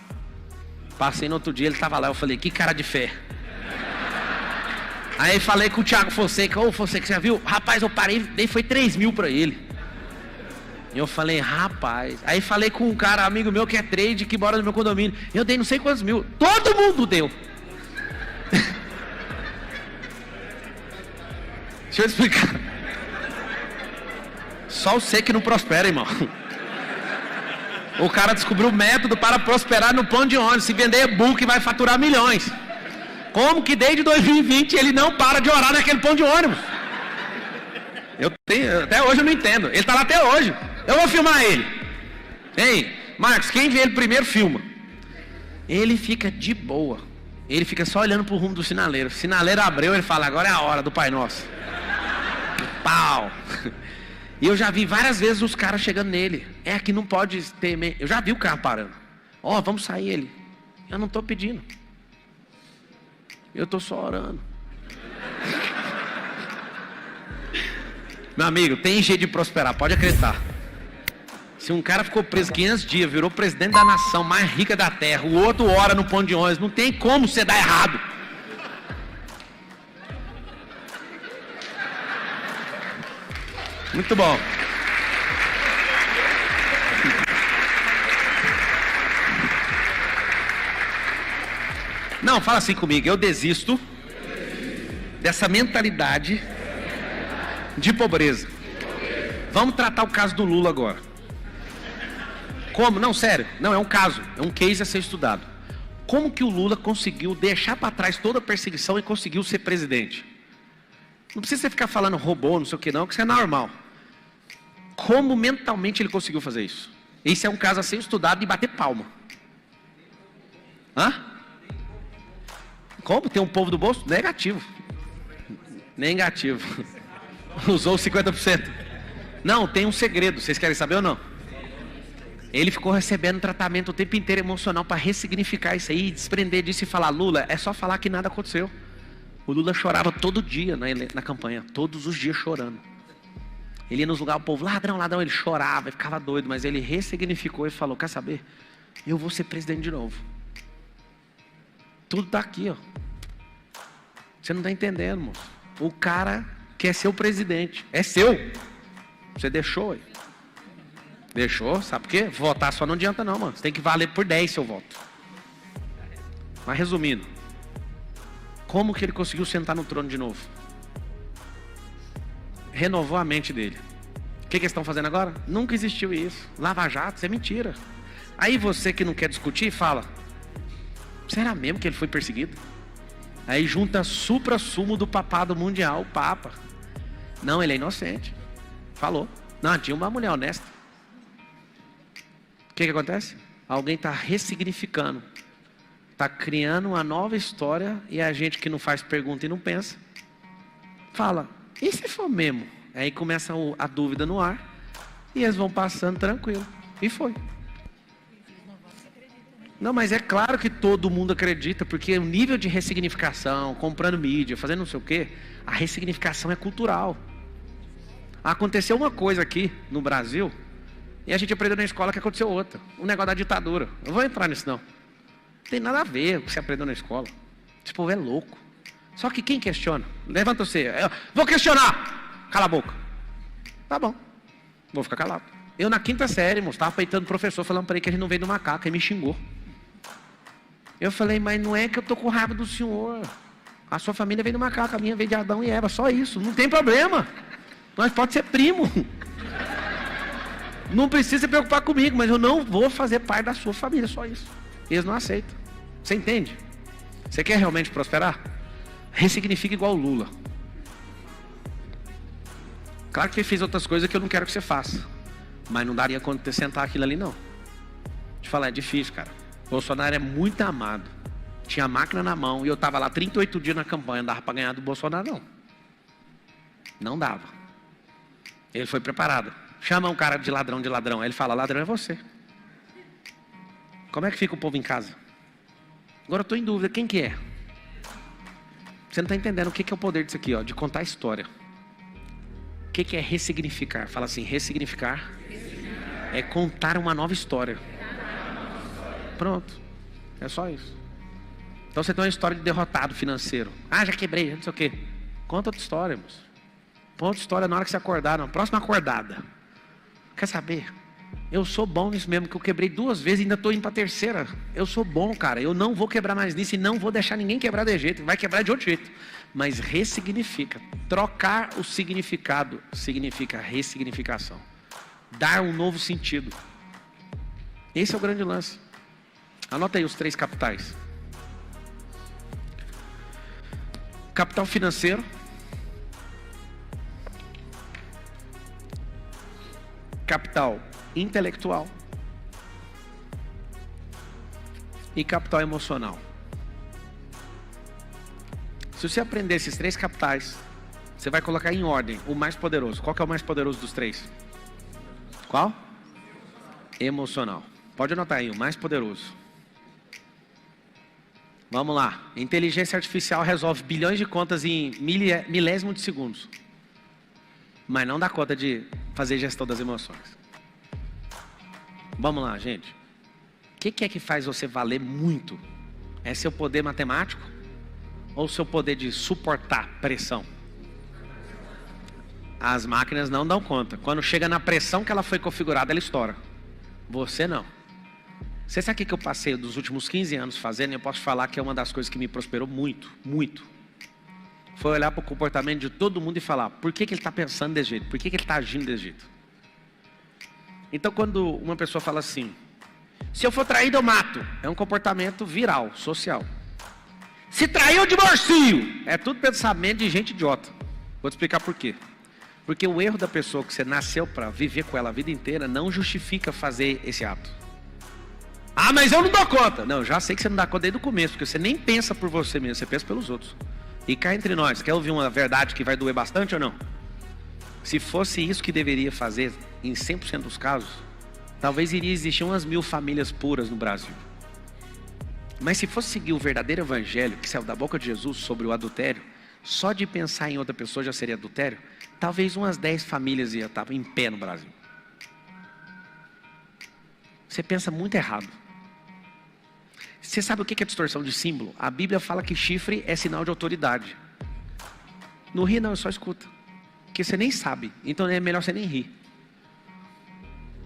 Passei no outro dia, ele estava lá, eu falei, que cara de fé. Aí falei com o Thiago Fonseca, ô Fonseca, você já viu? Rapaz, eu parei, dei foi 3 mil para ele. E eu falei, rapaz. Aí falei com um cara, amigo meu que é trade, que mora no meu condomínio. Eu dei não sei quantos mil. Todo mundo deu. Deixa eu explicar. Só você que não prospera, irmão. O cara descobriu o método para prosperar no ponto de ônibus. Se vender e-book vai faturar milhões. Como que desde 2020 ele não para de orar naquele ponto de ônibus? Até hoje eu não entendo. Ele está lá até hoje. Eu vou filmar ele. Ei, Marcos, quem vê ele primeiro filma. Ele fica de boa. Ele fica só olhando para o rumo do sinaleiro. O sinaleiro abriu, ele fala, agora é a hora do Pai Nosso. Pau. E eu já vi várias vezes os caras chegando nele. É que não pode ter... Eu já vi o carro parando. Ó, vamos sair ele. Eu não estou pedindo. Eu estou só orando. Meu amigo, tem jeito de prosperar, pode acreditar. Se um cara ficou preso 500 dias, virou presidente da nação mais rica da terra, o outro ora no ponto de ônibus, não tem como você dar errado. Muito bom. Não, fala assim comigo, eu desisto dessa mentalidade de pobreza. Vamos tratar o caso do Lula agora. Como? Não, sério. Não, é um caso. É um case a ser estudado. Como que o Lula conseguiu deixar para trás toda a perseguição e conseguiu ser presidente? Não precisa você ficar falando robô, não sei o que não, que isso é normal. Como mentalmente ele conseguiu fazer isso? Esse é um caso a ser estudado e bater palma. Hã? Como? Tem um povo do bolso? Negativo. Negativo. Usou 50%. Não, tem um segredo. Vocês querem saber ou não? Ele ficou recebendo tratamento o tempo inteiro emocional para ressignificar isso aí, desprender disso e falar, Lula, é só falar que nada aconteceu. O Lula chorava todo dia na campanha, todos os dias chorando. Ele ia nos lugares, o povo, ladrão, ladrão, ele chorava, ele ficava doido, mas ele ressignificou e falou, quer saber? Eu vou ser presidente de novo. Tudo está aqui, ó. Você não está entendendo, moço. O cara quer ser o presidente, é seu. Você deixou, aí. Deixou, sabe por quê? Votar só não adianta não, mano. Você tem que valer por 10 seu voto. Mas resumindo, como que ele conseguiu sentar no trono de novo? Renovou a mente dele. O que eles estão fazendo agora? Nunca existiu isso. Lava Jato, isso é mentira. Aí você que não quer discutir, fala, será mesmo que ele foi perseguido? Aí junta supra-sumo do papado mundial, o Papa. Não, ele é inocente. Falou. Não, tinha uma mulher honesta. O que acontece? Alguém está ressignificando. Está criando uma nova história e a gente que não faz pergunta e não pensa, fala, e se for mesmo? Aí começa a dúvida no ar e eles vão passando tranquilo. E foi. Não, mas é claro que todo mundo acredita, porque o nível de ressignificação, comprando mídia, fazendo não sei o quê, a ressignificação é cultural. Aconteceu uma coisa aqui no Brasil, e a gente aprendeu na escola que aconteceu outra. O negócio da ditadura. Eu não vou entrar nisso não. Não tem nada a ver com o que você aprendeu na escola. Esse povo é louco. Só que quem questiona? Levanta você. Eu vou questionar. Cala a boca. Tá bom. Vou ficar calado. Eu na 5ª série, moço, estava peitando o professor, falando para ele que a gente não veio do macaco. Ele me xingou. Eu falei, mas não é que eu tô com raiva do senhor. A sua família veio do macaco, a minha veio de Adão e Eva. Só isso. Não tem problema. Nós pode ser primo. Não precisa se preocupar comigo, mas eu não vou fazer parte da sua família, só isso. Eles não aceitam. Você entende? Você quer realmente prosperar? Ressignifica igual o Lula. Claro que ele fez outras coisas que eu não quero que você faça. Mas não daria conta de sentar aquilo ali, não. Te falar, é difícil, cara. Bolsonaro é muito amado. Tinha a máquina na mão e eu estava lá 38 dias na campanha. Não dava para ganhar do Bolsonaro, não. Não dava. Ele foi preparado. Chama um cara de ladrão. Aí ele fala, ladrão é você. Como é que fica o povo em casa? Agora eu estou em dúvida, quem que é? Você não está entendendo o que é o poder disso aqui, ó, de contar a história. O que é ressignificar? Fala assim, ressignificar é contar uma nova história. Pronto. É só isso. Então você tem uma história de derrotado financeiro. Ah, já quebrei, já não sei o quê. Conta outra história, moço. Conta outra história na hora que você acordar, na próxima acordada. Quer saber? Eu sou bom nisso mesmo, que eu quebrei 2 vezes e ainda estou indo para a 3ª. Eu sou bom, cara. Eu não vou quebrar mais nisso e não vou deixar ninguém quebrar de jeito. Vai quebrar de outro jeito. Mas ressignifica. Trocar o significado significa ressignificação. Dar um novo sentido. Esse é o grande lance. Anota aí os 3 capitais. Capital financeiro. Capital intelectual e capital emocional. Se você aprender esses 3 capitais, você vai colocar em ordem o mais poderoso. Qual que é o mais poderoso dos 3? Qual? Emocional. Pode anotar aí, o mais poderoso. Vamos lá. Inteligência artificial resolve bilhões de contas em milésimo de segundos. Mas não dá conta de fazer gestão das emoções. Vamos lá, gente. O que é que faz você valer muito? É seu poder matemático? Ou seu poder de suportar pressão? As máquinas não dão conta. Quando chega na pressão que ela foi configurada, ela estoura. Você não. Você sabe o que eu passei dos últimos 15 anos fazendo? E eu posso falar que é uma das coisas que me prosperou muito, muito. Foi olhar para o comportamento de todo mundo e falar, por que ele está pensando desse jeito? Por que ele está agindo desse jeito? Então quando uma pessoa fala assim, se eu for traído eu mato, é um comportamento viral, social. Se trair eu divorcio, é tudo pensamento de gente idiota. Vou te explicar por quê. Porque o erro da pessoa que você nasceu para viver com ela a vida inteira não justifica fazer esse ato. Ah, mas eu não dou conta. Não, eu já sei que você não dá conta desde o começo, porque você nem pensa por você mesmo, você pensa pelos outros. E cá entre nós, quer ouvir uma verdade que vai doer bastante ou não? Se fosse isso que deveria fazer em 100% dos casos, talvez iria existir umas 1000 famílias puras no Brasil. Mas se fosse seguir o verdadeiro evangelho que saiu da boca de Jesus sobre o adultério, só de pensar em outra pessoa já seria adultério, talvez umas 10 famílias iam estar em pé no Brasil. Você pensa muito errado. Você sabe o que é distorção de símbolo? A Bíblia fala que chifre é sinal de autoridade. Não ri não, só escuta. Porque você nem sabe, então é melhor você nem rir.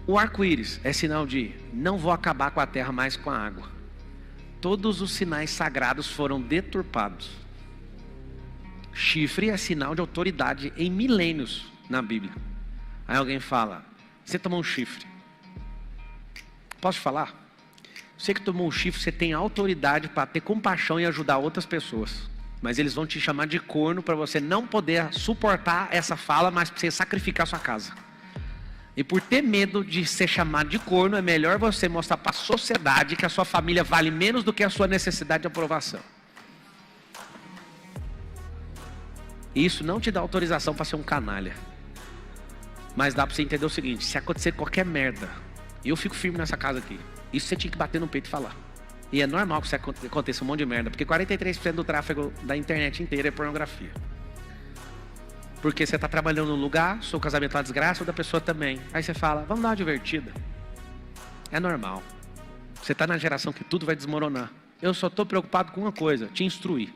O arco-íris é sinal de não vou acabar com a terra mais com a água. Todos os sinais sagrados foram deturpados. Chifre é sinal de autoridade em milênios na Bíblia. Aí alguém fala, você tomou um chifre. Posso falar? Você que tomou um chifre, você tem autoridade para ter compaixão e ajudar outras pessoas. Mas eles vão te chamar de corno para você não poder suportar essa fala, mas para você sacrificar sua casa. E por ter medo de ser chamado de corno, é melhor você mostrar para a sociedade que a sua família vale menos do que a sua necessidade de aprovação. Isso não te dá autorização para ser um canalha. Mas dá para você entender o seguinte, se acontecer qualquer merda, eu fico firme nessa casa aqui. Isso você tinha que bater no peito e falar. E é normal que isso aconteça um monte de merda, porque 43% do tráfego da internet inteira é pornografia. Porque você está trabalhando num lugar, seu casamento é uma desgraça, o da pessoa também. Aí você fala, vamos dar uma divertida. É normal. Você está na geração que tudo vai desmoronar. Eu só estou preocupado com uma coisa, te instruir.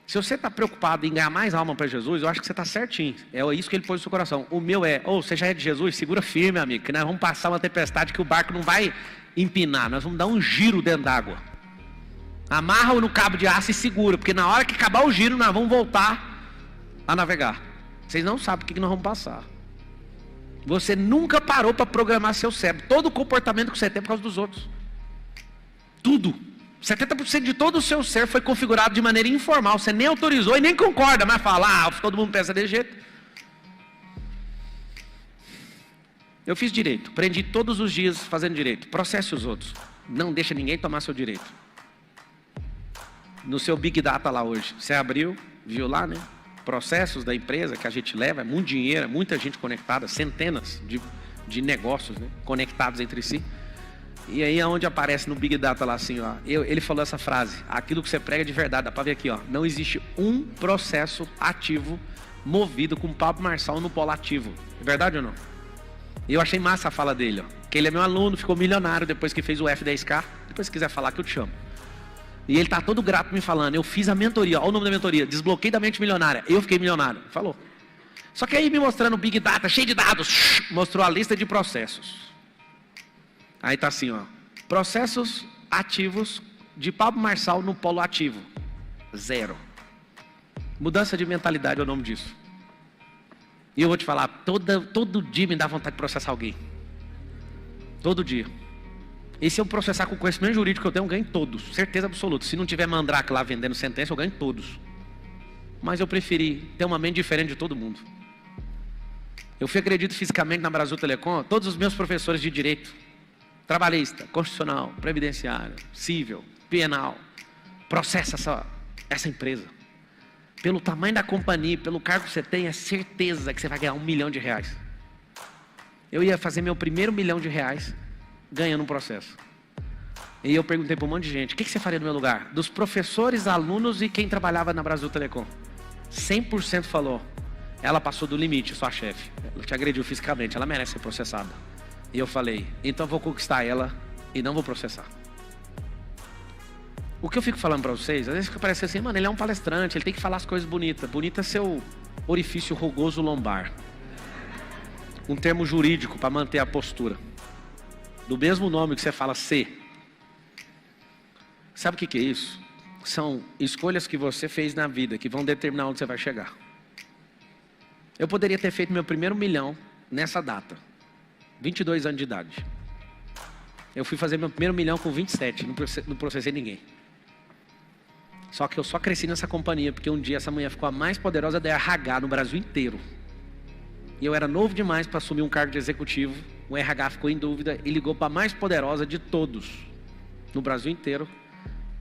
Se você está preocupado em ganhar mais alma para Jesus, eu acho que você está certinho. É isso que ele pôs no seu coração. O meu é, você já é de Jesus, segura firme, amigo, que nós vamos passar uma tempestade que o barco não vai empinar, nós vamos dar um giro dentro d'água. Amarra-o no cabo de aço e segura, porque na hora que acabar o giro, nós vamos voltar a navegar. Vocês não sabem o que nós vamos passar. Você nunca parou para programar seu cérebro. Todo o comportamento que você tem é por causa dos outros. Tudo. 70% de todo o seu ser foi configurado de maneira informal. Você nem autorizou e nem concorda, mas fala, todo mundo pensa desse jeito. Eu fiz direito, aprendi todos os dias fazendo direito. Processe os outros. Não deixa ninguém tomar seu direito. No seu Big Data lá hoje, você abriu, viu lá, né? Processos da empresa que a gente leva, é muito dinheiro, é muita gente conectada, centenas de negócios, né? Conectados entre si. E aí é onde aparece no Big Data lá assim, ó, ele falou essa frase, aquilo que você prega de verdade, dá pra ver aqui, ó, não existe um processo ativo movido com Pablo Marçal no polo ativo. É verdade ou não? E eu achei massa a fala dele, ó, que ele é meu aluno, ficou milionário depois que fez o F10K, depois se quiser falar que eu te chamo. E ele tá todo grato me falando, eu fiz a mentoria, olha o nome da mentoria, desbloqueei da mente milionária, eu fiquei milionário, falou. Só que aí me mostrando o Big Data, cheio de dados, mostrou a lista de processos. Aí tá assim, ó, processos ativos de Pablo Marçal no polo ativo, 0. Mudança de mentalidade é o nome disso. E eu vou te falar, todo dia me dá vontade de processar alguém. Todo dia. E se eu processar com o conhecimento jurídico que eu tenho, eu ganho todos, certeza absoluta. Se não tiver mandrake lá vendendo sentença, eu ganho todos. Mas eu preferi ter uma mente diferente de todo mundo. Eu fui agredido fisicamente na Brasil Telecom, todos os meus professores de direito, trabalhista, constitucional, previdenciário, civil, penal, processa essa empresa. Pelo tamanho da companhia, pelo cargo que você tem, é certeza que você vai ganhar R$1 milhão. Eu ia fazer meu primeiro R$1 milhão ganhando um processo. E eu perguntei para um monte de gente, o que você faria no meu lugar? Dos professores, alunos e quem trabalhava na Brasil Telecom. 100% falou, ela passou do limite, sua chefe. Ela te agrediu fisicamente, ela merece ser processada. E eu falei, então eu vou conquistar ela e não vou processar. O que eu fico falando para vocês, às vezes fica parecendo assim, mano, ele é um palestrante, ele tem que falar as coisas bonitas. Bonito é seu orifício rugoso lombar. Um termo jurídico para manter a postura. Do mesmo nome que você fala C. Sabe o que é isso? São escolhas que você fez na vida que vão determinar onde você vai chegar. Eu poderia ter feito meu primeiro R$1 milhão nessa data. 22 anos de idade. Eu fui fazer meu primeiro R$1 milhão com 27, não processei ninguém. Só que eu só cresci nessa companhia porque um dia essa mulher ficou a mais poderosa da RH no Brasil inteiro. E eu era novo demais para assumir um cargo de executivo. O RH ficou em dúvida e ligou para a mais poderosa de todos no Brasil inteiro,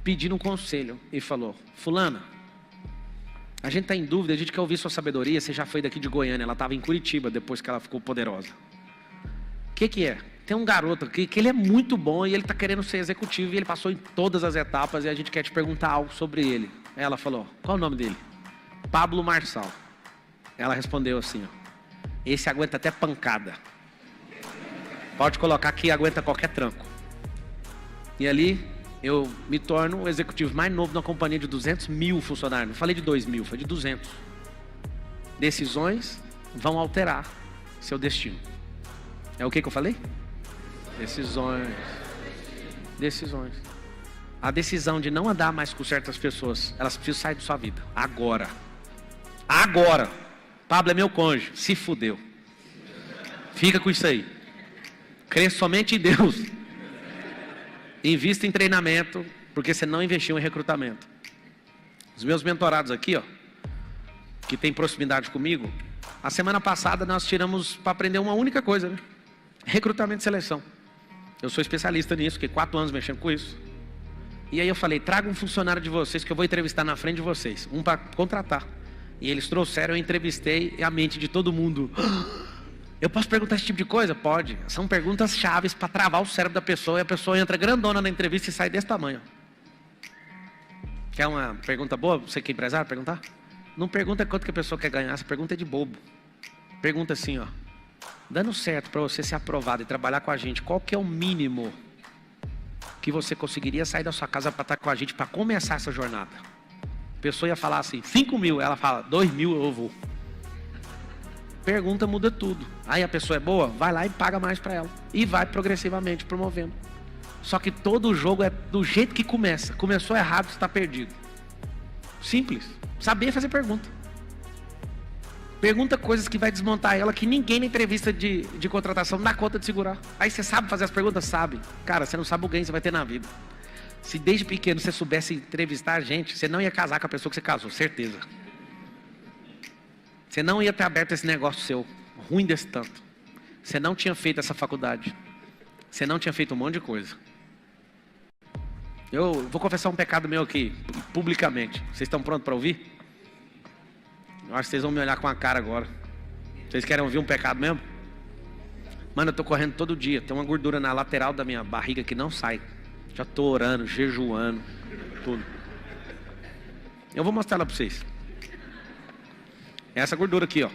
pedindo um conselho e falou, fulana, a gente está em dúvida, a gente quer ouvir sua sabedoria, você já foi daqui de Goiânia, ela estava em Curitiba depois que ela ficou poderosa. O que é? Tem um garoto aqui que ele é muito bom e ele está querendo ser executivo e ele passou em todas as etapas e a gente quer te perguntar algo sobre ele. Aí ela falou, qual é o nome dele? Pablo Marçal. Ela respondeu assim, ó, esse aguenta até pancada. Pode colocar aqui, aguenta qualquer tranco. E ali eu me torno o executivo mais novo de uma companhia de 200 mil funcionários. Não falei de 2 mil, foi de 200. Decisões vão alterar seu destino. É o que eu falei? Decisões. Decisões. A decisão de não andar mais com certas pessoas, elas precisam sair da sua vida. Agora. Agora. Pablo é meu cônjuge. Se fudeu. Fica com isso aí. Crê somente em Deus. Invista em treinamento, porque você não investiu em recrutamento. Os meus mentorados aqui, ó, que tem proximidade comigo, a semana passada nós tiramos para aprender uma única coisa, né? Recrutamento e seleção. Eu sou especialista nisso, fiquei 4 anos mexendo com isso. E aí eu falei, traga um funcionário de vocês que eu vou entrevistar na frente de vocês. Um para contratar. E eles trouxeram, eu entrevistei e a mente de todo mundo Eu posso perguntar esse tipo de coisa? Pode. São perguntas chaves para travar o cérebro da pessoa e a pessoa entra grandona na entrevista e sai desse tamanho. Quer uma pergunta boa? Você que é empresário, perguntar? Não pergunta quanto que a pessoa quer ganhar, essa pergunta é de bobo. Pergunta assim, ó. Dando certo para você ser aprovado e trabalhar com a gente, qual que é o mínimo que você conseguiria sair da sua casa para estar com a gente para começar essa jornada? A pessoa ia falar assim, 5 mil, ela fala, 2 mil eu vou. Pergunta muda tudo. Aí a pessoa é boa, vai lá e paga mais para ela. E vai progressivamente promovendo. Só que todo jogo é do jeito que começa. Começou errado, você está perdido. Simples. Saber fazer pergunta. Pergunta coisas que vai desmontar ela, que ninguém na entrevista de contratação dá conta de segurar. Aí você sabe fazer as perguntas? Sabe. Cara, você não sabe o ganho que você vai ter na vida. Se desde pequeno você soubesse entrevistar a gente, você não ia casar com a pessoa que você casou, certeza. Você não ia ter aberto esse negócio seu, ruim desse tanto. Você não tinha feito essa faculdade. Você não tinha feito um monte de coisa. Eu vou confessar um pecado meu aqui, publicamente. Vocês estão prontos para ouvir? Eu acho que vocês vão me olhar com a cara agora. Vocês querem ouvir um pecado mesmo? Mano, eu tô correndo todo dia. Tem uma gordura na lateral da minha barriga que não sai. Já tô orando, jejuando, tudo. Eu vou mostrar ela para vocês. É essa gordura aqui, ó.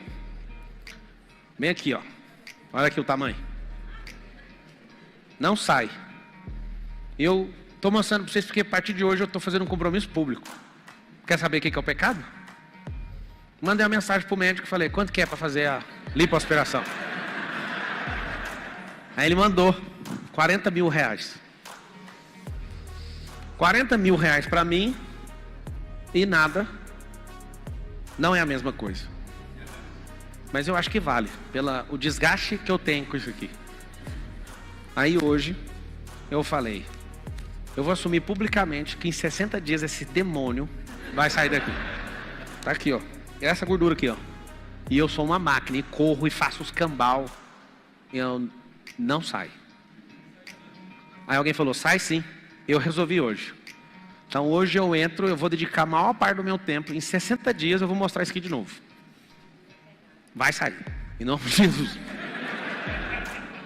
Bem aqui, ó. Olha aqui o tamanho. Não sai. Eu estou mostrando para vocês porque a partir de hoje eu estou fazendo um compromisso público. Quer saber o que é o pecado? Mandei uma mensagem para o médico e falei, quanto que é para fazer a lipoaspiração? Aí ele mandou 40 mil reais. 40 mil reais para mim e nada não é a mesma coisa. Mas eu acho que vale, pelo desgaste que eu tenho com isso aqui. Aí hoje, eu falei, eu vou assumir publicamente que em 60 dias esse demônio vai sair daqui. Tá aqui, ó. Essa gordura aqui, ó. E eu sou uma máquina, e corro e faço os cambal. E eu não saio. Aí alguém falou, sai sim. Eu resolvi hoje. Então hoje eu entro, eu vou dedicar a maior parte do meu tempo. Em 60 dias eu vou mostrar isso aqui de novo. Vai sair. Em nome de Jesus.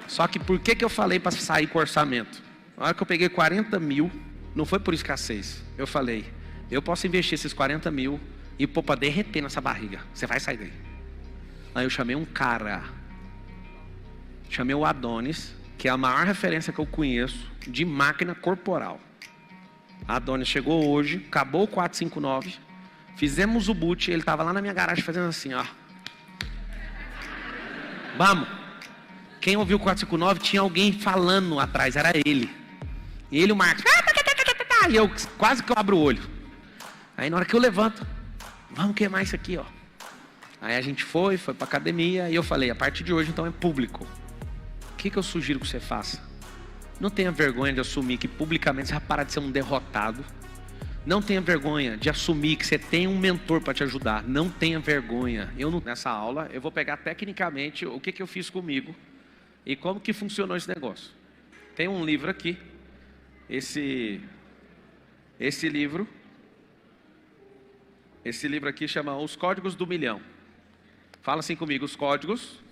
Só que por que eu falei para sair com o orçamento? Na hora que eu peguei 40 mil, não foi por escassez. Eu falei, eu posso investir esses 40 mil e pôr para derreter nessa barriga. Você vai sair daí. Aí eu chamei um cara. Chamei o Adonis, que é a maior referência que eu conheço de máquina corporal. A Adonis chegou hoje, acabou o 459, fizemos o boot, ele estava lá na minha garagem fazendo assim, ó. Vamos. Quem ouviu o 459 tinha alguém falando atrás, era ele. E ele, o Marcos. E eu quase que eu abro o olho. Aí na hora que eu levanto, vamos queimar isso aqui, ó. Aí a gente foi pra academia e eu falei, a partir de hoje então é público. O que eu sugiro que você faça? Não tenha vergonha de assumir que publicamente você vai parar de ser um derrotado. Não tenha vergonha de assumir que você tem um mentor para te ajudar. Não tenha vergonha. Nessa aula, eu vou pegar tecnicamente o que eu fiz comigo e como que funcionou esse negócio. Tem um livro aqui. Esse livro aqui chama Os Códigos do Milhão. Fala assim comigo, os códigos